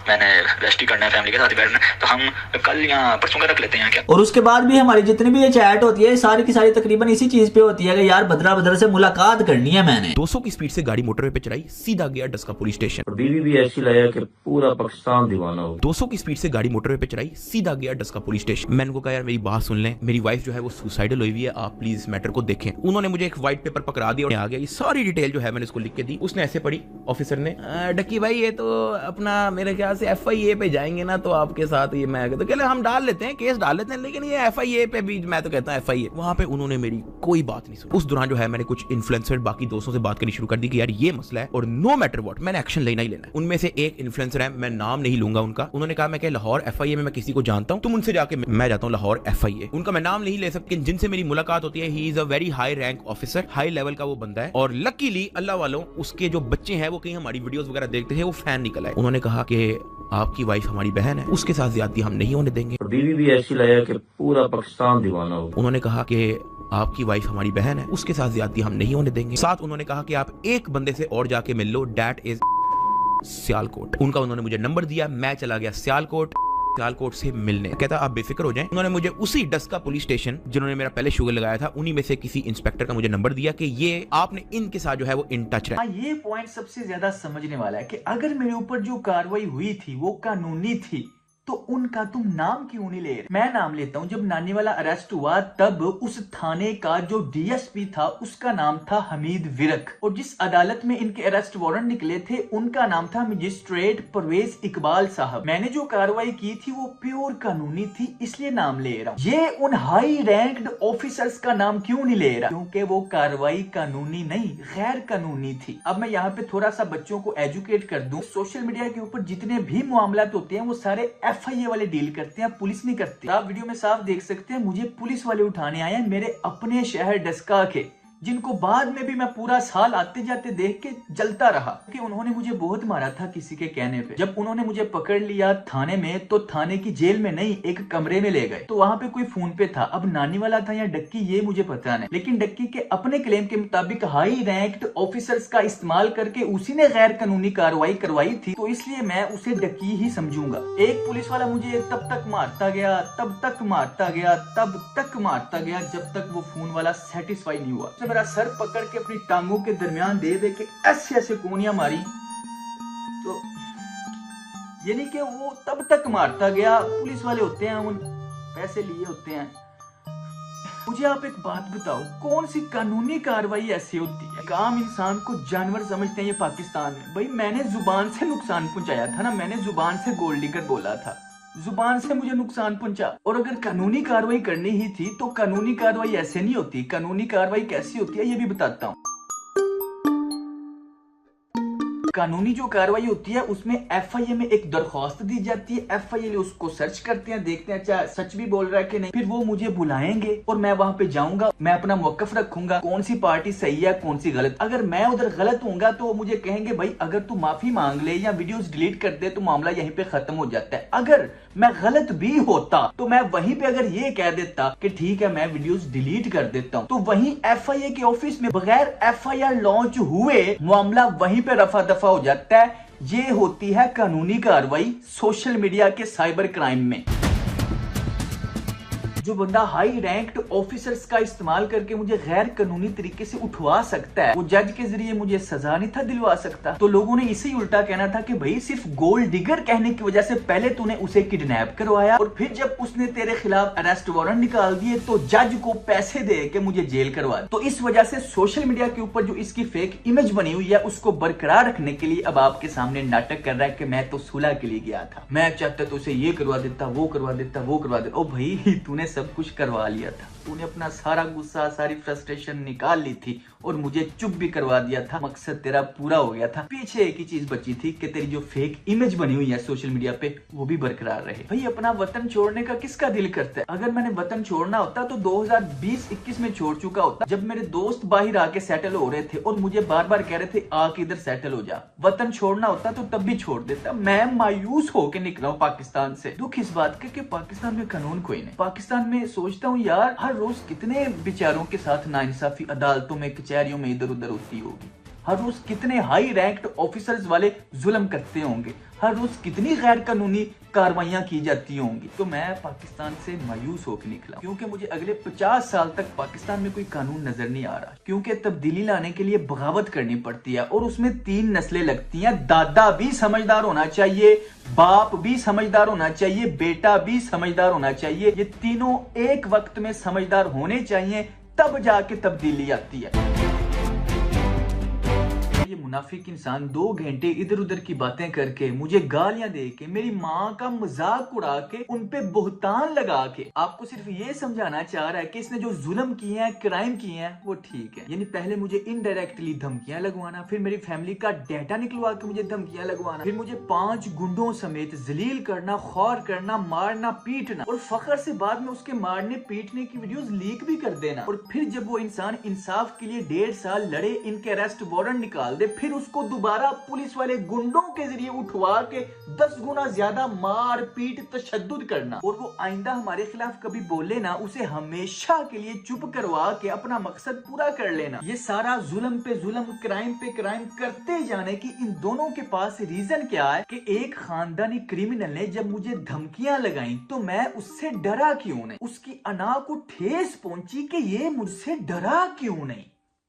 मैंने रेस्ट ही करना है, फैमिली के साथ ही बैठना है, तो हम कल या परसों का रख लेते हैं क्या। और उसके बाद भी हमारी जितनी भी ये चैट होती है सारी की सारी तकरीबन इसी चीज पे होती है कि यार बदरा बदर से मुलाकात करनी है। मैंने 200 की स्पीड से गाड़ी मोटरवे पे चलाई, सीधा गया डस्का पुलिस स्टेशन। बीवी भी ऐसी लाया कि पूरा पाकिस्तान दीवाना हो। 200 की स्पीड से गाड़ी मोटरवे पे चलाई, सीधा गया डस्का पुलिस स्टेशन। मैंने उनको कहा यार मेरी बात सुन लें, मेरी वाइफ जो है वो सुसाइडल हुई है, आप प्लीज इस मैटर को देखें। उन्होंने मुझे एक व्हाइट पेपर पकड़ा दिया और आ गया, ये सारी डिटेल जो है मैंने उसको लिख के दी। उसने ऐसे पढ़ी ऑफिसर ने, डक्की भाई ये तो अपना मेरे ख्याल से FIA पे जाएंगे ना तो आपके साथ ये मैं तो कहले हम डाल लेते हैं, केस डाल लेते हैं, लेकिन ये FIA पे भी मैं तो कहता हूँ FIA। वहां पे उन्होंने मेरी कोई बात नहीं सुनी। उस दौरान जो है मैंने कुछ इन्फ्लुएंसर बाकी दोस्तों से बात करनी शुरू कर दी कि यार ये मसला है और नो मैटर व्हाट मैंने एक्शन लेना ही लेना है। उनमें से एक इन्फ्लुएंसर है, मैं नाम नहीं लूंगा उनका, उन्होंने कहा मैं लाहौर FIA में मैं किसी को जानता हूं, तुम उनसे जाके मैं जाता हूं लाहौर FIA। उनका मैं नाम नहीं ले सकता, जिनसे मेरी मुलाकात होती है he is a very high rank officer, high level का वो बंदा है। और लकीली अल्लाह वालों उसके जो बच्चे हैं वो कहीं हमारी वीडियोस वगैरह देखते थे, वो फैन निकल आए। उन्होंने कहा कि आपकी वाइफ हमारी बहन है, उसके साथ ज्यादती हम नहीं होने देंगे। बीवी भी ऐसी लाया कि पूरा पाकिस्तान दीवाना हो। उन्होंने कहा कि आपकी वाइफ हमारी बहन है, उसके साथ ज्यादती हम नहीं होने देंगे। साथ उन्होंने कहा कि आप एक बंदे से और जाके मिल लो, दैट इज सियालकोट। उनका उन्होंने मुझे नंबर दिया, मैं चला गया सियालकोट से मिलने। कहता आप बेफिक्र हो जाएं। उन्होंने मुझे उसी डस्का पुलिस स्टेशन जिन्होंने मेरा पहले शुगर लगाया था उन्हीं में से किसी इंस्पेक्टर का मुझे नंबर दिया कि ये आपने इनके साथ जो है वो इन टच रहे। ये पॉइंट सबसे ज्यादा समझने वाला है कि अगर मेरे ऊपर जो कार्रवाई हुई थी वो कानूनी थी तो उनका तुम नाम क्यों नहीं ले रहे? मैं नाम लेता हूं। जब नानी वाला अरेस्ट हुआ तब उस थाने का जो DSP था उसका नाम था हमीद विरक, और जिस अदालत में इनके अरेस्ट वारंट निकले थे उनका नाम था मजिस्ट्रेट परवेज इकबाल साहब। मैंने जो कार्रवाई की थी वो प्योर कानूनी थी, इसलिए नाम ले रहा हूं। ये उन हाई रैंक्ड ऑफिसर्स का नाम क्यों नहीं ले रहा? क्योंकि वो कार्रवाई कानूनी नहीं गैर कानूनी थी। अब मैं यहाँ पे थोड़ा सा बच्चों को एजुकेट कर दूं। सोशल मीडिया के ऊपर जितने भी मामला होते हैं वो सारे FIA वाले डील करते हैं, पुलिस नहीं करती। आप वीडियो में साफ देख सकते हैं मुझे पुलिस वाले उठाने आए हैं मेरे अपने शहर डस्का के, जिनको बाद में भी मैं पूरा साल आते जाते देख के जलता रहा कि उन्होंने मुझे बहुत मारा था किसी के कहने पे। जब उन्होंने मुझे पकड़ लिया थाने में तो थाने की जेल में नहीं एक कमरे में ले गए, तो वहां पे कोई फोन पे था। अब नानी वाला था या डक्की ये मुझे पता नहीं, लेकिन डक्की के अपने क्लेम के मुताबिक हाई रैंक्ड ऑफिसर्स का इस्तेमाल करके उसी ने गैर कानूनी कार्रवाई करवाई थी, तो इसलिए मैं उसे डक्की ही समझूंगा। एक पुलिस वाला मुझे तब तक मारता गया, तब तक मारता गया, तब तक मारता गया जब तक वो फोन वाला सेटिस्फाई नहीं हुआ। मेरा सर पकड़ के अपनी टांगों के दरमियान दे दे के ऐसे ऐसे कोनियां मारी, तो यानी कि वो तब तक मारता गया। पुलिस वाले होते हैं, उन पैसे लिए होते हैं। मुझे आप एक बात बताओ, कौन सी कानूनी कार्रवाई ऐसी होती है? आम इंसान को जानवर समझते हैं ये पाकिस्तान में। भाई मैंने जुबान से नुकसान पहुंचाया था ना, मैंने जुबान से गोल्ड डिगर बोला था, जुबान से मुझे नुकसान पहुंचा। और अगर कानूनी कार्रवाई करनी ही थी तो कानूनी कार्रवाई ऐसे नहीं होती। कानूनी कार्रवाई कैसी होती है ये भी बताता हूँ। कानूनी जो कार्रवाई होती है उसमें FIA में एक दरख्वास्त दी जाती है, FIA उसको सर्च करते हैं, देखते हैं अच्छा सच भी बोल रहा है कि नहीं, फिर वो मुझे बुलाएंगे और मैं वहां पे जाऊंगा, मैं अपना मौकफ रखूंगा कौन सी पार्टी सही है कौन सी गलत। अगर मैं उधर गलत हूँगा तो मुझे कहेंगे भाई अगर तू माफी मांग ले या वीडियोस डिलीट कर दे तो मामला यहीं पे खत्म हो जाता है। अगर मैं गलत भी होता तो मैं वहीं पे अगर ये कह देता कि ठीक है मैं वीडियोस डिलीट कर देता हूँ, तो वहीं FIA के ऑफिस में बगैर FIR लॉन्च हुए मामला वहीं पे रफा दफा हो जाता है। ये होती है कानूनी कार्रवाई सोशल मीडिया के साइबर क्राइम में। जो बंदा हाई रैंक्ड ऑफिसर्स का इस्तेमाल करके मुझे गैर कानूनी तरीके से उठवा सकता है, वो जज के जरिए मुझे सजा नहीं था दिलवा सकता। तो लोगों ने इसे ही उल्टा कहना था कि भाई सिर्फ गोल्ड डिगर कहने की वजह से पहले तूने उसे किडनैप करवाया और फिर जब उसने तेरे खिलाफ अरेस्ट वारंट निकाल दिए तो जज को पैसे दे के मुझे जेल करवा। तो इस वजह से सोशल मीडिया के ऊपर जो इसकी फेक इमेज बनी हुई है उसको बरकरार रखने के लिए अब आपके सामने नाटक कर रहा है कि मैं तो सुलह के लिए गया था, मैं चाहता तो उसे ये करवा देता, वो करवा देता, वो करवा देता। ओ भाई तूने सब कुछ करवा लिया था, तूने अपना सारा गुस्सा सारी फ्रस्ट्रेशन निकाल ली थी और मुझे चुप भी करवा दिया था, मकसद तेरा पूरा हो गया था। पीछे एक ही चीज बची थी कि तेरी जो फेक इमेज बनी हुई है सोशल मीडिया पे वो भी बरकरार रहे। भाई अपना वतन छोड़ने का किसका दिल करता है? अगर मैंने वतन छोड़ना होता तो 2020-21 में छोड़ चुका होता, जब मेरे दोस्त बाहर आके सेटल हो रहे थे और मुझे बार बार कह रहे थे आके इधर सेटल हो जा। वतन छोड़ना होता तो तब भी छोड़ देता। मैं मायूस होके निकला हूँ पाकिस्तान से। दुख इस बात का कि पाकिस्तान में कानून कोई नहीं। पाकिस्तान में सोचता हूँ यार हर रोज कितने बेचारों के साथ नाइंसाफी अदालतों में कचहरियों में इधर उधर होती होगी, हर रोज कितने हाई रैंक्ड ऑफिसर्स वाले जुल्म करते होंगे, हर रोज कितनी गैर कानूनी कार्रवाइयां की जाती होंगी। तो मैं पाकिस्तान से मायूस होकर निकला क्योंकि मुझे अगले 50 साल तक पाकिस्तान में कोई कानून नजर नहीं आ रहा, क्योंकि तब्दीली लाने के लिए बगावत करनी पड़ती है और उसमें 3 नस्लें लगती हैं। दादा भी समझदार होना चाहिए, बाप भी समझदार होना चाहिए, बेटा भी समझदार होना चाहिए। ये तीनों एक वक्त में समझदार होने चाहिए, तब जाके तब्दीली आती है। ये मुनाफिक इंसान 2 घंटे इधर उधर की बातें करके मुझे गालियां दे के मेरी माँ का मजाक उड़ा के उन पे बोहतान लगा के आपको सिर्फ ये समझाना चाह रहा है कि इसने जो जुल्म किए हैं क्राइम किए हैं वो ठीक है। यानी पहले मुझे इनडायरेक्टली धमकियां लगवाना, फिर मेरी फैमिली का डेटा निकलवा के मुझे धमकियां लगवाना, फिर मुझे 5 गुंडों समेत जलील करना, खौर करना, मारना, पीटना और फखर से बाद में उसके मारने पीटने की वीडियोस लीक भी कर देना। और फिर जब वो इंसान इंसाफ के लिए 1.5 साल लड़े, इनके अरेस्ट वारंट निकाल दे, फिर उसको दोबारा पुलिस वाले गुंडों के जरिए उठवा के 10 गुना ज्यादा मार पीट तशद्दुद करना। और वो आइंदा हमारे खिलाफ कभी बोले ना, उसे हमेशा के लिए चुप करवा के अपना मकसद पूरा कर लेना। ये सारा जुल्म पे जुल्म, क्राइम पे क्राइम करते जाने की इन दोनों के पास रीजन क्या है कि एक खानदानी क्रिमिनल ने जब मुझे धमकियां लगाई तो मैं उससे डरा क्यों नहीं, उसकी अना को ठेस पहुंची कि ये मुझसे डरा क्यों नहीं,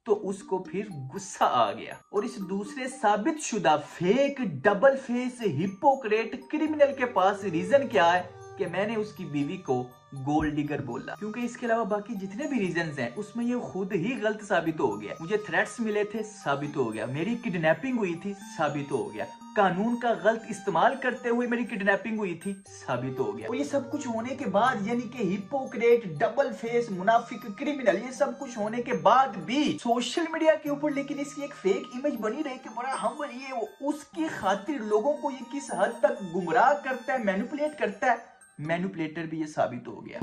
तो उसको फिर गुस्सा आ गया। और इस दूसरे साबित शुदा fake double face hypocrite criminal के पास रीजन क्या है कि मैंने उसकी बीवी को गोल्ड डिगर बोला, क्योंकि इसके अलावा बाकी जितने भी रीजंस हैं उसमें ये खुद ही गलत साबित हो गया। मुझे थ्रेट्स मिले थे, साबित हो गया। मेरी किडनैपिंग हुई थी, साबित हो गया। कानून का गलत इस्तेमाल करते हुए मेरी किडनैपिंग हुई थी, साबित हो गया। और ये सब कुछ होने के बाद, यानी कि हिपोक्रेट, डबल फेस, मुनाफिक, क्रिमिनल, ये सब कुछ होने के बाद भी सोशल मीडिया के ऊपर लेकिन इसकी एक फेक इमेज बनी रही कि बड़ा हम ये वो, उसकी खातिर लोगों को ये किस हद तक गुमराह करता है, मैनिपुलेट करता है। मैनिपुलेटर भी ये साबित हो गया।